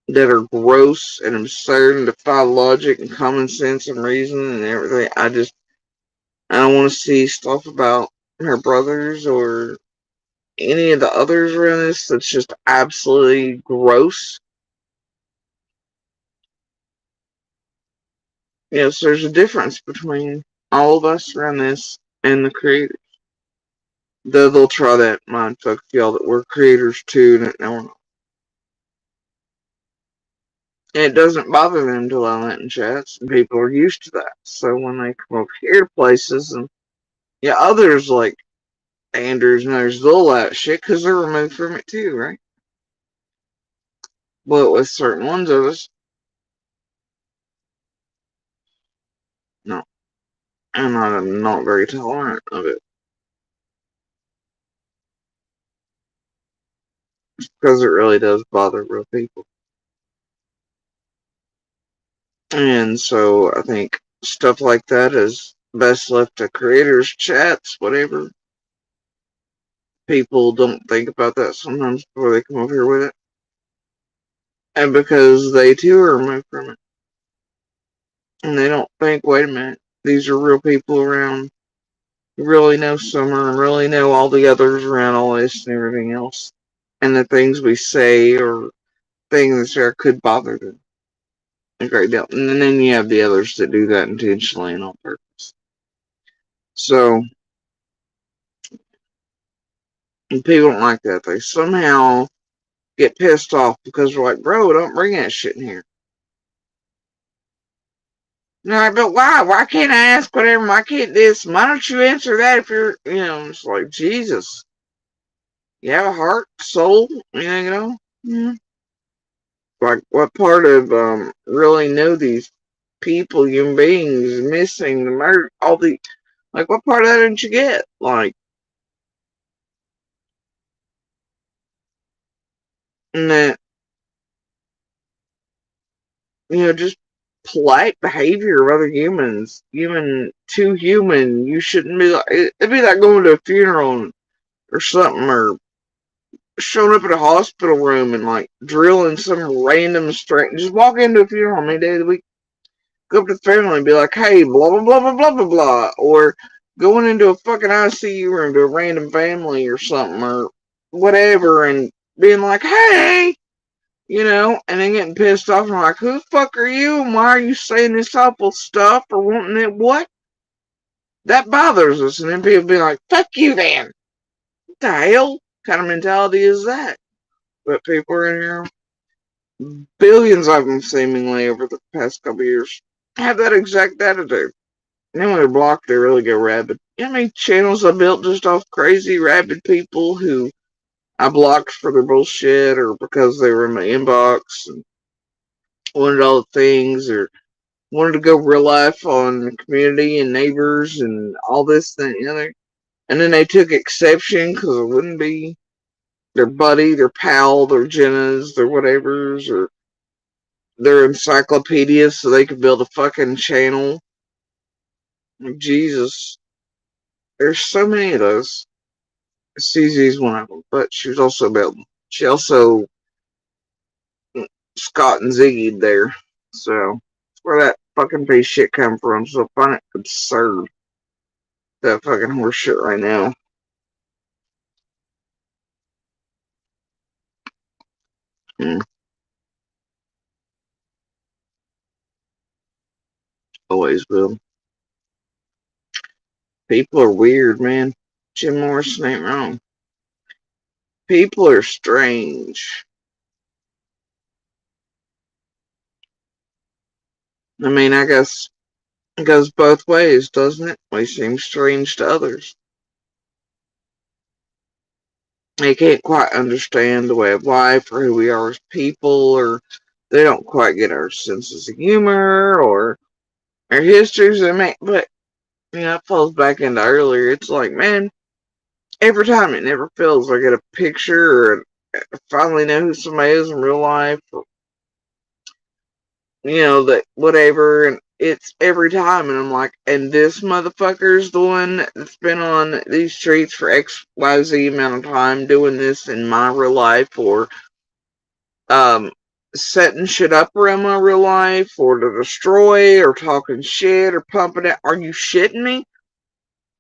that are gross and absurd and defy logic and common sense and reason and everything. I don't want to see stuff about her brothers or any of the others around this that's just absolutely gross. Yes, there's a difference between all of us around this and the creators. Though they'll try that mindfuck y'all that we're creators too, and no, we're not. And it doesn't bother them to allow that in chats, and people are used to that. So when they come over here to places, and others like Andrews and others, they'll allow that shit because they're removed from it too, right? But with certain ones of us, no. And I'm not very tolerant of it. Because it really does bother real people. And so I think stuff like that is best left to creators, chats, whatever. People don't think about that sometimes before they come over here with it. And because they too are removed from it. And they don't think, wait a minute, these are real people around who really know Summer and really know all the others around all this and everything else. And the things we say or things that could bother them a great deal. And then you have the others that do that intentionally and on purpose. So people don't like that. They somehow get pissed off because we're like, bro, don't bring that shit in here. Like, but why? Why can't I ask whatever? Why can't this? Why don't you answer that if you're, it's like, Jesus. You have a heart, soul, Mm. Like, what part of, really know these people, human beings, missing, the murder, all the, like, what part of that didn't you get? Like, and that, just polite behavior of other humans, human to human. You shouldn't be like, it'd be like going to a funeral or something, or showing up at a hospital room and like drilling some random stranger. Just walk into a funeral how many days a week, go up to the family and be like, hey, blah, blah, blah, blah, blah, blah, blah. Or going into a fucking ICU room to a random family or something or whatever and being like, hey, and then getting pissed off and like, who the fuck are you and why are you saying this awful stuff or wanting it? What? That bothers us. And then people be like, fuck you then. What the hell kind of mentality is that? But people are in here, billions of them seemingly over the past couple of years, have that exact attitude. And then when they're blocked, they really go rabid. You know how many channels I built just off crazy, rabid people who I blocked for their bullshit or because they were in my inbox and wanted all the things or wanted to go real life on the community and neighbors and all this, thing, and the other. And then they took exception because it wouldn't be their buddy, their pal, their Jennas, their whatevers, or their encyclopedias so they could build a fucking channel. Jesus. There's so many of those. CZ's one of them, but she was also building. She also Scott and Ziggy there. So, that's where that fucking piece of shit come from. So I find it absurd. That fucking horse shit right now. Mm, always will. People are weird, man. Jim Morrison ain't wrong. People are strange. I mean, I guess it goes both ways, doesn't it? We seem strange to others. They can't quite understand the way of life or who we are as people, or they don't quite get our senses of humor or our histories. But it falls back into earlier. It's like, man, every time it never feels like I get a picture or I finally know who somebody is in real life, or, that whatever, and it's every time, and I'm like, and this motherfucker's the one that's been on these streets for XYZ amount of time doing this in my real life, or setting shit up around my real life, or to destroy, or talking shit, or pumping it. Are you shitting me?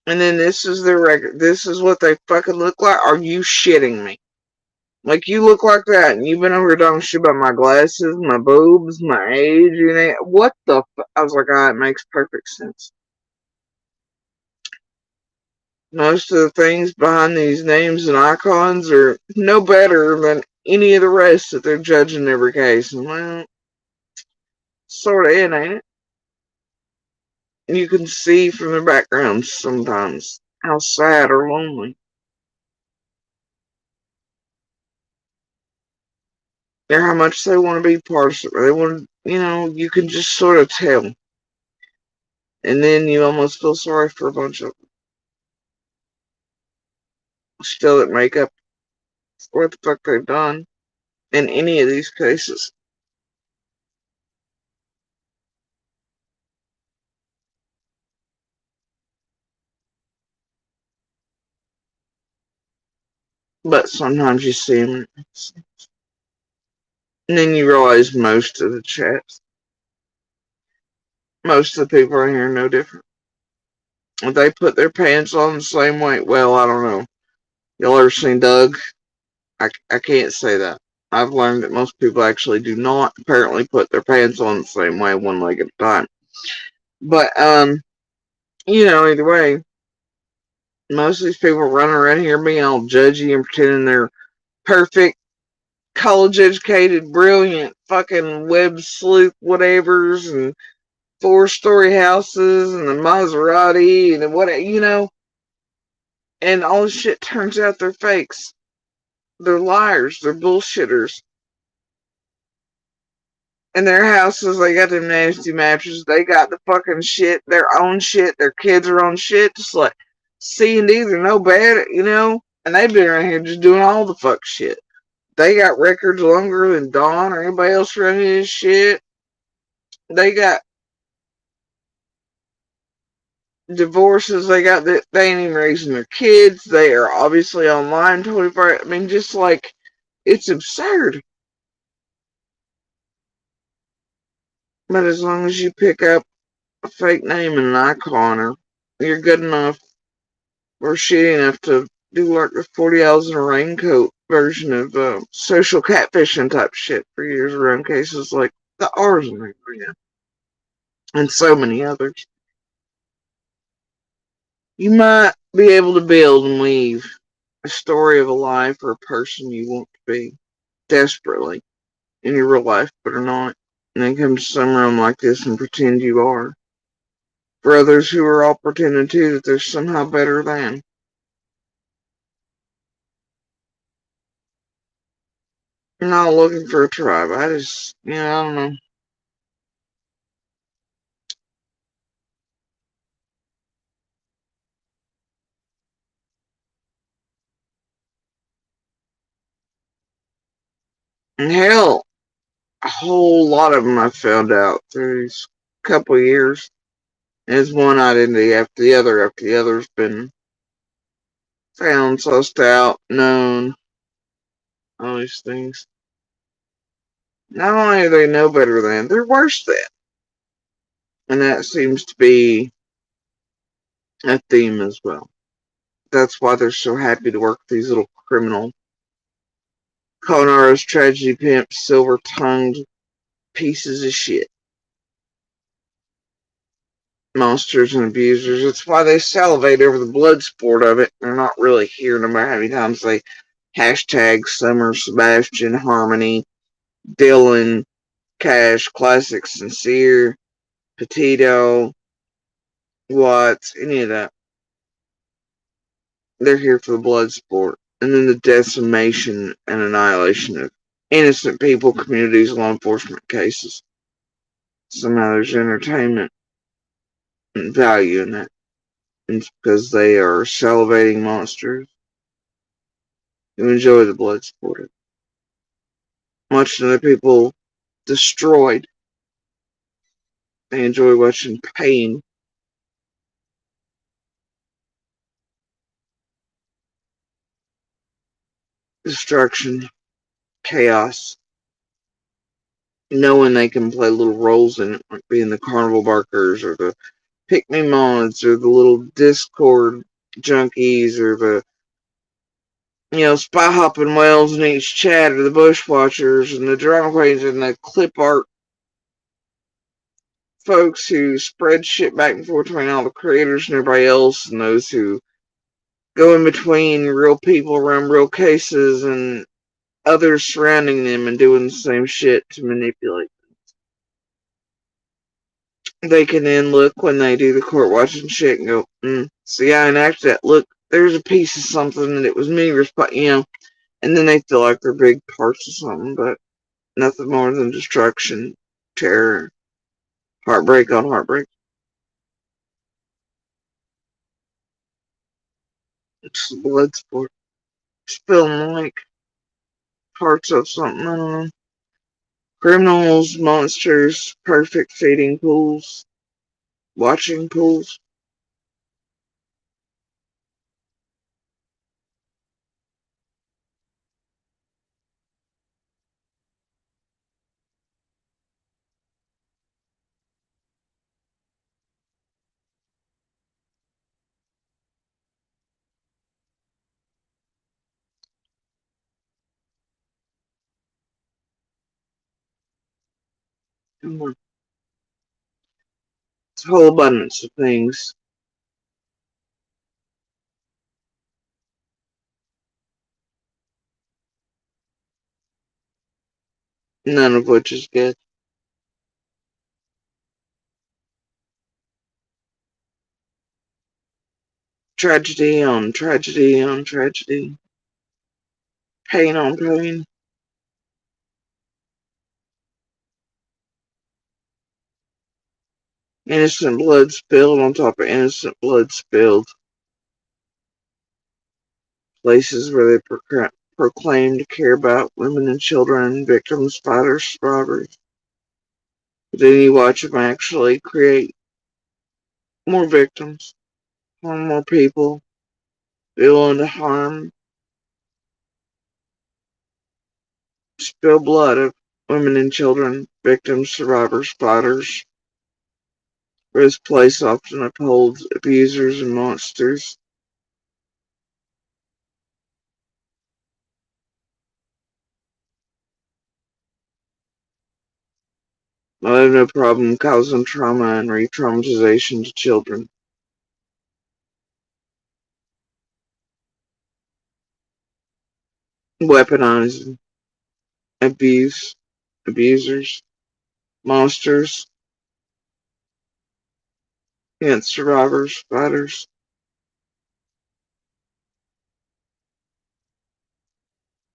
And then this is their record. This is what they fucking look like. Are you shitting me? Like, you look like that, and you've been over here talking shit about my glasses, my boobs, my age, what the I was like, it makes perfect sense. Most of the things behind these names and icons are no better than any of the rest that they're judging in every case. And, well, sort of it, ain't it? You can see from their backgrounds sometimes how sad or lonely. Or how much they want to be part of it. They want to, you can just sort of tell. And then you almost feel sorry for a bunch of them. Still that make up for what the fuck they've done in any of these cases. But sometimes you see them, and then you realize most of the chats, most of the people around here are no different. If they put their pants on the same way, well, I don't know. Y'all ever seen Doug? I can't say that. I've learned that most people actually do not apparently put their pants on the same way, one leg at a time. But, either way, most of these people running around here being all judgy and pretending they're perfect, college educated, brilliant, fucking web sleuth whatevers, and 4-story houses and the Maserati and what, and all this shit turns out they're fakes. They're liars. They're bullshitters. In their houses, they got them nasty mattresses. They got the fucking shit, their own shit. Their kids are on shit. Just like C&D, they're no bad, And they've been around here just doing all the fuck shit. They got records longer than Don or anybody else running this shit. They got divorces. They ain't even raising their kids. They are obviously online 24. I mean, just like, it's absurd. But as long as you pick up a fake name and an icon, or you're good enough or shitty enough to do like the 40 Owls in a Raincoat version of social catfishing type shit for years around cases like the R's and so many others. You might be able to build and weave a story of a life or a person you want to be desperately in your real life, but are not. And then come to some realm like this and pretend you are. For others who are all pretending too that they're somehow better than. I'm not looking for a tribe. I just, I don't know. And hell, a whole lot of them I found out through these couple of years. There's one identity after the other's been found, sussed out, known, all these things. Not only are they no better than, they're worse than. And that seems to be a theme as well. That's why they're so happy to work with these little criminal con artists, tragedy pimps, silver tongued pieces of shit. Monsters and abusers. It's why they salivate over the blood sport of it. They're not really here no matter how many times they hashtag Summer, Sebastian, Harmony, Dylan, Cash, Classic, Sincere, Petito, Watts, any of that. They're here for the blood sport. And then the decimation and annihilation of innocent people, communities, law enforcement cases. Somehow there's entertainment and value in that. And it's because they are salivating monsters who enjoy the blood sport. Watching other people destroyed. They enjoy watching pain. Destruction. Chaos. Knowing they can play little roles in it, like being the carnival barkers or the pick-me mods or the little Discord junkies or the spy hopping whales in each chat or the bushwatchers and the drama queens and the clip art folks who spread shit back and forth between all the creators and everybody else, and those who go in between real people around real cases and others surrounding them and doing the same shit to manipulate. They can then look when they do the court watching shit and go, see, I enacted that. Look, there's a piece of something and it was me, and then they feel like they're big parts of something, but nothing more than destruction, terror, heartbreak on heartbreak. It's a blood sport. It's feeling like parts of something, I don't know. Criminals, monsters, perfect feeding pools, watching pools. Come on. It's a whole abundance of things, none of which is good. Tragedy on tragedy on tragedy. Pain on pain. Innocent blood spilled on top of innocent blood spilled. Places where they proclaim to care about women and children, victims, fighters, survivors. But then you watch them actually create more victims, harm more people, be willing to harm, spill blood of women and children, victims, survivors, fighters. Where this place often upholds abusers and monsters. I have no problem causing trauma and re-traumatization to children. Weaponizing, abuse, abusers, monsters against survivors, fighters.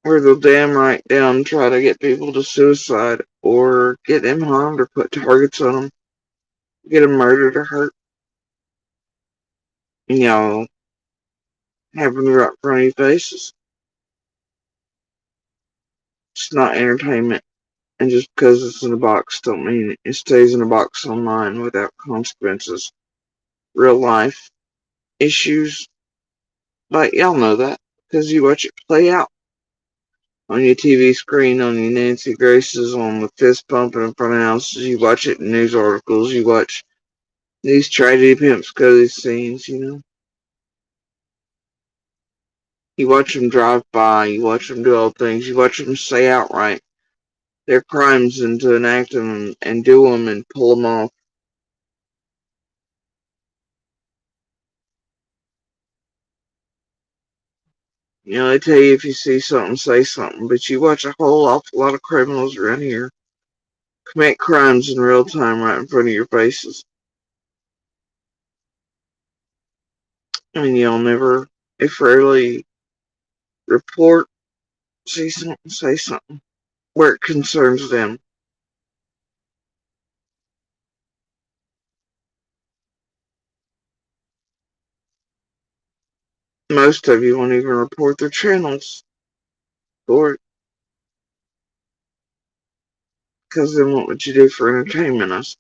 Where they'll damn right down try to get people to suicide or get them harmed or put targets on them, get them murdered or hurt. And y'all have them right in front of your faces. It's not entertainment. And just because it's in a box don't mean it stays in a box online without consequences. Real life issues, like y'all know that, because you watch it play out on your TV screen, on your Nancy Graces, on the fist pumping in front of houses. You watch it in news articles. You watch these tragedy pimps go to these scenes, you know. You watch them drive by. You watch them do all things. You watch them say outright their crimes and to enact them and do them and pull them off. You know, they tell you if you see something, say something, but you watch a whole awful lot of criminals around here commit crimes in real time right in front of your faces. I mean, y'all never, if rarely report, see something, say something where it concerns them. Most of you won't even report their channels for it, because then what would you do for entertainment?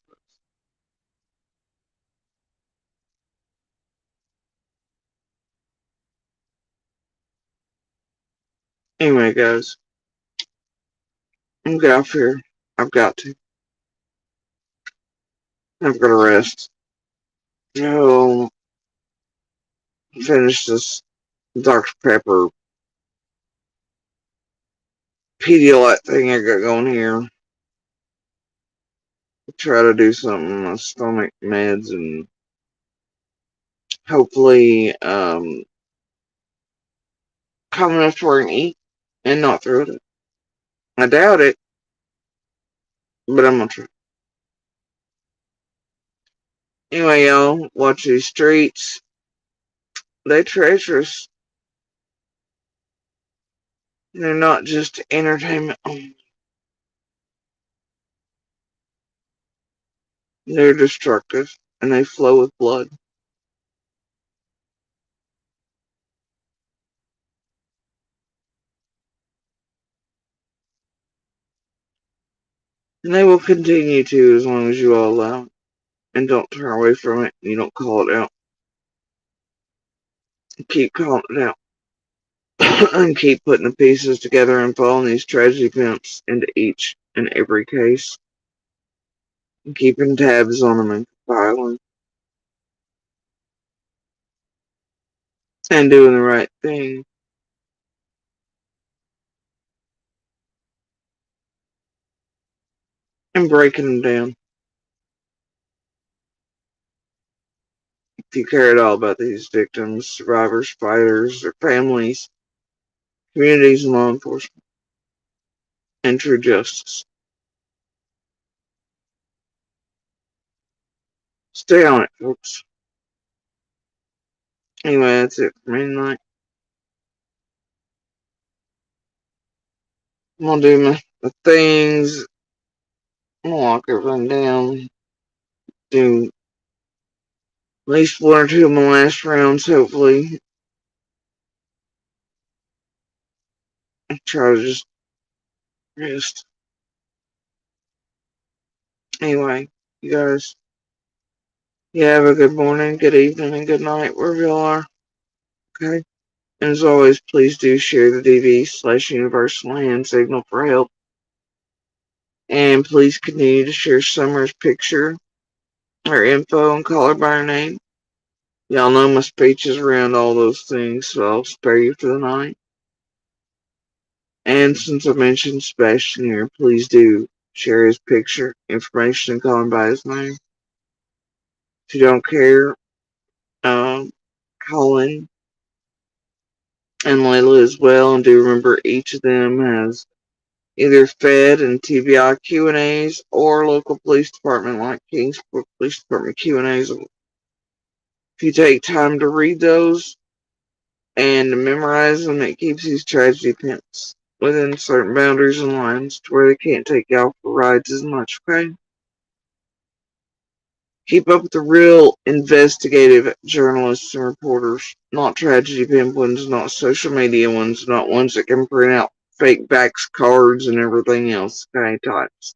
Anyway, guys, I'm get off here. I've got to. I've got to rest. No, finish this Dr. Pepper Pedialyte thing I got going here. Try to do something with my stomach meds and hopefully calm enough to where I can eat and not throw it. I doubt it, but I'm gonna try. Anyway, y'all, watch these streets. They treacherous. They're not just entertainment. They're destructive and they flow with blood. And they will continue to as long as you all allow it. And don't turn away from it. You don't call it out. Keep calling it out. And keep putting the pieces together and following these tragedy pimps into each and every case. And keeping tabs on them and compiling. And doing the right thing. And breaking them down. If you care at all about these victims, survivors, fighters, their families, communities, and law enforcement, and true justice, stay on it, folks. Anyway, that's it for me tonight. I'm gonna do my things. I'm gonna lock everything down. Do at least one or two of my last rounds, hopefully. Try to just rest. Anyway, you guys, you have a good morning, good evening, and good night, wherever you are. Okay? And as always, please do share the DV/Universal Hand Signal for help. And please continue to share Summer's picture or info and call her by her name. Y'all know my speech is around all those things, so I'll spare you for the night. And since I mentioned Sebastian here, please do share his picture, information, and call him by his name. If you don't care, call in. And Layla as well, and do remember each of them has either Fed and TBI Q&As or local police department like Kingsport Police Department Q&As. If you take time to read those and to memorize them, it keeps these tragedy pimps within certain boundaries and lines to where they can't take you out for rides as much, okay? Keep up with the real investigative journalists and reporters, not tragedy pimp ones, not social media ones, not ones that can print out fake backs cards and everything else, okay, types.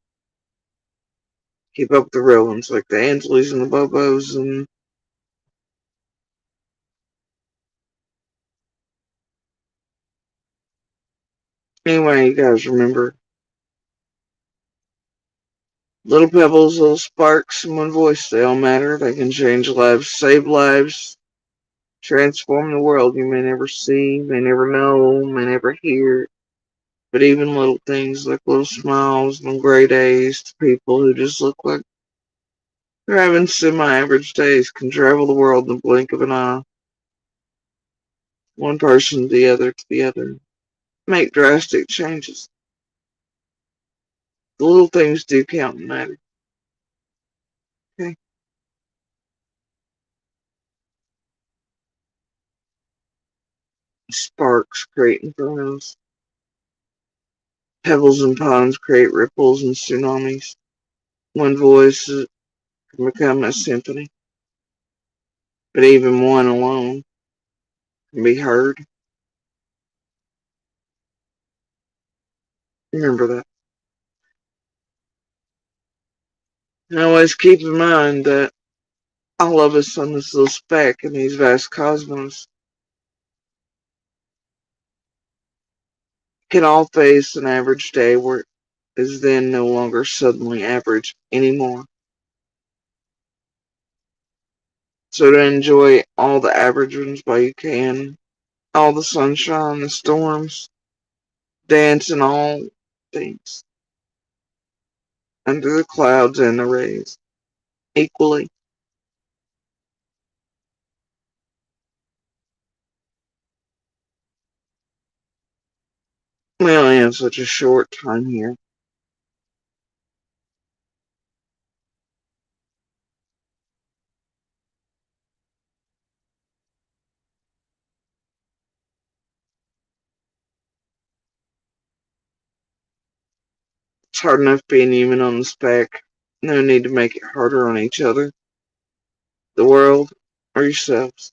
Keep up with the real ones, like the Angeles and the Bobos and anyway, you guys remember, little pebbles, little sparks, and one voice, they all matter. They can change lives, save lives, transform the world you may never see, may never know, may never hear. But even little things like little smiles on gray days to people who just look like they're having semi-average days can travel the world in the blink of an eye. One person to the other. Make drastic changes. The little things do count and matter. Okay? Sparks create infernos. Pebbles and ponds create ripples and tsunamis. One voice can become a symphony. But even one alone can be heard. Remember that. And always keep in mind that all of us on this little speck in these vast cosmos can all face an average day where it is then no longer suddenly average anymore. So to enjoy all the average ones while you can, all the sunshine, the storms, dance in all things, under the clouds and the rays, equally. We only have such a short time here. It's hard enough being human on the speck. No need to make it harder on each other, the world, or yourselves.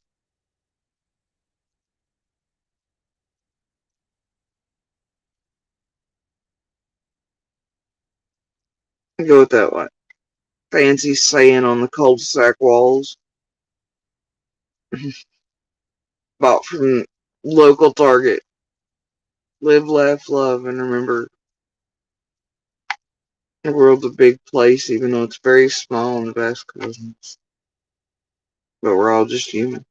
Go with that one. Fancy saying on the cul-de-sac walls, bought from local Target. Live, laugh, love, and remember, the world's a big place, even though it's very small in the vast cosmos. But we're all just human.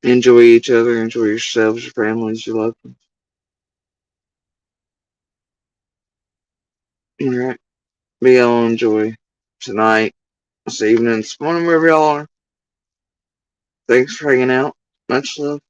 Enjoy each other, enjoy yourselves, your families, your loved ones. Alright. Be all enjoy tonight, this evening, this morning, wherever y'all are. Thanks for hanging out. Much love.